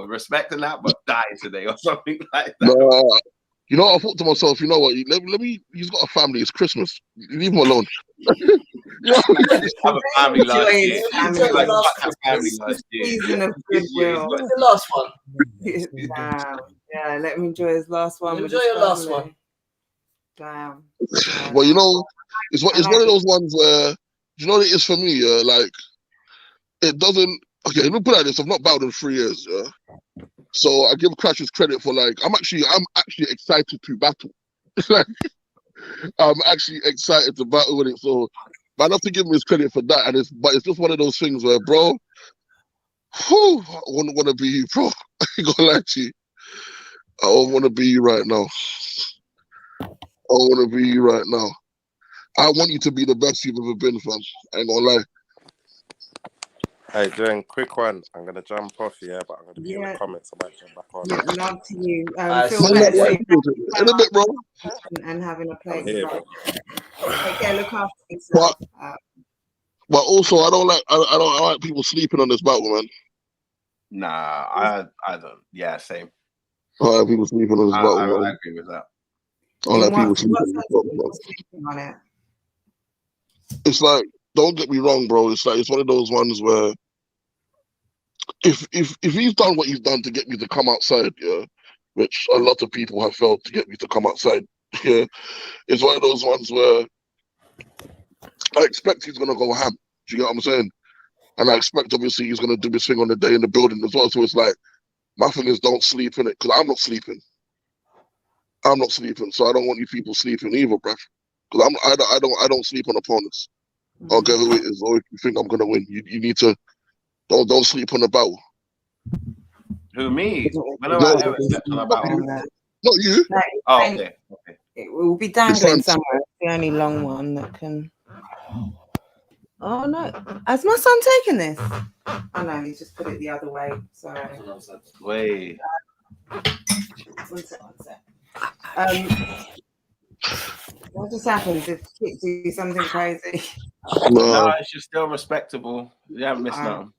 respecting that, but die today or something like that. You know, I thought to myself, you know what? Let me. He's got a family. It's Christmas. Leave him alone. Have a family last year. Season of goodwill. What's the last one? Wow. Yeah, let me enjoy his last one. Enjoy your last one. Damn. Well, you know, it's one of those ones where, you know what it is for me? Like, it doesn't. Okay, let me put it like this. I've not battled in 3 years. So I give Crash his credit for, like, I'm actually excited to battle. Like, I'm actually excited to battle with it. So man, I have to give him his credit for that. But it's just one of those things where, bro, I wouldn't want to be you, bro. I ain't gonna lie to you. I don't want to be you right now. I want you to be the best you've ever been, fam. I ain't gonna lie. Hey, doing quick one. I'm gonna jump off, but I'm gonna be in the comments. I might jump back on. Yeah, love to you. In a bit, bro. And having a play. Here, Okay, look after yourself. But also, I don't like people sleeping on this battle, man. Nah, I don't. Yeah, same. All right, people sleeping on his bottle, I man. agree with that. All right, people sleeping on his bottle, man. Sleeping on it. It's like, don't get me wrong, bro. It's like, it's one of those ones where if he's done what he's done to get me to come outside, yeah, which a lot of people have failed to get me to come outside, yeah, it's one of those ones where I expect he's gonna go ham. Do you get what I'm saying? And I expect obviously he's gonna do his thing on the day in the building as well. So it's like, my thing is, don't sleep in it, because I'm not sleeping. I'm not sleeping, so I don't want you people sleeping either, bruv. Because I don't sleep on opponents. I don't care who it is, or if you think I'm gonna win, you need to don't sleep on the battle. Who, me? When have I ever slept on a battle? Not you. Oh, okay. It will be dangling somewhere. It's the only long one that can. Oh no! Has my son taken this? Oh no, he's just put it the other way. Sorry. Wait. One sec. What just happens if kids do something crazy? No, it's just still respectable. You haven't missed nothing.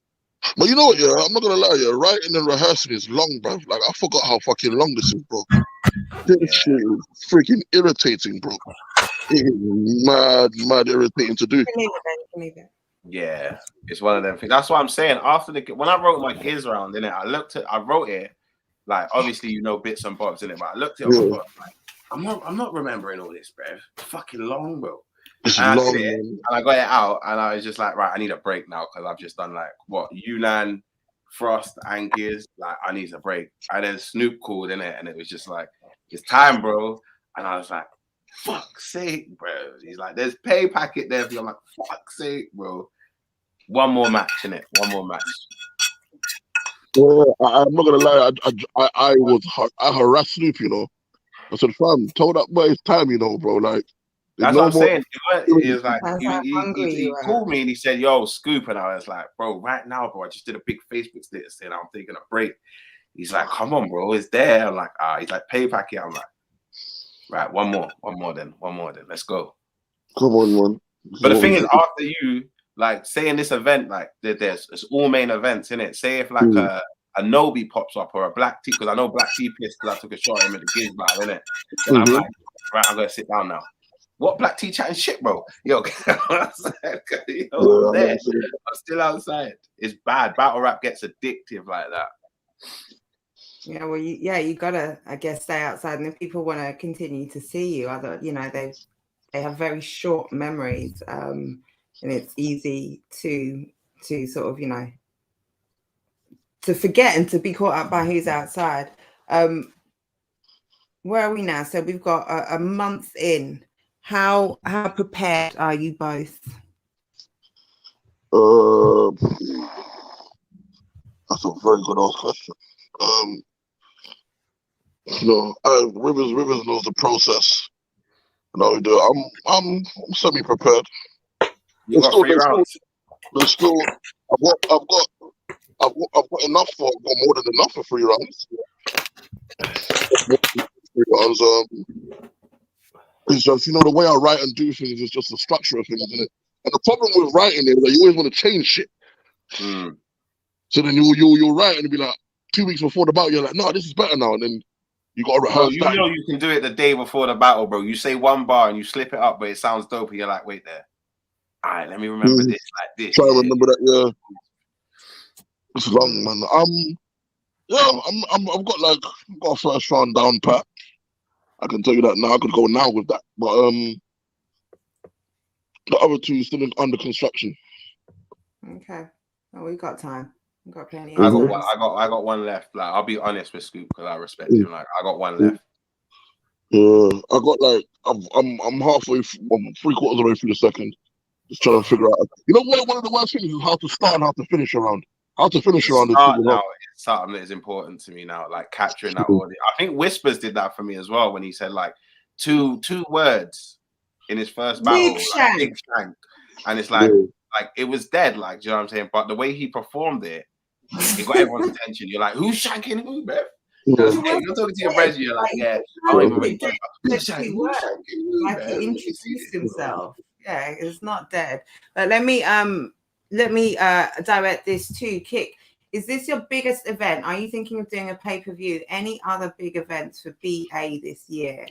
But you know what, yeah, I'm not gonna lie, yeah, writing and rehearsing is long, bro. Like, I forgot how fucking long this is, bro. This shit is freaking irritating, bro. It is mad irritating to do. Yeah, it's one of them things. That's what I'm saying. After when I wrote my Giz round, innit, I wrote it, like, obviously you know bits and bobs in it, but I looked at it, and like, I'm not remembering all this, bro. It's fucking long, bro. And long, and I got it out, and I was just like, right, I need a break now because I've just done like what Yunan, Frost, and Giz. Like, I need a break. And then Snoop called in it, and it was just like, it's time, bro. And I was like, fuck's sake, bro. He's like, there's pay packet there. I'm like, fuck's sake, bro. One more match, innit? One more match. Yeah, I'm not gonna lie. I harassed Snoop, you know. I said, fam, tell that boy it's time, you know, bro. Like. That's what I'm saying. He was like, he called me and he said, yo, Scoop. And I was like, bro, right now, bro, I just did a big Facebook status saying I'm taking a break. He's like, come on, bro, it's there. I'm like, he's like, pay packet. I'm like, right, one more then. Let's go. Come on, man. But the thing is, after you, like, say in this event, like, it's all main events, innit? Say if, like, a Nobi pops up or a Black T, because I know Black T pissed because I took a shot at him at the Giz battle, innit? Then I'm like, right, I'm going to sit down now. What Black T chatting shit, bro? Yo, I'm still outside. It's bad. Battle rap gets addictive like that. Yeah, well, you gotta, I guess, stay outside, and if people want to continue to see you, they have very short memories, and it's easy to sort of, to forget and to be caught up by who's outside. Where are we now? So we've got a month in. How prepared are you both? That's a very good ask question. Rivers knows the process. No, I'm semi prepared. You got 3 rounds. There's still I've got enough for more than enough for 3 rounds. 3 rounds. It's just, the way I write and do things is just the structure of things, isn't it? And the problem with writing is that you always want to change shit. So then you'll write and be like, 2 weeks before the battle, you're like, no, this is better now. And then you got to rehearse that. You know you can do it the day before the battle, bro. You say one bar and you slip it up, but it sounds dope. And you're like, wait there. All right, let me remember this like this. Try to remember that, yeah. It's long, man. I've got a first round down pat. I can tell you that now. I could go now with that, but the other 2 still under construction. Okay, well, we got time. We got plenty. I got one left. Like, I'll be honest with Scoop because I respect him. Like, I got one left. Yeah, I got like I'm halfway, I'm 3/4 of the way through the second. Just trying to figure out. One of the worst things is how to start and how to finish around. How to finish around it's something that is important to me now, like capturing that audio. I think Whispers did that for me as well when he said like two words in his first battle, like, Big Shank. And it's like it was dead, like, do you know what I'm saying? But the way he performed it got everyone's attention. You're like, who's shanking who, Bev? You're talking to your friends, you're like, yeah, I don't even really care. Who's shanking who? Like, he introduced himself. Yeah, it's not dead. But let me direct this to Kick. Is this your biggest event? Are you thinking of doing a pay-per-view? Any other big events for BA this year?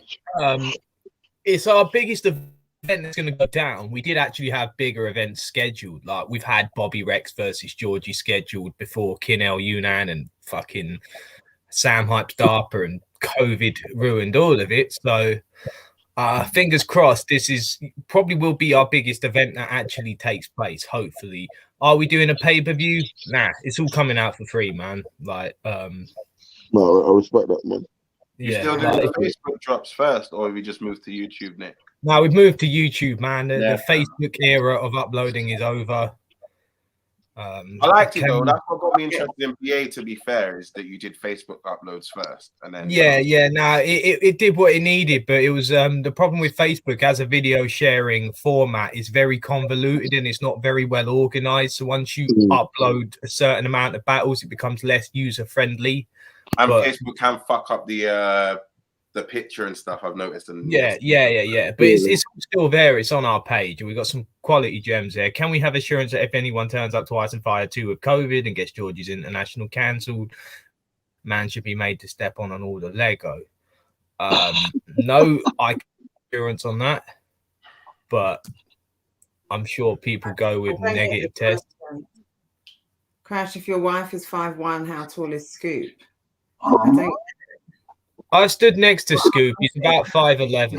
It's our biggest event that's going to go down. We did actually have bigger events scheduled. Like we've had Bobby Rex versus Georgie scheduled before Kinel Yunan and fucking Sam Hype Starper, and COVID ruined all of it. So fingers crossed, this is probably will be our biggest event that actually takes place, hopefully. Are we doing a pay-per-view? Nah, it's all coming out for free, man. Like No, I respect that, man. You yeah, still do like, the Facebook drops first, or have you just moved to YouTube, Nick? now we've moved to YouTube, man. The Yeah. Facebook era of uploading is over. I liked it though. That's what got me interested in BA. To be fair, is that you did Facebook uploads first, and then it did what it needed, but it was the problem with Facebook as a video sharing format is very convoluted and it's not very well organized. So once you upload a certain amount of battles, it becomes less user friendly. And Facebook can fuck up the picture and stuff. I've noticed. And yeah. But it's still there. It's on our page, and we've got some quality gems there. Can we have assurance that if anyone turns up to Ice and Fire 2 with COVID and gets Georgie's International cancelled, man should be made to step on all the Lego? No, I can assurance on that, but I'm sure people go with negative tests. Crash, if your wife is 5'1", how tall is Scoop? I stood next to Scoop. He's about 5'11".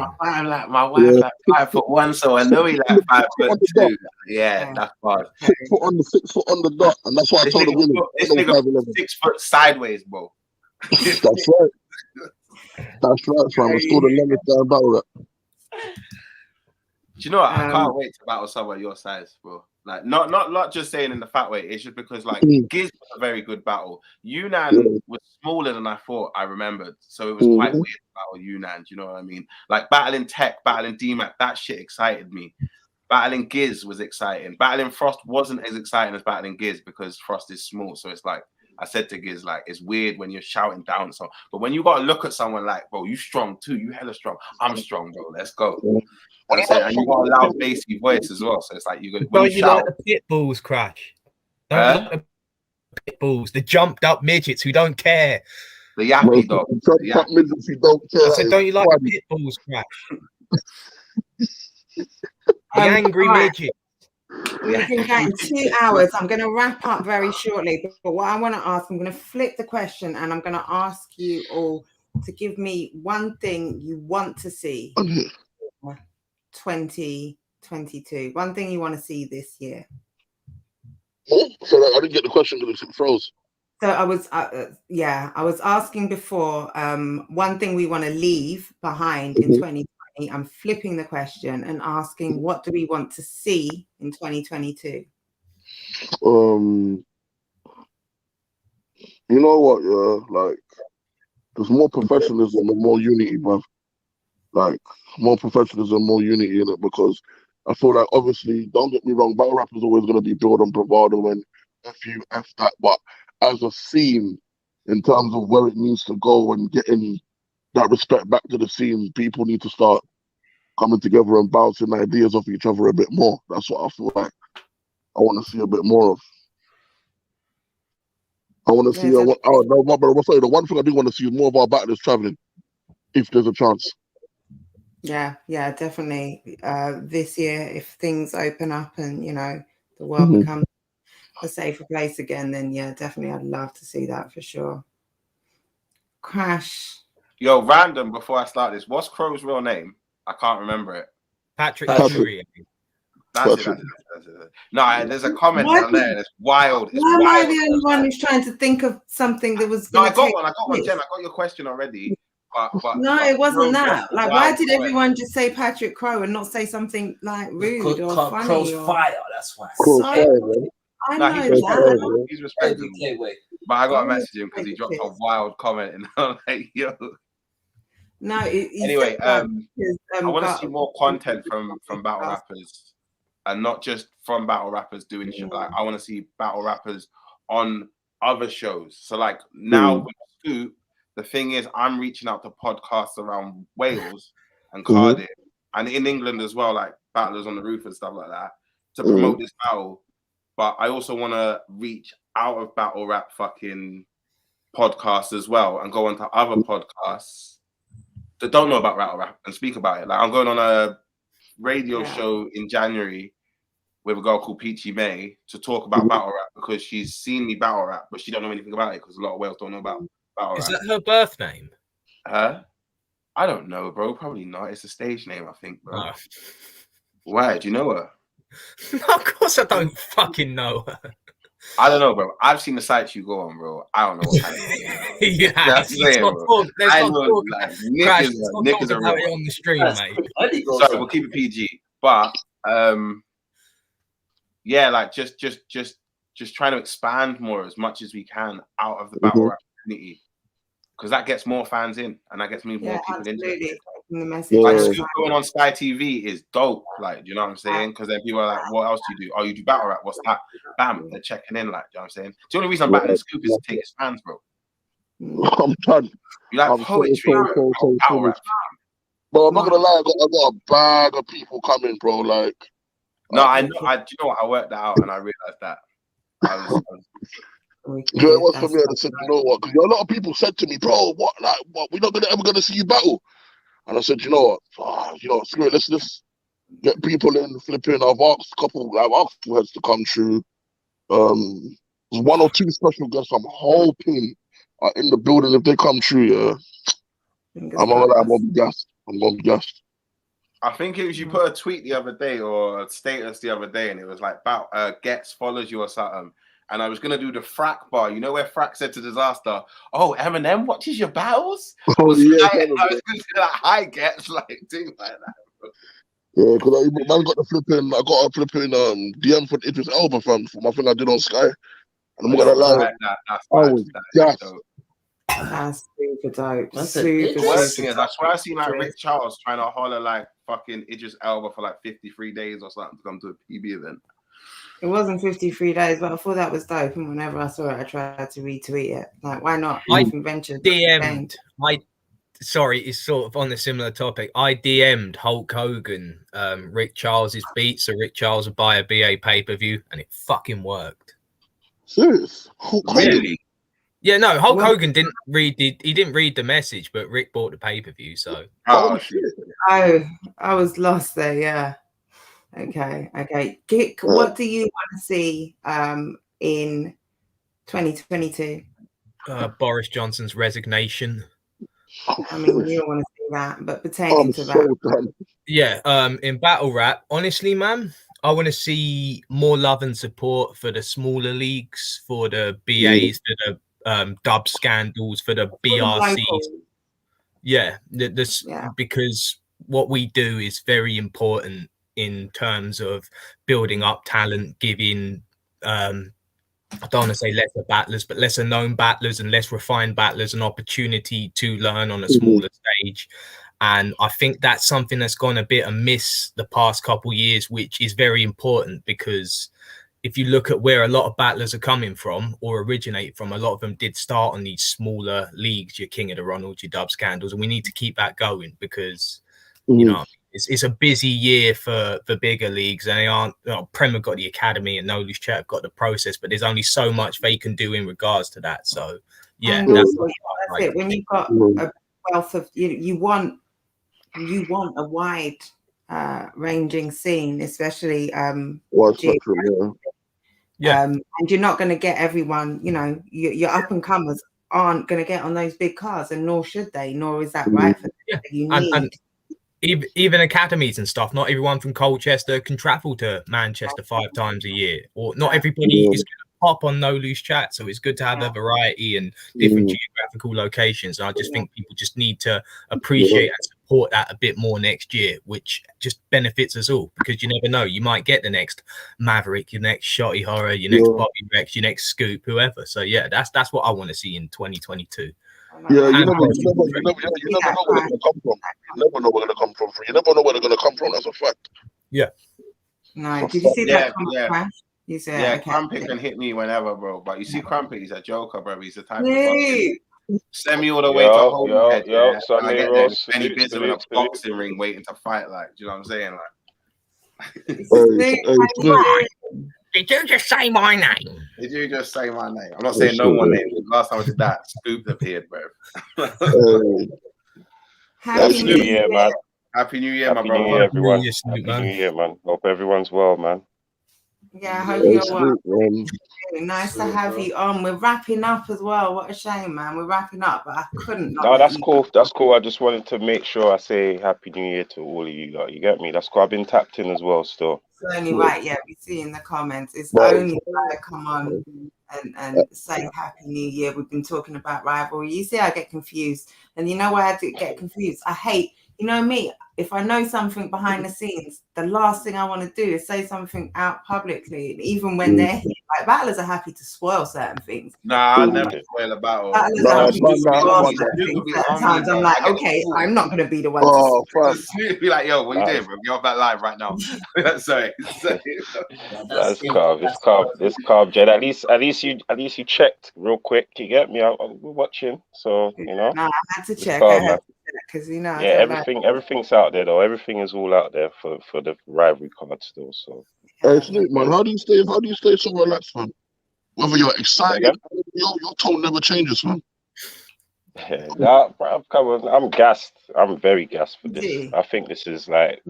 My wife like 5'1", so I know he's like 5'2". Yeah, that's fine. 6 foot on the dot, and that's why I told the women. This nigga 6 foot sideways, bro. That's right. That's right, fam. It's still the longest down battle rap. Do you know what? I can't wait to battle someone your size, bro. Like not just saying in the fat weight. It's just because like Giz was a very good battle. Yunan was smaller than I thought. I remembered, so it was quite weird to battle Yunan. Do you know what I mean? Like battling Tech, battling DMAC, that shit excited me. Battling Giz was exciting. Battling Frost wasn't as exciting as battling Giz because Frost is small. So it's like I said to Giz, like it's weird when you're shouting down. So, but when you got to look at someone like, bro, you strong too. You hella strong. I'm strong, bro. Let's go. And you got a loud bassy voice as well, so it's like you're gonna. You like the pit bulls, Crash? The pit bulls, the jumped up midgets who don't care. The yappy dog. Jumped up midgets who don't care. I said, don't you like the pit bulls, Crash? The angry midget. We've been going 2 hours. I'm going to wrap up very shortly, but what I want to ask, I'm going to flip the question, and I'm going to ask you all to give me one thing you want to see. 2022. One thing you want to see this year. So I didn't get the question because it froze. So I was asking before. One thing we want to leave behind in 2020. I'm flipping the question and asking, what do we want to see in 2022? You know what? Like there's more professionalism and more unity, bruv. Like more professionalism, more unity in it, because I feel like obviously, don't get me wrong, battle rap is always going to be built on bravado and F that, but as a scene, in terms of where it needs to go and getting that respect back to the scene, people need to start coming together and bouncing ideas off each other a bit more. That's what I feel like I want to see a bit more of. I want to see. The one thing I do want to see is more of our battlers traveling, if there's a chance. Yeah, definitely. This year, if things open up and the world becomes a safer place again, then yeah, definitely, I'd love to see that for sure. Crash. Yo, random. Before I start this, what's Crow's real name? I can't remember it. Patrick. That's it. No, there's a comment down there. It's wild. Why am I the only one who's trying to think of something that was? No, I got one, Jen. I got your question already. But it wasn't that. Like, why did everyone just say Patrick Crow and not say something like rude or funny? Crow's fire. That's why. I know that. He's respecting me. But I got to message him because he dropped a wild comment, and I'm like, yo. No. Anyway, I want to see more content from battle rappers, and not just from battle rappers doing shit. Like, I want to see battle rappers on other shows. So, like now with Scoop, the thing is, I'm reaching out to podcasts around Wales and Cardiff, and in England as well, like Battlers on the Roof and stuff like that, to promote this battle. But I also want to reach out of battle rap fucking podcasts as well and go on to other podcasts that don't know about battle rap and speak about it. Like I'm going on a radio show in January with a girl called Peachy May to talk about battle rap because she's seen me battle rap, but she don't know anything about it because a lot of Wales don't know about battle rap. Is that her birth name? I don't know, bro. Probably not. It's a stage name, I think, bro. Oh. Why? Do you know her? No, of course I don't fucking know her. I don't know, bro. I've seen the sites you go on, bro. I don't know what kind of yeah, that's let's saying, not bro. talk. Let's I not know, talk. like, Crash, Nick let's is not a talk about real it on the stream, mate. Sorry, we'll keep it PG. But yeah, like just trying to expand more as much as we can out of the battle rap community. Because that gets more fans in and that gets more people interested. Like Scoop going on Sky TV is dope. Like, do you know what I'm saying? Because then people are like, what else do you do? Oh, you do battle rap. What's that? Bam, they're checking in. Like, do you know what I'm saying? The only reason I'm battling Scoop is to take his fans, bro. I'm done. You like poetry, bro. Battle rap. Bro, I'm not gonna lie, I got a bag of people coming, bro. Like, no, I know. Do you know what? I worked that out and I realized that. You know, it was for me. I said, you know what? Because a lot of people said to me, bro, what? We're not ever gonna see you battle. And I said, you know what? Screw it. Let's just get people in flipping. I've asked two heads to come through. There's 1 or 2 special guests I'm hoping are in the building. If they come through, I'm gonna be gassed. I'm gonna be gassed. I think it was you put a tweet the other day or a status the other day, and it was like about Gets follows you or something. And I was gonna do the Frack bar. You know where Frack said to Disaster, "Oh, Eminem watches your battles." Oh yeah, I was gonna say that. Hi, Gets, like things like that. Bro. Yeah, because man got a flipping DM for Idris Elba fam for my thing I did on Sky. And I'm gonna lie, that's super dope. The worst thing is, I swear I seen like Rick Charles trying to holler like fucking Idris Elba for like 53 days or something to come to a PB event. It wasn't 53 days, but I thought that was dope. And whenever I saw it, I tried to retweet it. Like, why not? I DM'd. Sorry, it's sort of on a similar topic. I DM'd Hulk Hogan, Rick Charles's beat, so Rick Charles would buy a BA pay-per-view, and it fucking worked. Serious? Really? Yeah, no, Hulk Hogan didn't read the message, but Rick bought the pay-per-view, so. Oh shit. Oh, I was lost there, yeah. Okay. What do you want to see in 2022? Boris Johnson's resignation. I mean, you don't want to see that, but pertaining to that. Yeah, in battle rap, honestly, man, I want to see more love and support for the smaller leagues, for the BAs, for the dub scandals, for the BRCs. Yeah, because what we do is very important in terms of building up talent, giving I don't want to say lesser battlers, but lesser known battlers and less refined battlers an opportunity to learn on a smaller stage. And I think that's something that's gone a bit amiss the past couple of years, which is very important, because if you look at where a lot of battlers are coming from or originate from, a lot of them did start on these smaller leagues, your King of the Ronalds, your dub scandals, and we need to keep that going because, you know, it's a busy year for bigger leagues, and they aren't. Prem have got the academy, and No Loose Chat have got the process, but there's only so much they can do in regards to that. So, yeah, that's it. When you've got a wealth of, you want a wide ranging scene, especially and you're not going to get everyone. You know, your up and comers aren't going to get on those big cars, and nor should they. Nor is that right for them. You need. Even academies and stuff, not everyone from Colchester can travel to Manchester 5 times a year, or not everybody is going to pop on No Loose Chat. So it's good to have a variety and different geographical locations. And I just think people just need to appreciate and support that a bit more next year, which just benefits us all, because you never know, you might get the next Maverick, your next Shotty Horror, your next Bobby Rex, your next Scoop, whoever. So yeah, that's what I want to see in 2022. Yeah, you never know where they're gonna come from. You never know where they're gonna come from. You never know where they're gonna come from. That's a fact. Yeah. No, did you see that? You said, yeah, Crumpet can hit me whenever, bro. But you see, Crumpet, he's a joker, bro. He's the type of fucking send me all the way to home. I get there, Benny Bizzle in a boxing ring waiting to fight. Like, do you know what I'm saying? Like, Did you just say my name? Did you just say my name? I'm not saying no one name. Last time I did that, Scoop appeared, bro. Happy New Year, man. Happy New Year, my Happy brother. New Year, everyone. Happy Happy New Year, man. Hope everyone's well, man. Yeah, I hope you're well. Nice to have you on. We're wrapping up as well. What a shame, man. We're wrapping up, but I couldn't. No, that's cool. That's cool. I just wanted to make sure I say Happy New Year to all of you. Like, you get me? That's cool. I've been tapped in as well still. It's only right, yeah. We see in the comments. It's only right to come on and say Happy New Year. We've been talking about rivalry. You see, I get confused. And you know why I do get confused? I hate, you know me, if I know something behind the scenes, the last thing I want to do is say something out publicly. Even when they're here, like battlers are happy to spoil certain things. Nah, I never spoil a battle. Battlers are happy to spoil certain things. Sometimes I'm like, okay, I'm not going to be the one to be like, yo, what you doing, bro? Get off that live right now. Sorry. That's calm. It's calm. It's calm, Jed. At least you checked real quick. You get me? We're watching, so you know. Nah, I had to check. Because you know, everything's out there though. Everything is all out there for the rivalry card still. So, hey, Snoop, man, how do you stay so relaxed, man? Whether you're excited, your tone never changes, man. Nah, bro, come on, I'm gassed. I'm very gassed for this. I think this is like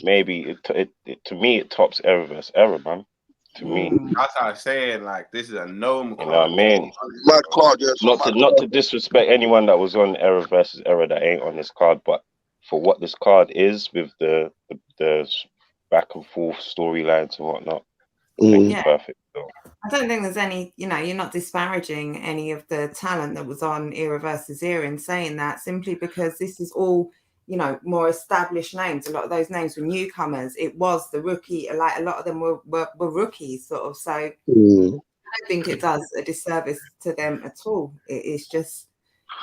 maybe to me it tops Era vs. Era, man. To me, that's how I'm saying. Like, this is a known. You know what I mean? Mad card, yes. Not to disrespect anyone that was on Era vs. Era that ain't on this card, but for what this card is with the back and forth storylines and whatnot, I think it's perfect. So. I don't think there's any, you know, you're not disparaging any of the talent that was on Era vs. Era in saying that, simply because this is all, you know, more established names. A lot of those names were newcomers. It was the rookie, like a lot of them were rookies, sort of. So I don't think it does a disservice to them at all. It's just,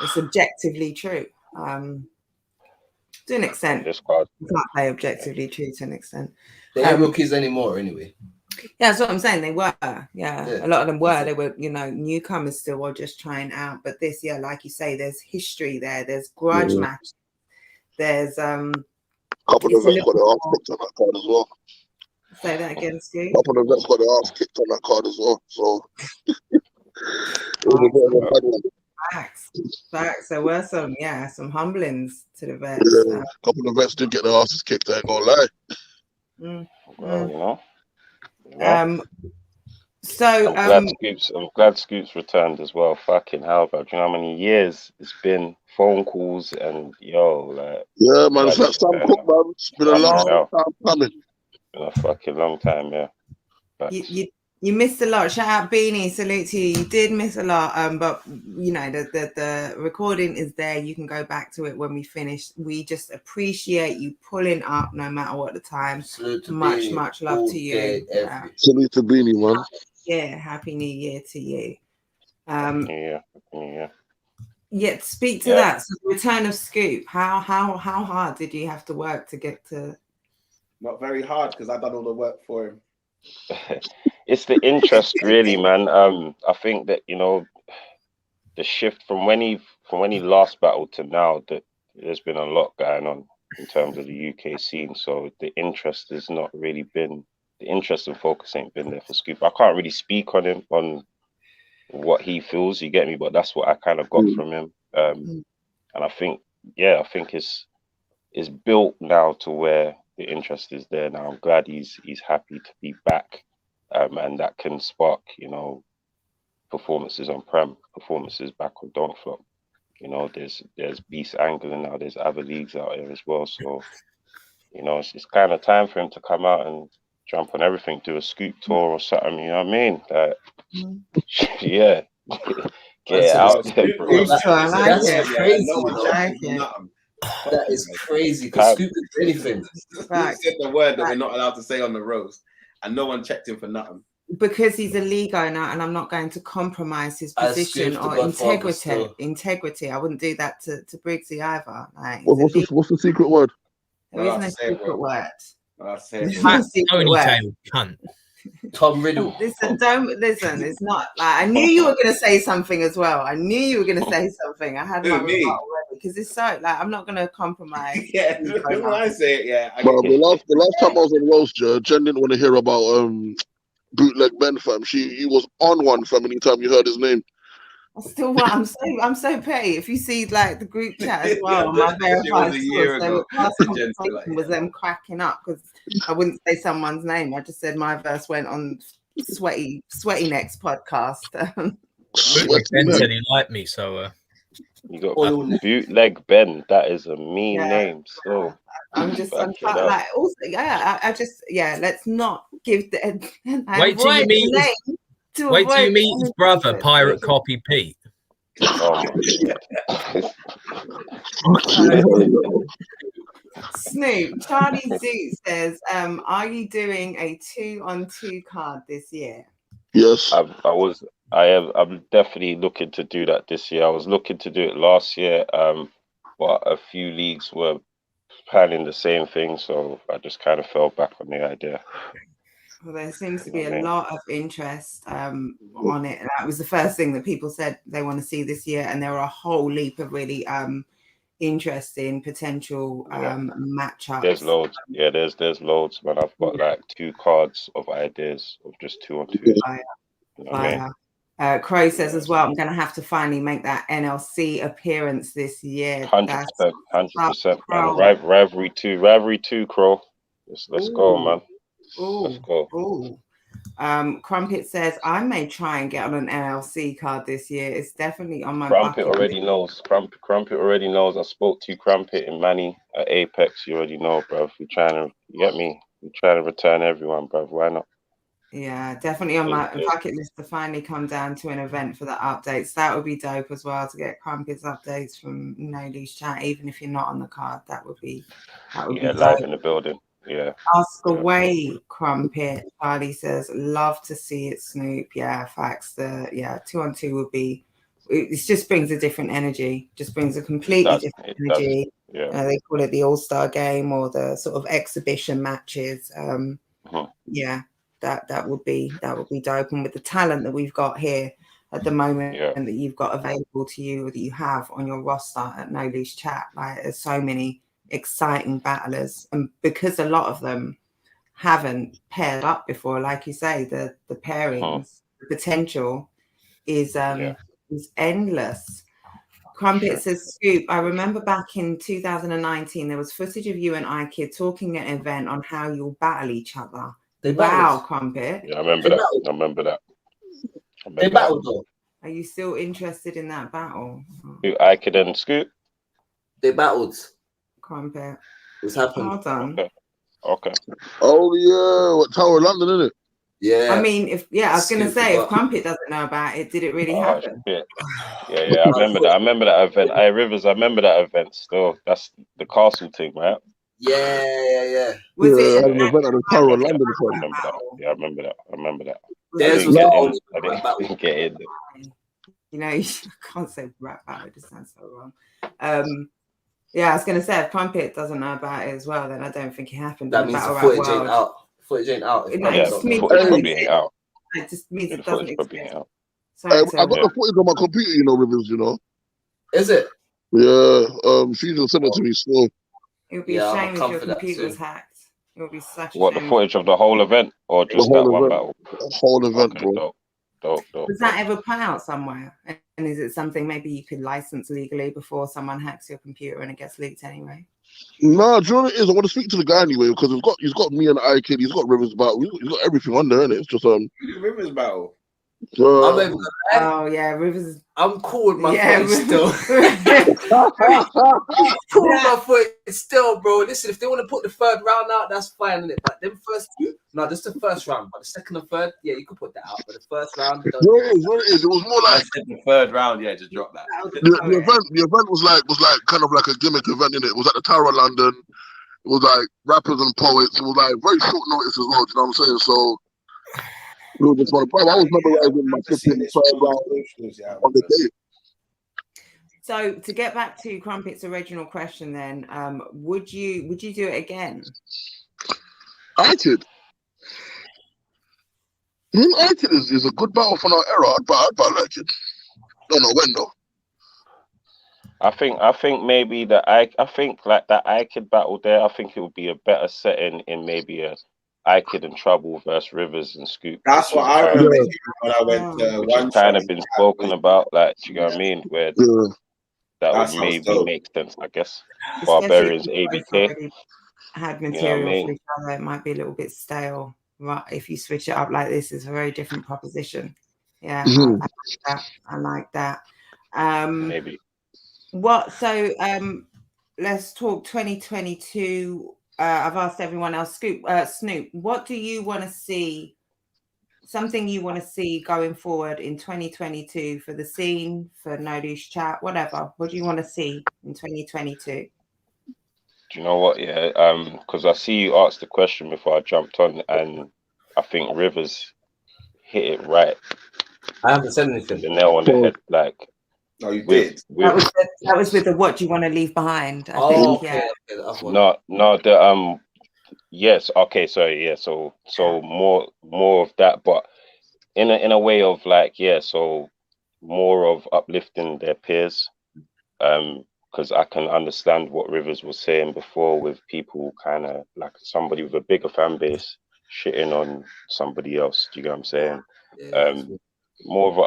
it's objectively true. To an extent. You can't say objectively true to an extent. They ain't rookies anymore, anyway. Yeah, that's what I'm saying. They were, yeah. A lot of them were. They were, you know, newcomers still, or just trying out. But this, yeah, like you say, there's history there. There's grudge matches. There's couple of vets got their ass kicked on that card as well. Say that again, Stu. Couple of vets got their ass kicked on that card as well. So it was a bit of a bad one. Facts. There were some humblings to the vets. Yeah, a couple of vets did get their asses kicked. I ain't gonna lie. Well, So I'm glad Scoops returned as well. Fucking hell, bro. Do you know how many years it's been? Phone calls and like. Yeah, man. It's like Sam Cook, man. It's been a long time coming. It's been a fucking long time, yeah. But you missed a lot. Shout out Beanie, salute to you. You did miss a lot, but you know the recording is there. You can go back to it when we finish. We just appreciate you pulling up, no matter what the time. Much love to you. Salute to Beanie, man. Yeah, happy New Year to you. Yeah, speak to that. So the return of Scoop. How hard did you have to work to get to? Not very hard, because I've done all the work for him. It's the interest, really, man. I think that, you know, the shift from when he last battled to now, that there's been a lot going on in terms of the UK scene. So the interest has not really been, the interest and focus ain't been there for Scoop. I can't really speak on him, on what he feels, you get me, but that's what I kind of got from him. And I think it's built now to where the interest is there now. I'm glad he's happy to be back, and that can spark, you know, performances on Prem, performances back on Don't Flop. You know, there's Beast Angling now, there's other leagues out there as well. So, you know, it's kind of time for him to come out and jump on everything, do a Scoop tour or something, you know what I mean? Yeah. Get out there, bro. That's crazy. That is crazy, because Scoop is anything. He said the word that we're not allowed to say on the roast, and no one checked him for nothing. Because he's a league owner, and I'm not going to compromise his position or integrity. I wouldn't do that to Briggsy either. Like, what's the secret word? There is no secret word. Ponytail cunt. Tom Riddle. Listen, it's not like, I knew you were going to say something as well. I knew you were going to say something. I had my rebuttal ready, because it's so, like, I'm not going to compromise. Yeah, when I say it, the last time I was on roast, Jen didn't want to hear about Bootleg Ben, fam. He was on one, fam. Anytime you heard his name. Still, what I'm so petty. If you see like the group chat as well, my verified source, they were past conversation was them cracking up because I wouldn't say someone's name. I just said my verse went on Sweaty Necks podcast. Ben said he liked me, so you got Bootleg Ben. That is a mean name. So I'm like also let's not give the wait till you meet his brother, Pirate Copy Pete. Oh Snoop, Charlie Zoo says, are you doing a 2-on-2 card this year? Yes. I'm definitely looking to do that this year. I was looking to do it last year, but a few leagues were planning the same thing, so I just kind of fell back on the idea. Well, there seems to be a lot of interest on it. And that was the first thing that people said they want to see this year. And there were a whole leap of really interesting potential matchups. There's loads. Yeah, there's loads, man. I've got like 2 cards of ideas of just 2-on-2. You know what I mean? Crow says as well, I'm going to have to finally make that NLC appearance this year. 100%. Rivalry 2, Crow. Let's go, man. Let's go. Crumpet says I may try and get on an NLC card this year. It's definitely on my Crumpet bucket already knows. Crumpet already knows. I spoke to Crumpet and Manny at Apex. You already know, bruv. We're trying to get me. We're trying to return everyone, bruv. Why not? Yeah, definitely on my bucket list to finally come down to an event for the updates. That would be dope as well to get Crumpet's updates from No Leash Chat, even if you're not on the card. That would be live dope. in the building. Yeah. Ask away, Crumpet. Charlie says, love to see it, Snoop. Yeah, facts. 2-on-2 would be. It just brings a different energy. Just brings a completely different energy. Yeah. They call it the All-Star Game or the sort of exhibition matches. Yeah, that would be dope. And with the talent that we've got here at the moment and that you've got available to you, or that you have on your roster at No Leash Chat, like there's so many exciting battlers, and because a lot of them haven't paired up before, like you say, the pairings, the potential is endless. Crumpet says, Scoop, I remember back in 2019 there was footage of you and iKid talking at an event on how you'll battle each other. Wow, Crumpet. Yeah, I remember that. They battled though. Are you still interested in that battle? iKid and Scoop? They battled. Crumpet. What's happened? Well done. Okay. Oh yeah, what Tower of London, isn't it? Yeah. I mean, if gonna say, if Crumpet doesn't know about it, did it really happen? Yeah. I remember that. I remember that event. Rivers, I remember that event still. That's the castle thing, right? Yeah. Was it an event at the Tower of London? I remember that. I didn't get in. You know, I can't say rap battle. It just sounds so wrong. Yeah, I was going to say, if Crumpet doesn't know about it as well, then I don't think it happened. That means the footage ain't out. Footage ain't out. It just means it just means it doesn't exist. I got the footage on my computer, you know, Rivers, you know. Is it? Yeah, Fusion sent it to me still. It would be a shame if your computer was hacked. It would be such a shame. The footage of the whole event or just that one battle? The whole event, bro. Dope. Was that ever put out somewhere? And is it something maybe you could license legally before someone hacks your computer and it gets leaked anyway? No, do you know what it is? I want to speak to the guy anyway because he's got me and iKid, he's got Rivers battle, he's got everything on there, innit? It's just Rivers battle. Rivers. I'm cool with my footage still. Cool with my footage still, bro. Listen, if they want to put the third round out, that's fine, innit? But them first two, no, just the first round. But the second and third, yeah, you could put that out. But the first round, what it is. It was more like the third round. Yeah, just drop that. The event was like kind of like a gimmick event, innit? It was at the Tower of London. It was like rappers and poets. It was like very short notice as well. You know what I'm saying? So. I was memorizing my 15th round on the day. So to get back to Crumpet's original question, then, would you do it again? iKid. iKid is a good battle for our era. I'd battle iKid. Don't know when though. I think maybe I think like that iKid battle there. I think it would be a better setting in maybe a Kid and Trouble versus Rivers and Scoop. That's what I remember when I went to which one has kind show. of been spoken about, like, do you know what I mean? Where that That would sounds maybe dope. make sense, I guess. Especially if Barbarians, you both ABK. already had You know what I material for mean? each other, it might be a little bit stale. Right? If you switch it up like this, it's a very different proposition. Yeah, I like that. I like that. Maybe. Let's talk 2022. I've asked everyone else. Snoop, what do you want to see? Something you want to see going forward in 2022 for the scene, for No Douche Chat, whatever. What do you want to see in 2022? Do you know what? Yeah, because I see you asked the question before I jumped on, and I think Rivers hit it right. I haven't said anything. The nail on the head, like. No, you did. That was with the what do you want to leave behind? I think. Okay. No, yes, okay, sorry, yeah, so more of that, but in a way of like, yeah, so more of uplifting their peers, because I can understand what Rivers was saying before with people kind of like somebody with a bigger fan base shitting on somebody else. Do you get what I'm saying? More of an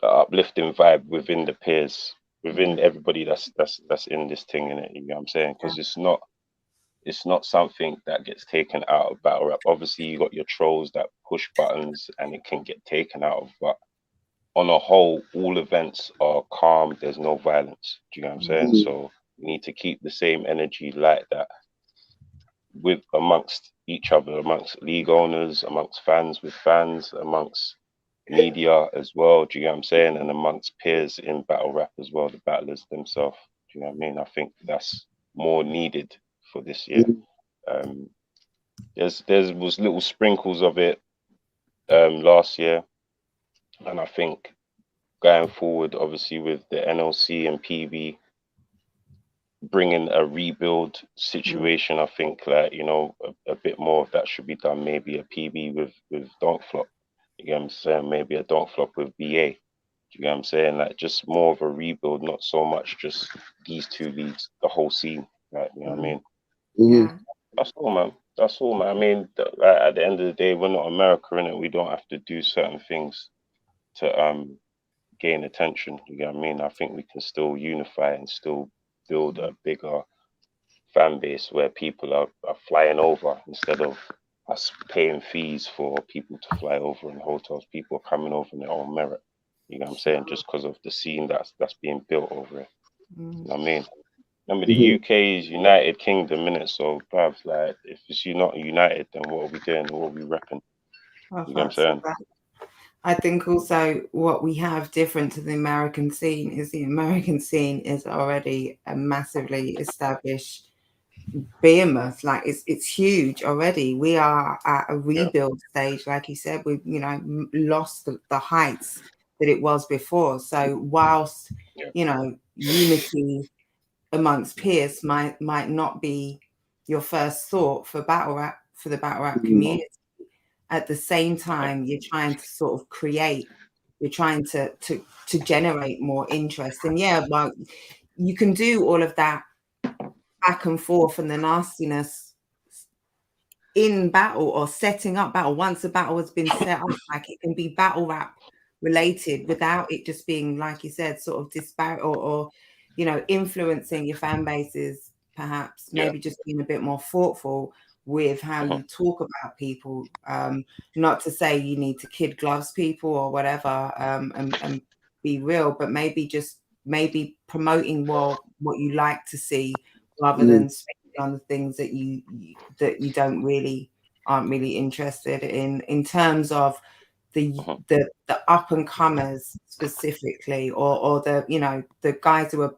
uplifting vibe within the peers, within everybody that's in this thing, innit? You know what I'm saying? Because it's not something that gets taken out of battle rap. Obviously, you got your trolls that push buttons and it can get taken out of, but on a whole, all events are calm. There's no violence. Do you know what I'm saying? So we need to keep the same energy like that with amongst each other, amongst league owners, amongst fans with fans, amongst media as well. Do you know what I'm saying? And amongst peers in battle rap as well, the battlers themselves. Do you know what I mean? I think that's more needed for this year. There was little sprinkles of it last year, and I think going forward, obviously with the NLC and PB bringing a rebuild situation, I think like, you know, a bit more of that should be done. Maybe a PB with Don't Flop. You get what I'm saying? Maybe a Don't Flop with BA. You get what I'm saying? Like just more of a rebuild, not so much just these two leagues, the whole scene. Like, you know what I mean? Yeah. That's all, man. That's all, man. I mean, at the end of the day, we're not America, innit? We don't have to do certain things to gain attention. You get what I mean? I think we can still unify and still build a bigger fan base where people are flying over instead of us paying fees for people to fly over in hotels. People are coming over in their own merit. You know what I'm saying? Just because of the scene that's being built over it. You know what I mean? Remember, the UK is United Kingdom, innit? So, bruv, like, if it's not united, then what are we doing? What are we repping? You know what I'm saying? I think also what we have different to the American scene is the American scene is already a massively established behemoth. Like it's huge already. We are at a rebuild stage, like you said. We've lost the heights that it was before. So whilst unity amongst peers might not be your first thought for battle rap, for the battle rap community, at the same time you're trying to sort of you're trying to generate more interest. And well, you can do all of that back and forth and the nastiness in battle or setting up battle. Once a battle has been set up, like it can be battle rap related without it just being, like you said, sort of disparate or influencing your fan bases, perhaps maybe just being a bit more thoughtful with how you talk about people. Not to say you need to kid gloves people or whatever, and be real, but maybe promoting what you like to see rather than speaking on the things that you aren't really interested in terms of the up and comers specifically, or the guys who are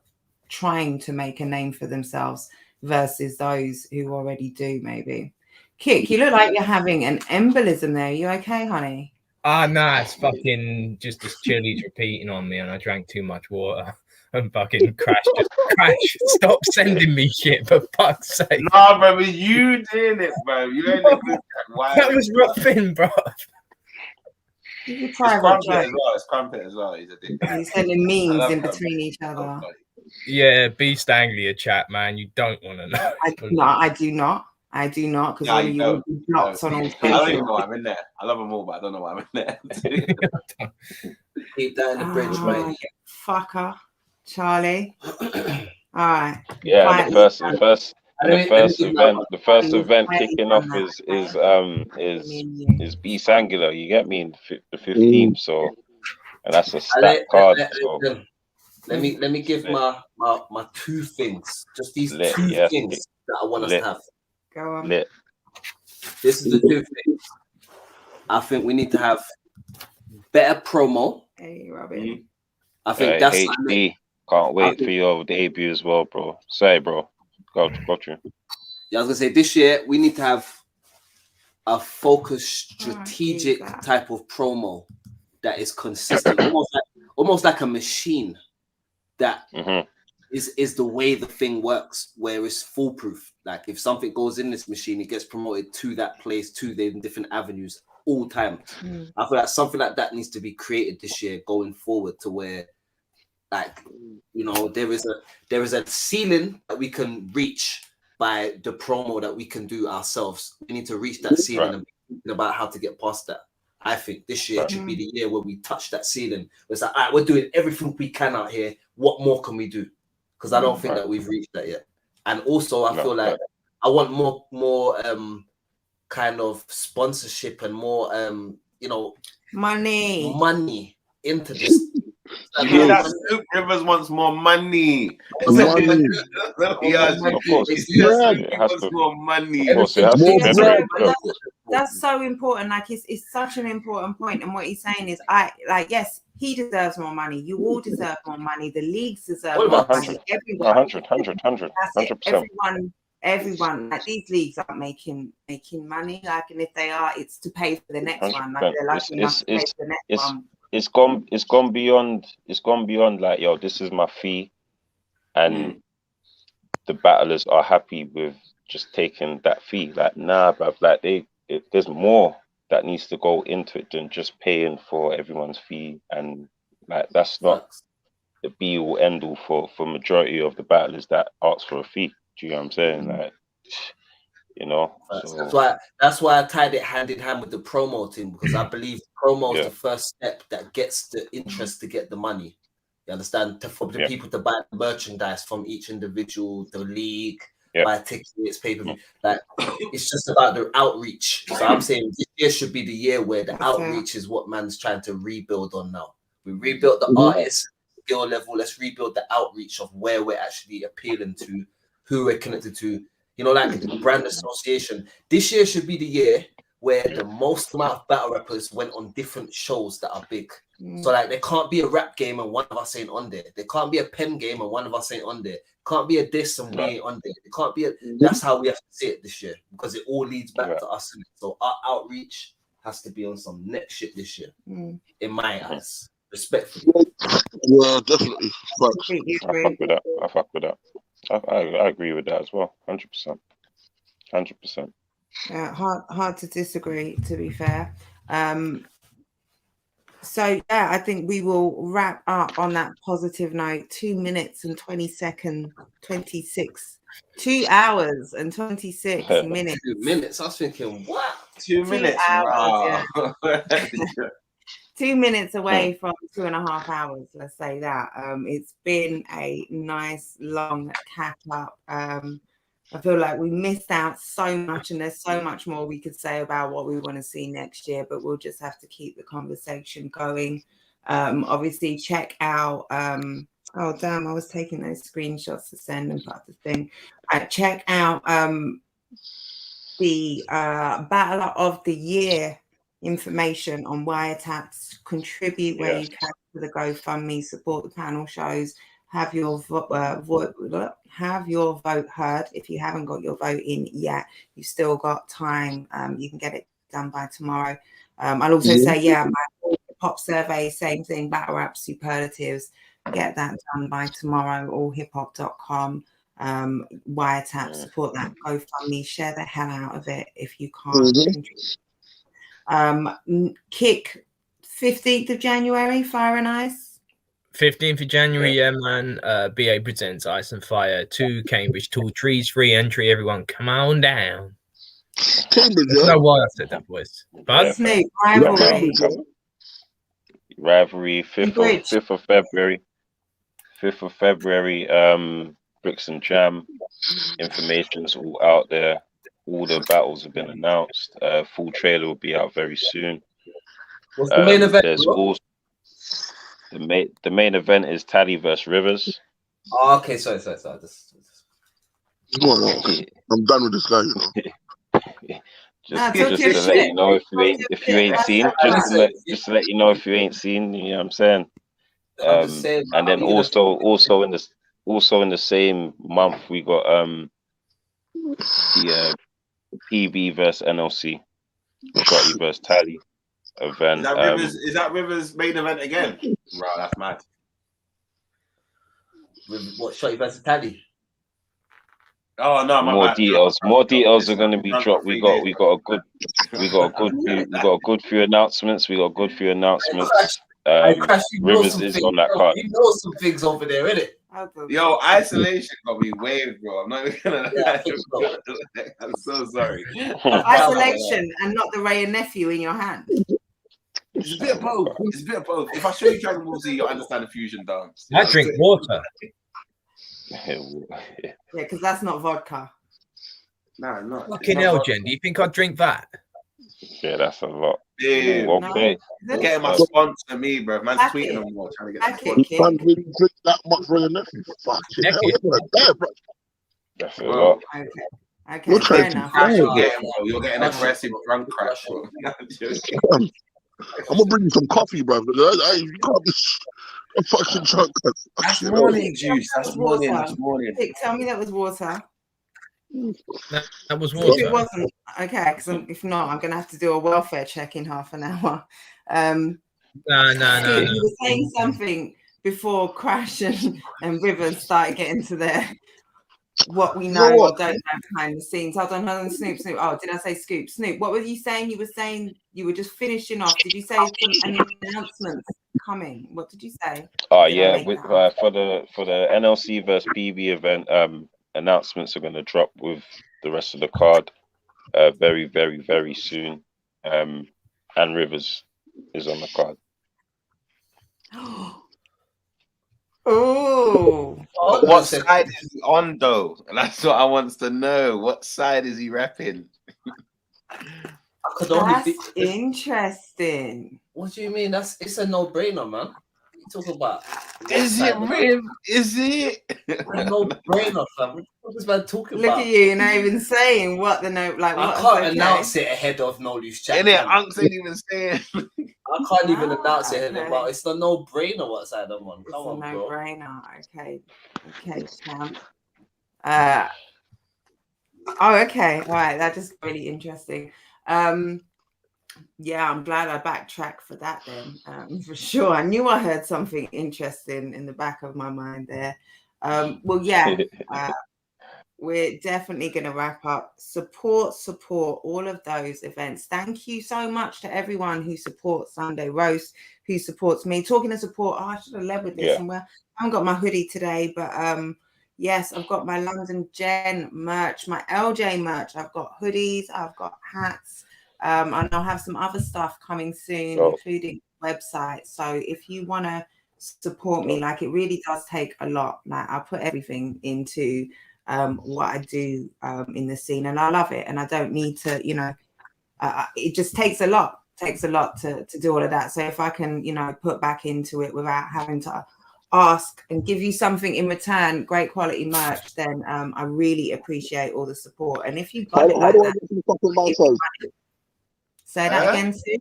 trying to make a name for themselves versus those who already do. Maybe. Kick, you look like you're having an embolism there. Are you okay, honey? Nah, it's fucking just this chili's repeating on me, and I drank too much water and fucking crashed. Just crash. Stop sending me shit, for fuck's sake. Nah, bro, you doing it, bro. You ain't a good guy. That was roughing, bro. It's crumpet as well. He's a dick. He's sending memes in between each other. Yeah, Beast Anglia chat, man. You don't want to know. I do not. I do not, because No, all of you you will don't. be blocked on all I don't even social. know why I'm in there. I love them all, but I don't know why I'm in there. Keep that in the bridge, mate. You fucker, Charlie. All right. Yeah, and the first event Quietly kicking done off that, is Beast Angular. You get me, the 15th. So, and that's a stacked card. So let me give my two things. Just these lit, two yes, things that I want us lit, to have. Go on. lit. This is the two things. I think we need to have better promo. Hey, Robin. I think Hey, that's HD. Can't wait for your debut as well, bro. Say, bro. Got you. Yeah, I was gonna say this year we need to have a focused, strategic type of promo that is consistent, almost like a machine that is the way the thing works, where it's foolproof. Like if something goes in this machine, it gets promoted to that place, to the different avenues all time. I feel like something like that needs to be created this year going forward, to where, like, you know, there is a ceiling that we can reach by the promo that we can do ourselves. We need to reach that ceiling and be thinking about how to get past that. I think this year should be the year where we touch that ceiling. It's like, all right, we're doing everything we can out here. What more can we do? Because I don't think that we've reached that yet. And also, I feel like I want more kind of sponsorship and more money into this. You mean that Snoop Rivers wants more money? Of course, it has to. More money. That's so important. Like it's such an important point. And what he's saying is, yes, he deserves more money. You all deserve more money. The leagues deserve more money. Everyone. 100%. Everyone. Like these leagues aren't making money. Like, and if they are, it's to pay for the next one. Like they're lucky enough to pay for the next one. It's gone beyond like, yo, this is my fee, and the battlers are happy with just taking that fee. Like, nah, bruv, like there's more that needs to go into it than just paying for everyone's fee, and like that's not the be all end all for majority of the battlers that ask for a fee. Do you know what I'm saying? Like, you know, that's why I tied it hand in hand with the promo team, because I believe promo is the first step that gets the interest to get the money. You understand? For the people to buy merchandise from each individual, the league, buy tickets, pay-per-view. Like, it's just about the outreach. So I'm saying this year should be the year where the outreach is what man's trying to rebuild on now. We rebuilt the artist skill level. Let's rebuild the outreach of where we're actually appealing to, who we're connected to. You know, like the brand association. This year should be the year where the most amount of battle rappers went on different shows that are big. So like there can't be a rap game and one of us ain't on there. There can't be a pen game and one of us ain't on there. Can't be a diss and we ain't on there. It can't be that's how we have to see it this year, because it all leads back to us. So our outreach has to be on some next shit this year, in my eyes. Respectfully. Yeah, definitely. I fuck with that. I agree with that as well. 100%. Yeah, hard to disagree, to be fair. So yeah, I think we will wrap up on that positive note. 2 minutes and 20 seconds, 26, 2 hours and 26 minutes. 2 minutes. I was thinking, what? 2 minutes. 2 hours, 2 minutes away from 2.5 hours, let's say that. It's been a nice long catch up. I feel like we missed out so much, and there's so much more we could say about what we want to see next year, but we'll just have to keep the conversation going. Obviously, check out oh damn, I was taking those screenshots to send and put the thing. Check out the Battler of the Year information on Wiretaps. Contribute where you can to the GoFundMe, support the panel shows, have your vote heard. If you haven't got your vote in yet, you've still got time. You can get it done by tomorrow. I'll also say, my pop survey, same thing, battle rap superlatives, get that done by tomorrow, allhiphop.com. Wiretap, support that GoFundMe, share the hell out of it if you can't contribute. Kick 15th of January, Fire and Ice. 15th of January, man. BA presents Ice and Fire 2, Cambridge Tall Trees, free entry. Everyone, come on down. Cambridge, I don't know why I said that, boys. But Snoop, rivalry. Rivalry, 5th of February. 5th of February, Bricks and Jam. Information's all out there. All the battles have been announced. Full trailer will be out very soon. What's the main event? There's also the main event is Tally versus Rivers. Oh, okay, sorry. I'm done with this guy, you know. Just to let you know if you ain't seen, just to let you know if you ain't seen, you know what I'm saying. And then also in the same month we got the PB versus NLC, Scotty versus Tally event. Is that Rivers main event again? Right, that's mad. What, Shotty versus Tally? Oh no, more details are going to be dropped. We got a good few announcements. Rivers is on that card. You know some things over there, innit? Yo, Isolation got me waved, bro. I'm not even gonna lie. I'm so sorry. Isolation and not the Ray and Nephew in your hand. It's a bit of both. If I show you Dragon Ball Z, you'll understand the fusion dance. I drink water. Yeah, because that's not vodka. No, not. Fucking hell, Jen. Do you think I'd drink that? Yeah, that's a lot. Dude, okay. Getting my sponsor me, bro. Man's tweeting them more, trying to get that sponsor. You can't really drink that much for your nephew. Fucking hell, you're gonna die, bro. That's a lot. Okay, You're fair trying to enough. You're getting aggressive drunk crash, bro. I'm gonna bring you some coffee, bro. You can't be a fucking drunk. That's morning juice. That's morning. Vic, tell me that was water. That was If water. it wasn't, okay, because if not, I'm going to have to do a welfare check in half an hour. No. You were saying something before Crash and Rivers started getting to their what we know or don't know behind the scenes. Hold on, Snoop. Oh, did I say Scoop? Snoop, what were you saying? You were saying you were just finishing off. Did you say some announcements coming? What did you say? Oh yeah, for the NLC versus PB event, announcements are going to drop with the rest of the card very, very, very soon. And Rivers is on the card. Oh, what side is he on though? And that's what I want to know. What side is he repping? That's interesting. What do you mean? It's a no-brainer, man. What are you talking about? Is it real? Is it? A no-brainer, fam. What is man talking Look about? at you, you're not even saying what the no, like. I can't announce it ahead of No Loose Chat. Innit? Unks ain't even saying. I can't even announce it ahead of, but it's the no-brainer what's that one. Come on, bro. No-brainer. Okay, Sam. Okay. All right. That is really interesting. Yeah, I'm glad I backtracked for that then. For sure. I knew I heard something interesting in the back of my mind there. Well, yeah, we're definitely going to wrap up. Support all of those events. Thank you so much to everyone who supports Sunday Roast, who supports me. Talking of support, I should have led with this. And I haven't got my hoodie today, but yes, I've got my London Jen merch, my LJ merch. I've got hoodies, I've got hats, and I'll have some other stuff coming soon, including website. So if you want to support me, like, it really does take a lot. Like, I put everything into what I do in the scene, and I love it. And I don't need to, it just takes a lot. To do all of that. So if I can, put back into it without having to ask and give you something in return, great quality merch, then I really appreciate all the support. And if you've got it like that, say that again, Sue.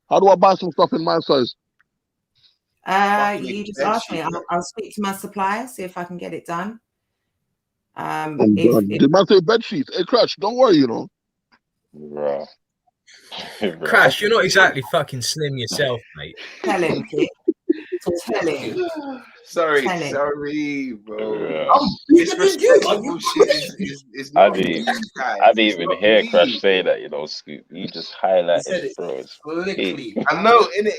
How do I buy some stuff in my size? You just ask me. I'll speak to my supplier, see if I can get it done. Did man say bed sheets? Hey, Crash, don't worry, Right. Crash, you're not exactly fucking slim yourself, mate. Tell him, kid. Tell him. Sorry, bro. I didn't even hear Crash say that, Scoop. You just highlighted, bro. I know, innit?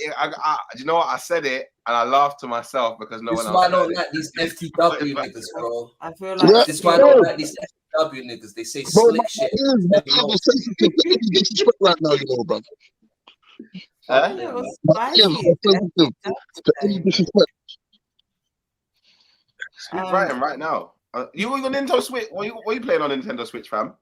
Do you know what? I said it and I laughed to myself because no one else. This why I don't like these FTW niggas, bro. I feel like this why I don't like these W niggas. They say Bro, slick shit. my ears are sensitive to any disrespect right now, you know, bro. My ears are sensitive to any disrespect. Snoop writing right now. You on Nintendo Switch? What you playing on Nintendo Switch, fam?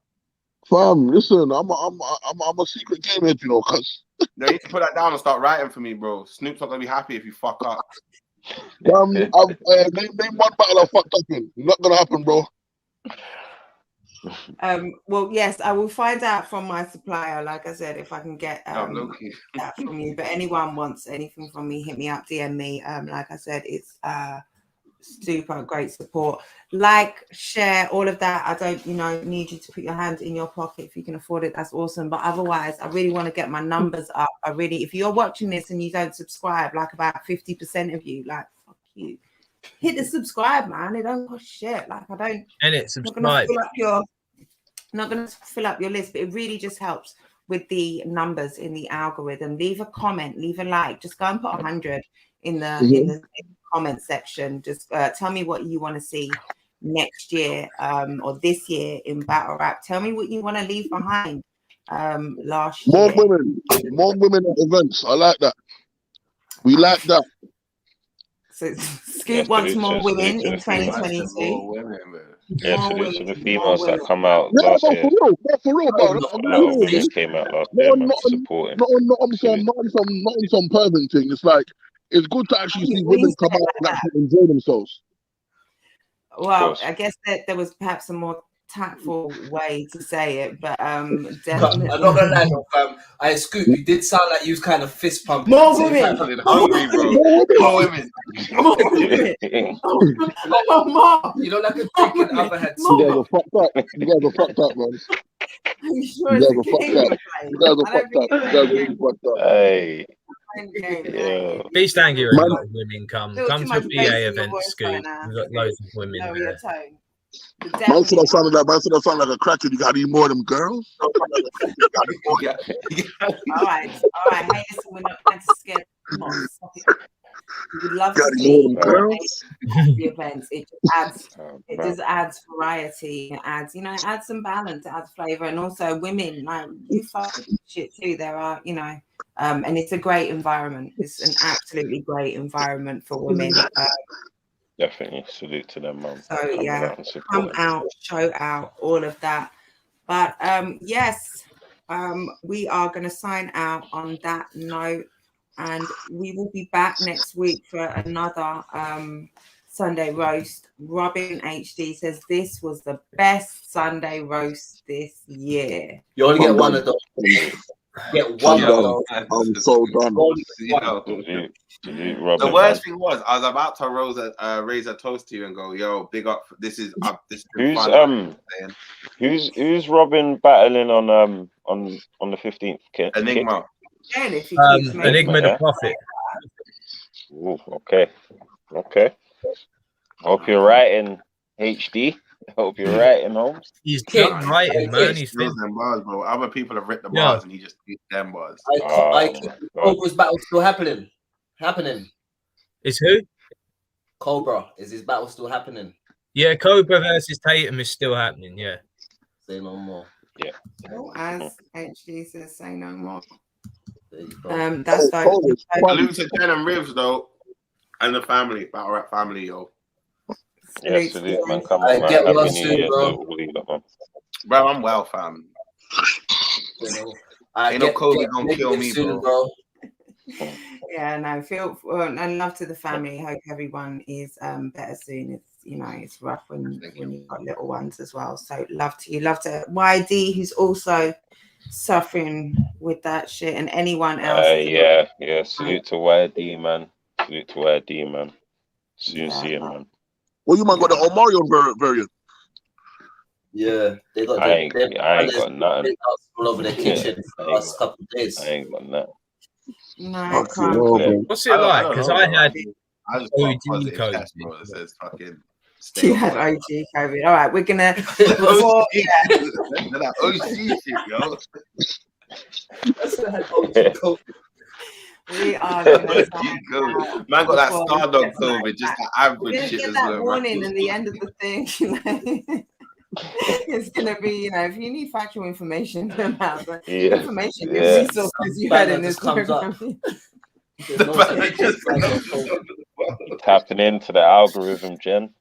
Fam, listen, I'm a secret game head, you know, cuz. No, you need to put that down and start writing for me, bro. Snoop's not gonna be happy if you fuck up. Name one battle I fucked up in. Not gonna happen, bro. Well, yes, I will find out from my supplier. Like I said, if I can get that from you. But anyone wants anything from me, hit me up, DM me. Like I said, it's super great support. Like, share, all of that. I don't, need you to put your hand in your pocket if you can afford it. That's awesome. But otherwise, I really want to get my numbers up. If you're watching this and you don't subscribe, like about 50% of you, like, fuck you. Hit the subscribe, man. It don't cost shit. Like, I don't. And it subscribe. Not going to fill up your list, but it really just helps with the numbers in the algorithm. Leave a comment, leave a like. Just go and put 100 in the comment section. Just tell me what you want to see next year or this year in battle rap. Tell me what you want to leave behind last year. More women at events. I like that. We like that. So Scoop wants more women in 2022. Yeah, salute to the females that come out last year. For real, A lot of women came out last year, man, supporting. Not on some pervert thing. It's like, it's good to actually see women come out and actually enjoy themselves. Well, I guess that there was perhaps a more tactful way to say it, but definitely. I'm not gonna lie, fam. Scoop, you did sound like you was kind of fist pumping. More women. Hungry, bro. More women. You know, like a chicken other head. You guys are fucked up. You guys are fucked up, man. You guys are fucked up. You guys are fucked up. You guys are really fucked up. Hey. Yeah. Beast Angry, a lot of women come to a BA event, Scoop. We've got loads of women there. Man said I sounded like a cracker. You gotta eat more of them girls. All right. Hey, listen, we're not going to scare them off. We would love to see the events. It just adds variety. It adds some balance. It adds flavor, and also women, like, you fuck with shit too. There are, and it's a great environment. It's an absolutely great environment for women. Definitely salute to them, man. So yeah, come out, show out, all of that. But yes, we are going to sign out on that note, and we will be back next week for another Sunday roast. Robin HD says this was the best Sunday roast this year. You only get one of those. Get one of those. I'm so done. The worst thing was, I was about to raise a toast to you and go, "Yo, big up! This is who's Robin battling on the 15th? Enigma. Enigma the Prophet. Ooh, okay. Hope you're writing, HD. Hope you're writing, Holmes. He's done writing, man. He's them bars, bro. Other people have written the bars, and he just beat them bars. Cobra's battle still happening. Is who? Cobra. Is his battle still happening? Yeah, Cobra versus Tatum is still happening. Yeah. Say no more. Yeah. As HD says, say no more. That's salute to Jen and Rivs though, and the family, battle rap family, yo. Yeah, salute, man. Come on, man. Get well Happy New soon, Year bro. to all you lot, man. Bro, I'm well, fam. Ain't no COVID gonna kill me, soon, bro. Yeah, no, and love to the family. Hope everyone is better soon. It's it's rough when you've got little ones as well. So love to YD, who's also suffering with that shit, and anyone else. Yeah. Salute to YD, man. Soon see him, man. Well, you might got the Omarion variant. Yeah, they got. I ain't got nothing all over the kitchen for the last couple of days. I ain't got nothing. No, I can't. What's it like? Because I had OG COVID. It says fucking. You had OG COVID. All right, we're gonna. That OG shit, yo. We are gonna man got that Stardog COVID, just the average shit get as that well. warning in the end of the thing. It's gonna be, you know, if you need factual information about the Yeah. information, Yeah. the resources you had in Banner this just comes up. program. There's no Tapping into the algorithm, Jen.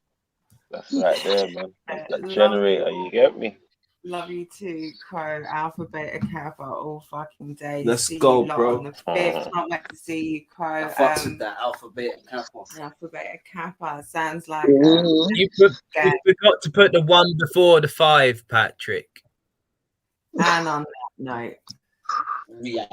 That's right there, man. That's that generator. You get me? Love you too, Crow. Alpha, Beta, Kappa, all fucking day. Let's See go, you lot bro. on the 5th. Can't wait to see you, Crow. I fucks with that alphabet Kappa. Alpha, Beta, Kappa. Sounds like You forgot to put the 1 before the 5, Patrick. and on that note. We out.